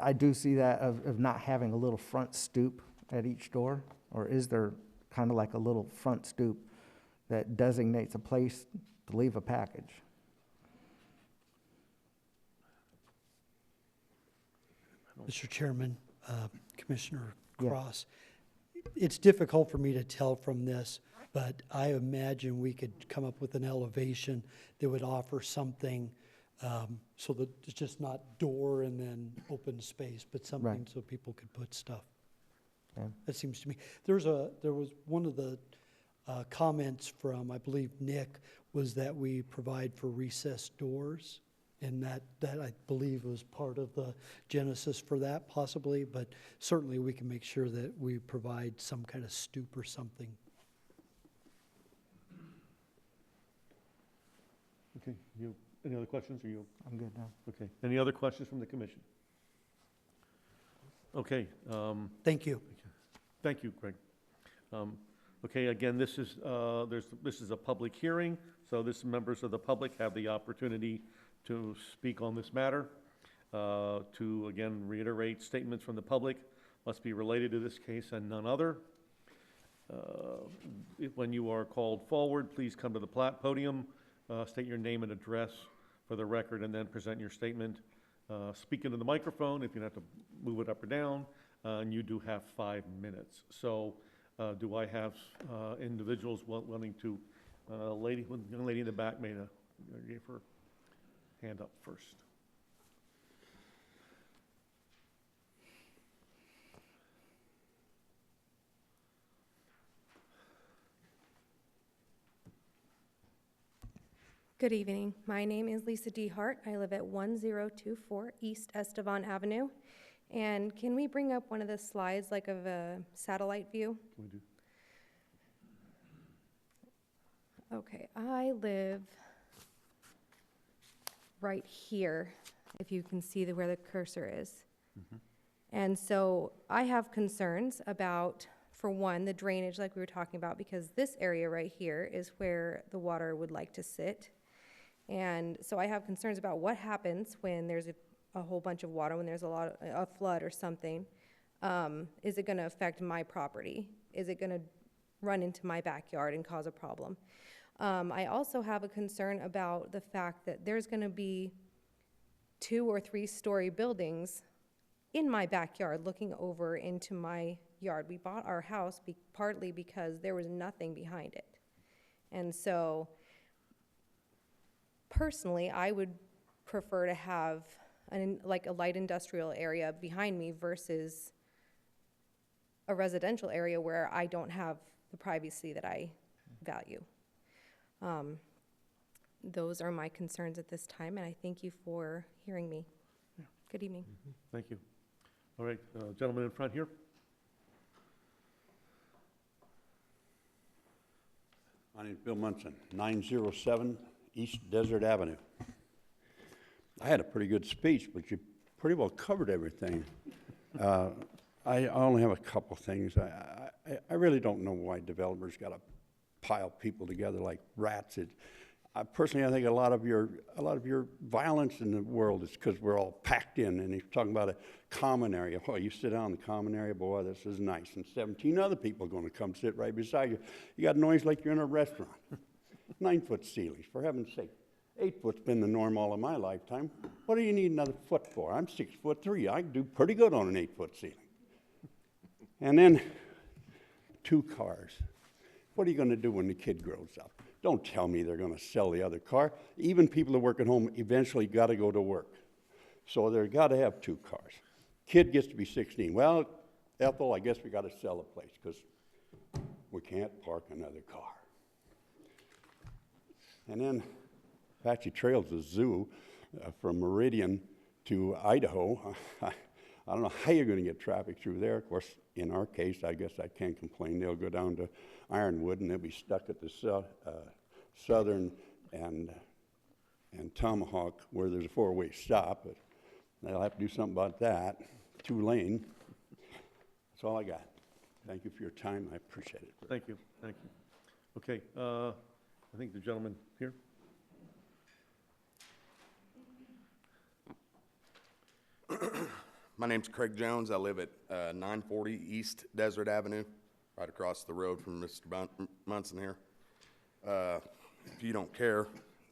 I do see that of not having a little front stoop at each door, or is there kind of like a little front stoop that designates a place to leave a package? Mr. Chairman, Commissioner Cross, it's difficult for me to tell from this, but I imagine we could come up with an elevation that would offer something so that it's just not door and then open space, but something so people could put stuff. That seems to me. There was one of the comments from, I believe, Nick, was that we provide for recessed doors. And that I believe was part of the genesis for that possibly, but certainly we can make sure that we provide some kind of stoop or something. Okay, any other questions, or you? I'm good now. Okay, any other questions from the commission? Okay. Thank you. Thank you, Greg. Okay, again, this is a public hearing, so members of the public have the opportunity to speak on this matter. To, again, reiterate, statements from the public must be related to this case and none other. When you are called forward, please come to the podium, state your name and address for the record, and then present your statement. Speak into the microphone if you have to move it up or down, and you do have 5 minutes. So do I have individuals wanting to, young lady in the back gave her hand up first. Good evening. My name is Lisa D. Hart. I live at 1024 East Estevan Avenue. And can we bring up one of the slides, like of a satellite view? We do. Okay, I live right here, if you can see where the cursor is. And so I have concerns about, for one, the drainage like we were talking about, because this area right here is where the water would like to sit. And so I have concerns about what happens when there's a whole bunch of water, when there's a flood or something. Is it gonna affect my property? Is it gonna run into my backyard and cause a problem? I also have a concern about the fact that there's gonna be 2 or 3 story buildings in my backyard looking over into my yard. We bought our house partly because there was nothing behind it. And so personally, I would prefer to have like a light industrial area behind me versus a residential area where I don't have the privacy that I value. Those are my concerns at this time, and I thank you for hearing me. Good evening. Thank you. All right, gentleman in front here. My name is Bill Munson, 907 East Desert Avenue. I had a pretty good speech, but you pretty well covered everything. I only have a couple things. I really don't know why developers got to pile people together like rats. Personally, I think a lot of your violence in the world is because we're all packed in. And he's talking about a common area. Well, you sit down in the common area, boy, this is nice. And 17 other people are going to come sit right beside you. You got noise like you're in a restaurant. 9-foot ceilings, for heaven's sake. 8 foot's been the norm all of my lifetime. What do you need another foot for? I'm 6'3". I can do pretty good on an 8-foot ceiling. And then 2 cars. What are you going to do when the kid grows up? Don't tell me they're going to sell the other car. Even people that work at home eventually got to go to work. So they've got to have 2 cars. Kid gets to be 16. Well, Ethel, I guess we got to sell the place because we can't park another car. And then Apache Trail's a zoo from Meridian to Idaho. I don't know how you're going to get traffic through there. Of course, in our case, I guess I can't complain. They'll go down to Ironwood, and they'll be stuck at the Southern and Tomahawk, where there's a 4-way stop. But they'll have to do something about that. 2-lane. That's all I got. Thank you for your time. I appreciate it. Thank you. Thank you. Okay, I think the gentleman here. My name's Craig Jones. I live at 940 East Desert Avenue, right across the road from Mr. Munson here. If you don't care,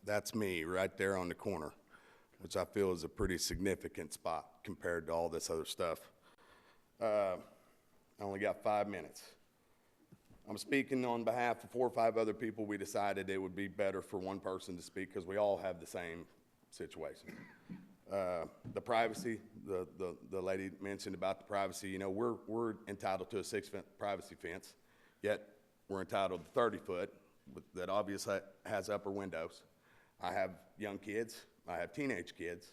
that's me right there on the corner, which I feel is a pretty significant spot compared to all this other stuff. I only got 5 minutes. I'm speaking on behalf of 4 or 5 other people. We decided it would be better for one person to speak because we all have the same situation. The privacy, the lady mentioned about the privacy. You know, we're entitled to a 6-foot privacy fence, yet we're entitled to 30-foot that obviously has upper windows. I have young kids. I have teenage kids.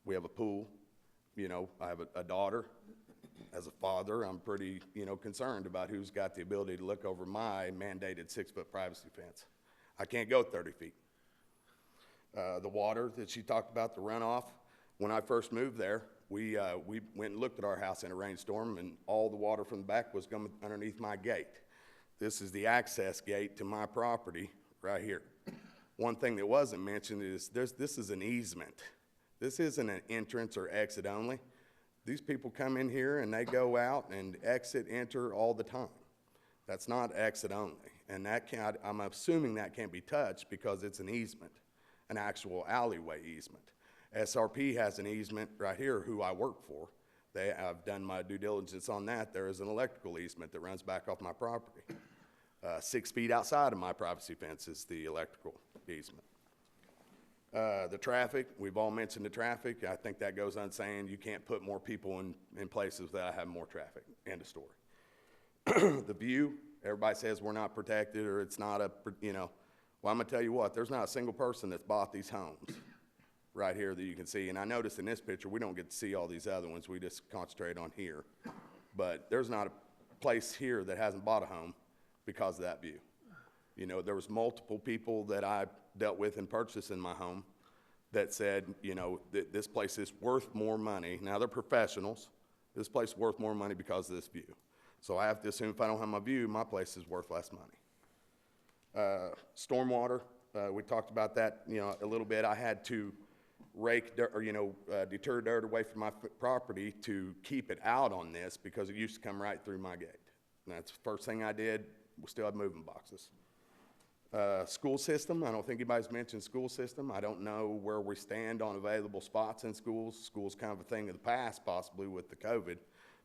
We have a pool. You know, I have a daughter. As a father, I'm pretty, concerned about who's got the ability to look over my mandated 6-foot privacy fence. I can't go 30 feet. The water that she talked about, the runoff, when I first moved there, we went and looked at our house in a rainstorm, and all the water from the back was coming underneath my gate. This is the access gate to my property right here. One thing that wasn't mentioned is this is an easement. This isn't an entrance or exit only. These people come in here and they go out and exit, enter all the time. That's not exit only. And that can't, I'm assuming that can't be touched because it's an easement, an actual alleyway easement. SRP has an easement right here, who I work for. I've done my due diligence on that. There is an electrical easement that runs back off my property. 6 feet outside of my privacy fence is the electrical easement. The traffic, we've all mentioned the traffic. I think that goes unsaying. You can't put more people in places that have more traffic. End of story. The view, everybody says we're not protected or it's not a, Well, I'm gonna tell you what, there's not a single person that's bought these homes right here that you can see. And I noticed in this picture, we don't get to see all these other ones. We just concentrate on here. But there's not a place here that hasn't bought a home because of that view. You know, there was multiple people that I dealt with in purchasing my home that said, you know, this place is worth more money. Now, they're professionals. This place is worth more money because of this view. So I have to assume if I don't have my view, my place is worth less money. Stormwater, we talked about that, you know, a little bit. I had to rake dirt, or, you know, deter dirt away from my property to keep it out on this because it used to come right through my gate. And that's the first thing I did. We still had moving boxes. School system, I don't think anybody's mentioned school system. I don't know where we stand on available spots in schools. School's kind of a thing of the past, possibly with the COVID.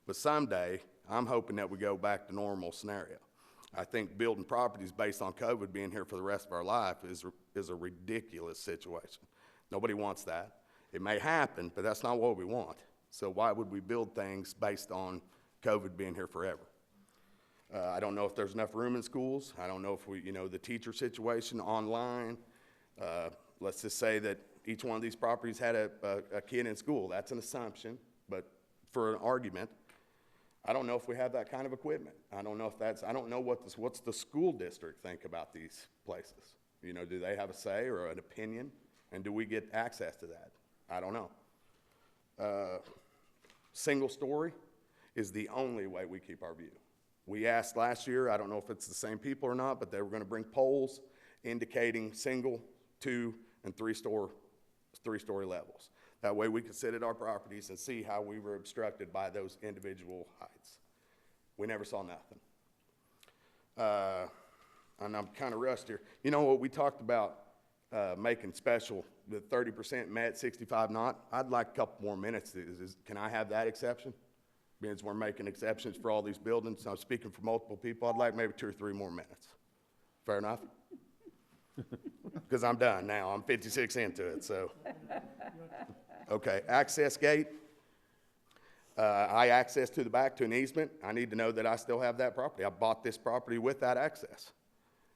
But someday, I'm hoping that we go back to normal scenario. I think building properties based on COVID being here for the rest of our life is a ridiculous situation. Nobody wants that. It may happen, but that's not what we want. So why would we build things based on COVID being here forever? I don't know if there's enough room in schools. I don't know if we, you know, the teacher situation online. Let's just say that each one of these properties had a kid in school. That's an assumption, but for an argument, I don't know if we have that kind of equipment. I don't know if that's, I don't know what's the school district think about these places. You know, do they have a say or an opinion? And do we get access to that? I don't know. Single story is the only way we keep our view. We asked last year, I don't know if it's the same people or not, but they were going to bring poles indicating single, 2, and 3-story levels. That way we could sit at our properties and see how we were obstructed by those individual heights. We never saw nothing. And I'm kind of rusty here. You know what, we talked about making special, the 30% met, 65 not. I'd like a couple more minutes. Can I have that exception? Means we're making exceptions for all these buildings. I'm speaking for multiple people. I'd like maybe 2 or 3 more minutes. Fair enough? Because I'm done now. I'm 56 into it, so. Okay, access gate. I access to the back to an easement. I need to know that I still have that property. I bought this property with that access.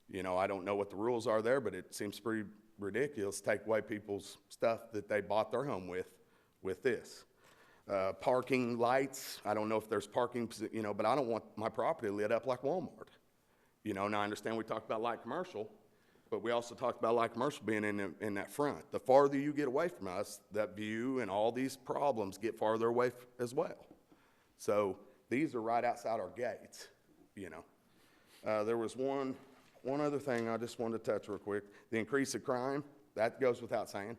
You know, I don't know what the rules are there, but it seems pretty ridiculous to take away people's stuff that they bought their home with this. Parking lights, I don't know if there's parking, you know, but I don't want my property lit up like Walmart. You know, now I understand we talked about light commercial, but we also talked about light commercial being in that front. The farther you get away from us, that view and all these problems get farther away as well. So these are right outside our gates, you know. There was one other thing I just wanted to touch real quick. The increase of crime, that goes without saying.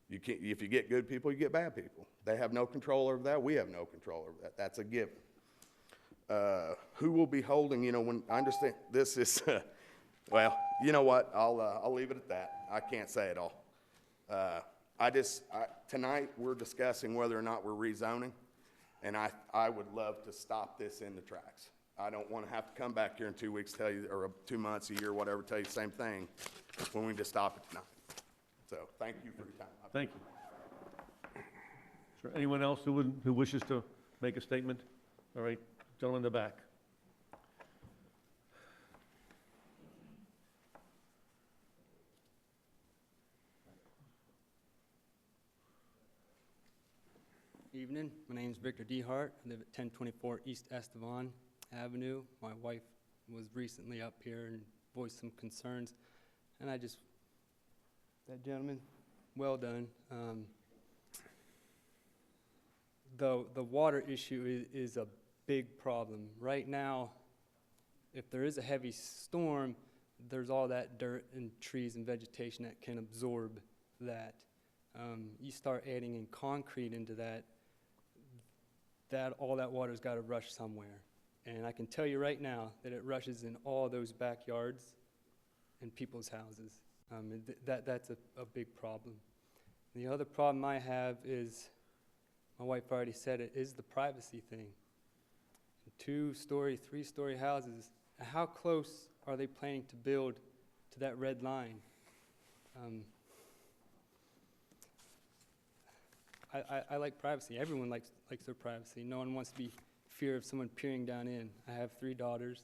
You can't, if you get good people, you get bad people. They have no control over that. We have no control over that. That's a given. Who will be holding, you know, when I understand this is, well, you know what? I'll leave it at that. I can't say it all. Tonight we're discussing whether or not we're rezoning, and I would love to stop this in the tracks. I don't want to have to come back here in 2 weeks, tell you, or 2 months, a year, whatever, tell you the same thing when we just stop it tonight. So thank you for your time. Thank you. Is there anyone else who wishes to make a statement? All right, gentleman in the back. Evening, my name is Victor Dehart. I live at 1024 East Estevan Avenue. My wife was recently up here and voiced some concerns, and that gentleman, well done. The water issue is a big problem. Right now, if there is a heavy storm, there's all that dirt and trees and vegetation that can absorb that. You start adding in concrete into that, all that water's got to rush somewhere. And I can tell you right now that it rushes in all those backyards and people's houses. That's a big problem. The other problem I have is, my wife already said it, is the privacy thing. 2-story, 3-story houses, how close are they planning to build to that red line? I like privacy. Everyone likes their privacy. No one wants to be fear of someone peering down in. I have 3 daughters,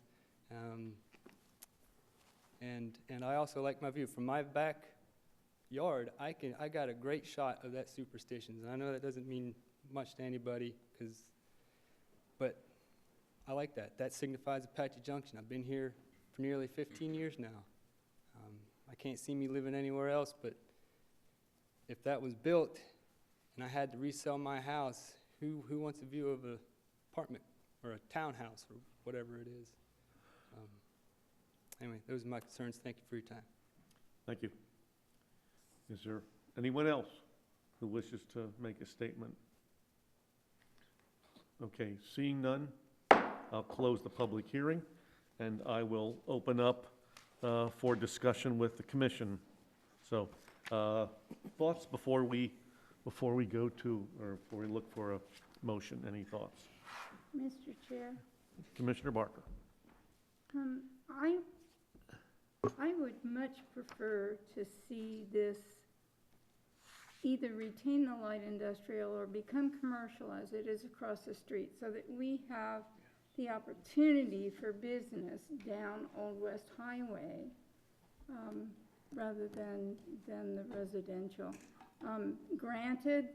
And I also like my view. From my backyard, I got a great shot of that Superstitions. And I know that doesn't mean much to anybody, but I like that. That signifies Apache Junction. I've been here for nearly 15 years now. I can't see me living anywhere else, but if that was built and I had to resell my house, who wants a view of an apartment or a townhouse or whatever it is? Anyway, those are my concerns. Thank you for your time. Thank you. Is there anyone else who wishes to make a statement? Okay, seeing none, I'll close the public hearing, and I will open up for discussion with the commission. So, thoughts before we go to, or before we look for a motion? Any thoughts? Mr. Chair, Commissioner Barker. I would much prefer to see this either retain the light industrial or become commercial as it is across the street, so that we have the opportunity for business down Old West Highway rather than the residential. Granted,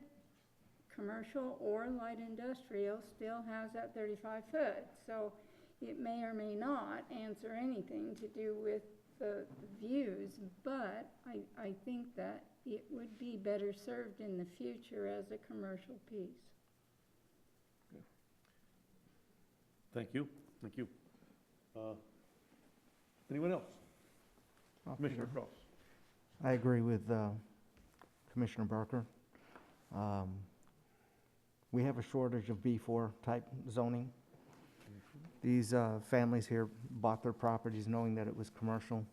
commercial or light industrial still has that 35 foot, so it may or may not answer anything to do with the views, but I think that it would be better served in the future as a commercial piece. Thank you. Thank you. Anyone else? Commissioner Cross. I agree with Commissioner Barker. We have a shortage of B4 type zoning. These families here bought their properties knowing that it was commercial,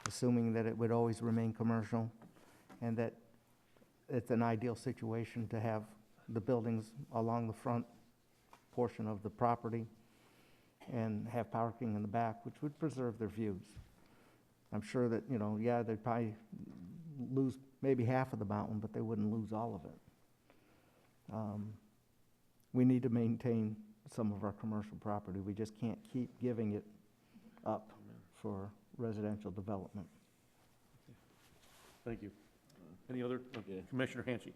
assuming that it would always remain commercial, and that it's an ideal situation to have the buildings along the front portion of the property and have parking in the back, which would preserve their views. I'm sure that, yeah, they'd probably lose maybe half of the mountain, but they wouldn't lose all of it. We need to maintain some of our commercial property. We just can't keep giving it up for residential development. Thank you. Any other? Okay. Commissioner Hanchey.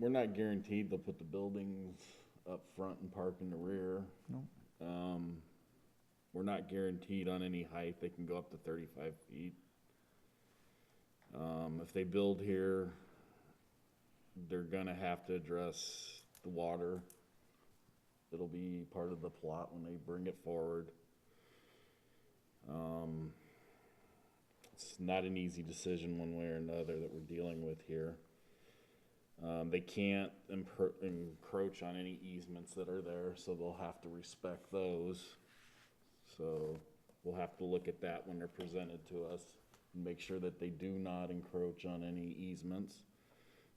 We're not guaranteed they'll put the buildings up front and park in the rear. No. We're not guaranteed on any height. They can go up to 35 feet. If they build here, they're gonna have to address the water. It'll be part of the plot when they bring it forward. It's not an easy decision one way or another that we're dealing with here. They can't encroach on any easements that are there, so they'll have to respect those. So we'll have to look at that when they're presented to us and make sure that they do not encroach on any easements,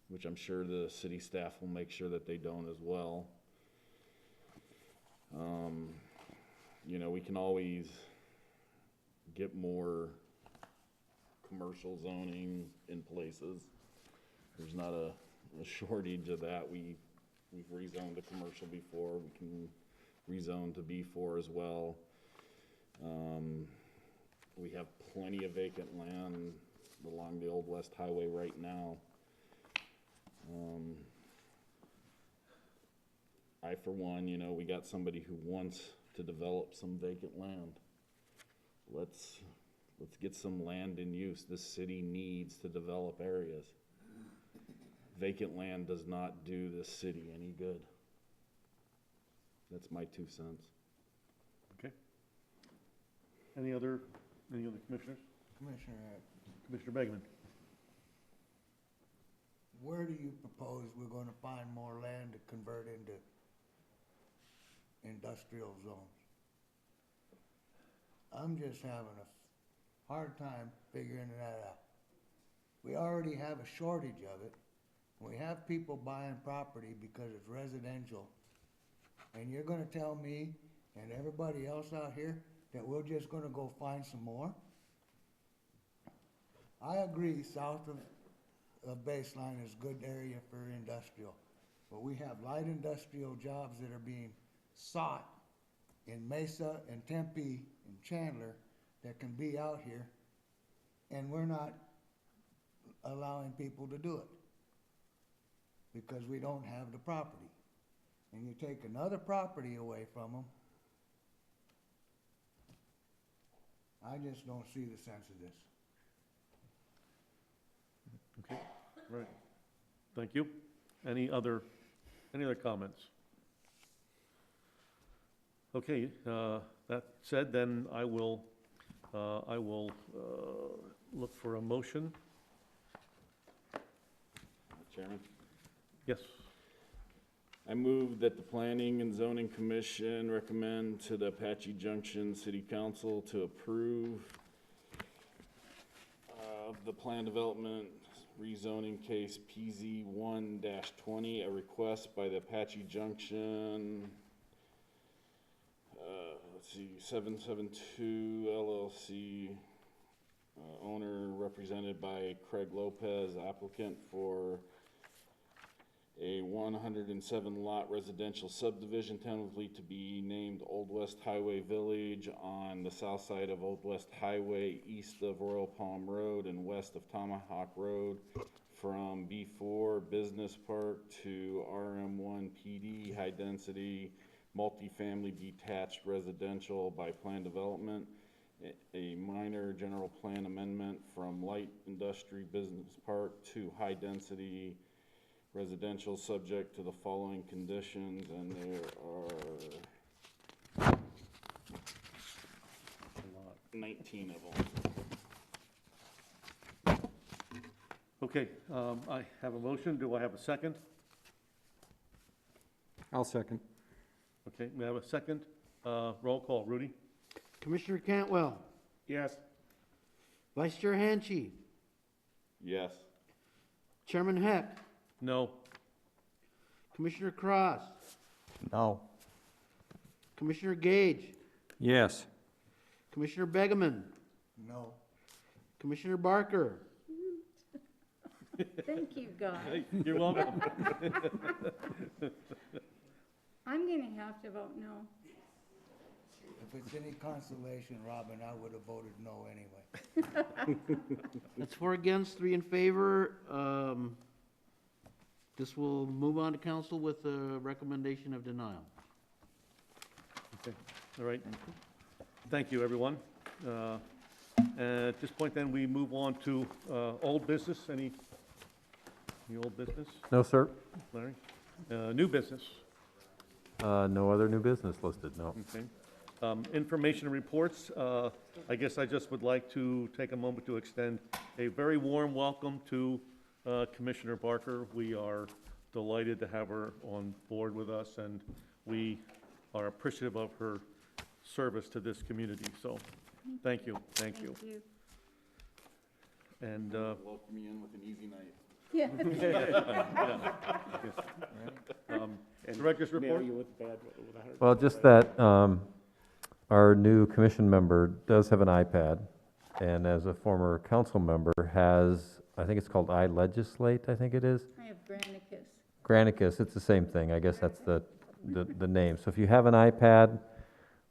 which I'm sure the city staff will make sure that they don't as well. We can always get more commercial zoning in places. There's not a shortage of that. We've rezoned to commercial before. We can rezone to B4 as well. We have plenty of vacant land along the Old West Highway right now. I, for one, we got somebody who wants to develop some vacant land. Let's get some land in use. This city needs to develop areas. Vacant land does not do this city any good. That's my 2 cents. Okay. Any other commissioners? Commissioner Begman. Where do you propose we're gonna find more land to convert into industrial zones? I'm just having a hard time figuring that out. We already have a shortage of it. We have people buying property because it's residential. And you're gonna tell me and everybody else out here that we're just gonna go find some more? I agree, south of Baseline is a good area for industrial. But we have light industrial jobs that are being sought in Mesa and Tempe and Chandler that can be out here, and we're not allowing people to do it because we don't have the property. And you take another property away from them, I just don't see the sense of this. Okay, right. Thank you. Any other comments? Okay, that said, then I will look for a motion. Chairman? Yes. I move that the Planning and Zoning Commission recommend to the Apache Junction City Council to approve the plan development rezoning case PZ 1-20, a request by the Apache Junction, let's see, 772 LLC, owner represented by Craig Lopez, applicant for a 107 lot residential subdivision tentatively to be named Old West Highway Village on the south side of Old West Highway, east of Royal Palm Road and west of Tomahawk Road, from B4 Business Park to RM1 PD High Density Multifamily Detached Residential by Plan Development, a minor general plan amendment from Light Industry Business Park to High Density Residential, subject to the following conditions, and there are 19 of them. Okay, I have a motion. Do I have a second? I'll second. Okay, we have a second. Roll call. Rudy? Commissioner Cantwell, Yes. Vice Chair Hanchey, Yes. Chairman Heck, No. Commissioner Cross, No. Commissioner Gage, Yes. Commissioner Begeman, No. Commissioner Barker, Thank you, guys. Hey, you're welcome. I'm gonna have to vote no. If it's any consolation, Robin, I would have voted no anyway. That's 4 against, 3 in favor. This will move on to council with a recommendation of denial. Okay, all right. Thank you, everyone. At this point, then, we move on to old business. Any old business? No, sir. Larry? New business? No other new business listed, no. Okay. Information and reports. I guess I just would like to take a moment to extend a very warm welcome to Commissioner Barker. We are delighted to have her on board with us, and we are appreciative of her service to this community. So, thank you, thank you. And Welcome you in with an easy night. Yeah. Director's report? Well, just that our new commission member does have an iPad, and as a former council member has, I think it's called iLegislate, I think it is. I have Granicus. Granicus, it's the same thing. I guess that's the name. So if you have an iPad,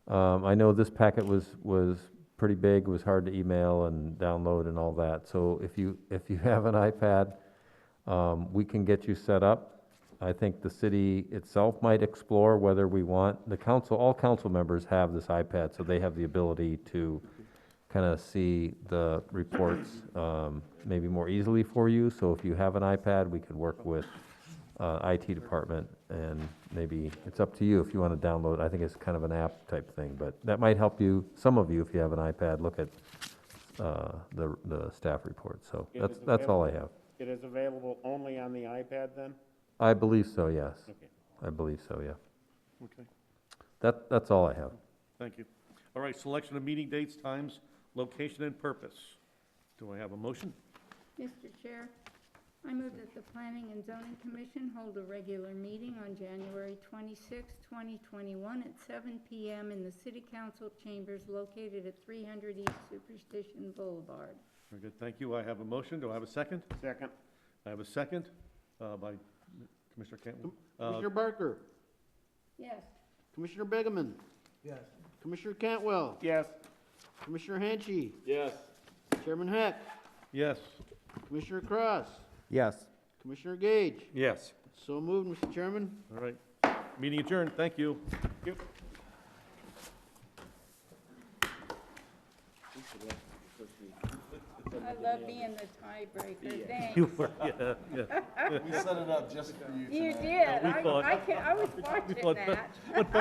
I know this packet was pretty big, was hard to email and download and all that. So if you have an iPad, we can get you set up. I think the city itself might explore whether we want, all council members have this iPad, so they have the ability to kind of see the reports maybe more easily for you. So if you have an iPad, we could work with IT department, and maybe it's up to you if you want to download. I think it's kind of an app type thing, but that might help you, some of you, if you have an iPad, look at the staff report. So that's all I have. It is available only on the iPad then? I believe so, yes. Okay. I believe so, yeah. Okay, That's all I have. thank you. All right, selection of meeting dates, times, location, and purpose. Do I have a motion? Mr. Chair, I move that the Planning and Zoning Commission hold a regular meeting on January 26, 2021 at 7 p.m. in the City Council chambers located at 300 East Superstition Boulevard. Very good, thank you. I have a motion. Do I have a second? Second. I have a second by Commissioner Cantwell. Commissioner Barker, Yes. Commissioner Begeman, Yes. Commissioner Cantwell, Yes. Commissioner Hanchey, Yes. Chairman Heck, Yes. Commissioner Cross, Yes. Commissioner Gage. Yes. So moved, Mr. Chairman. All right. Meeting adjourned. Thank you. I love being the tiebreaker, thanks. You were, yeah, yeah. You did, we thought- I was we watching thought- that. what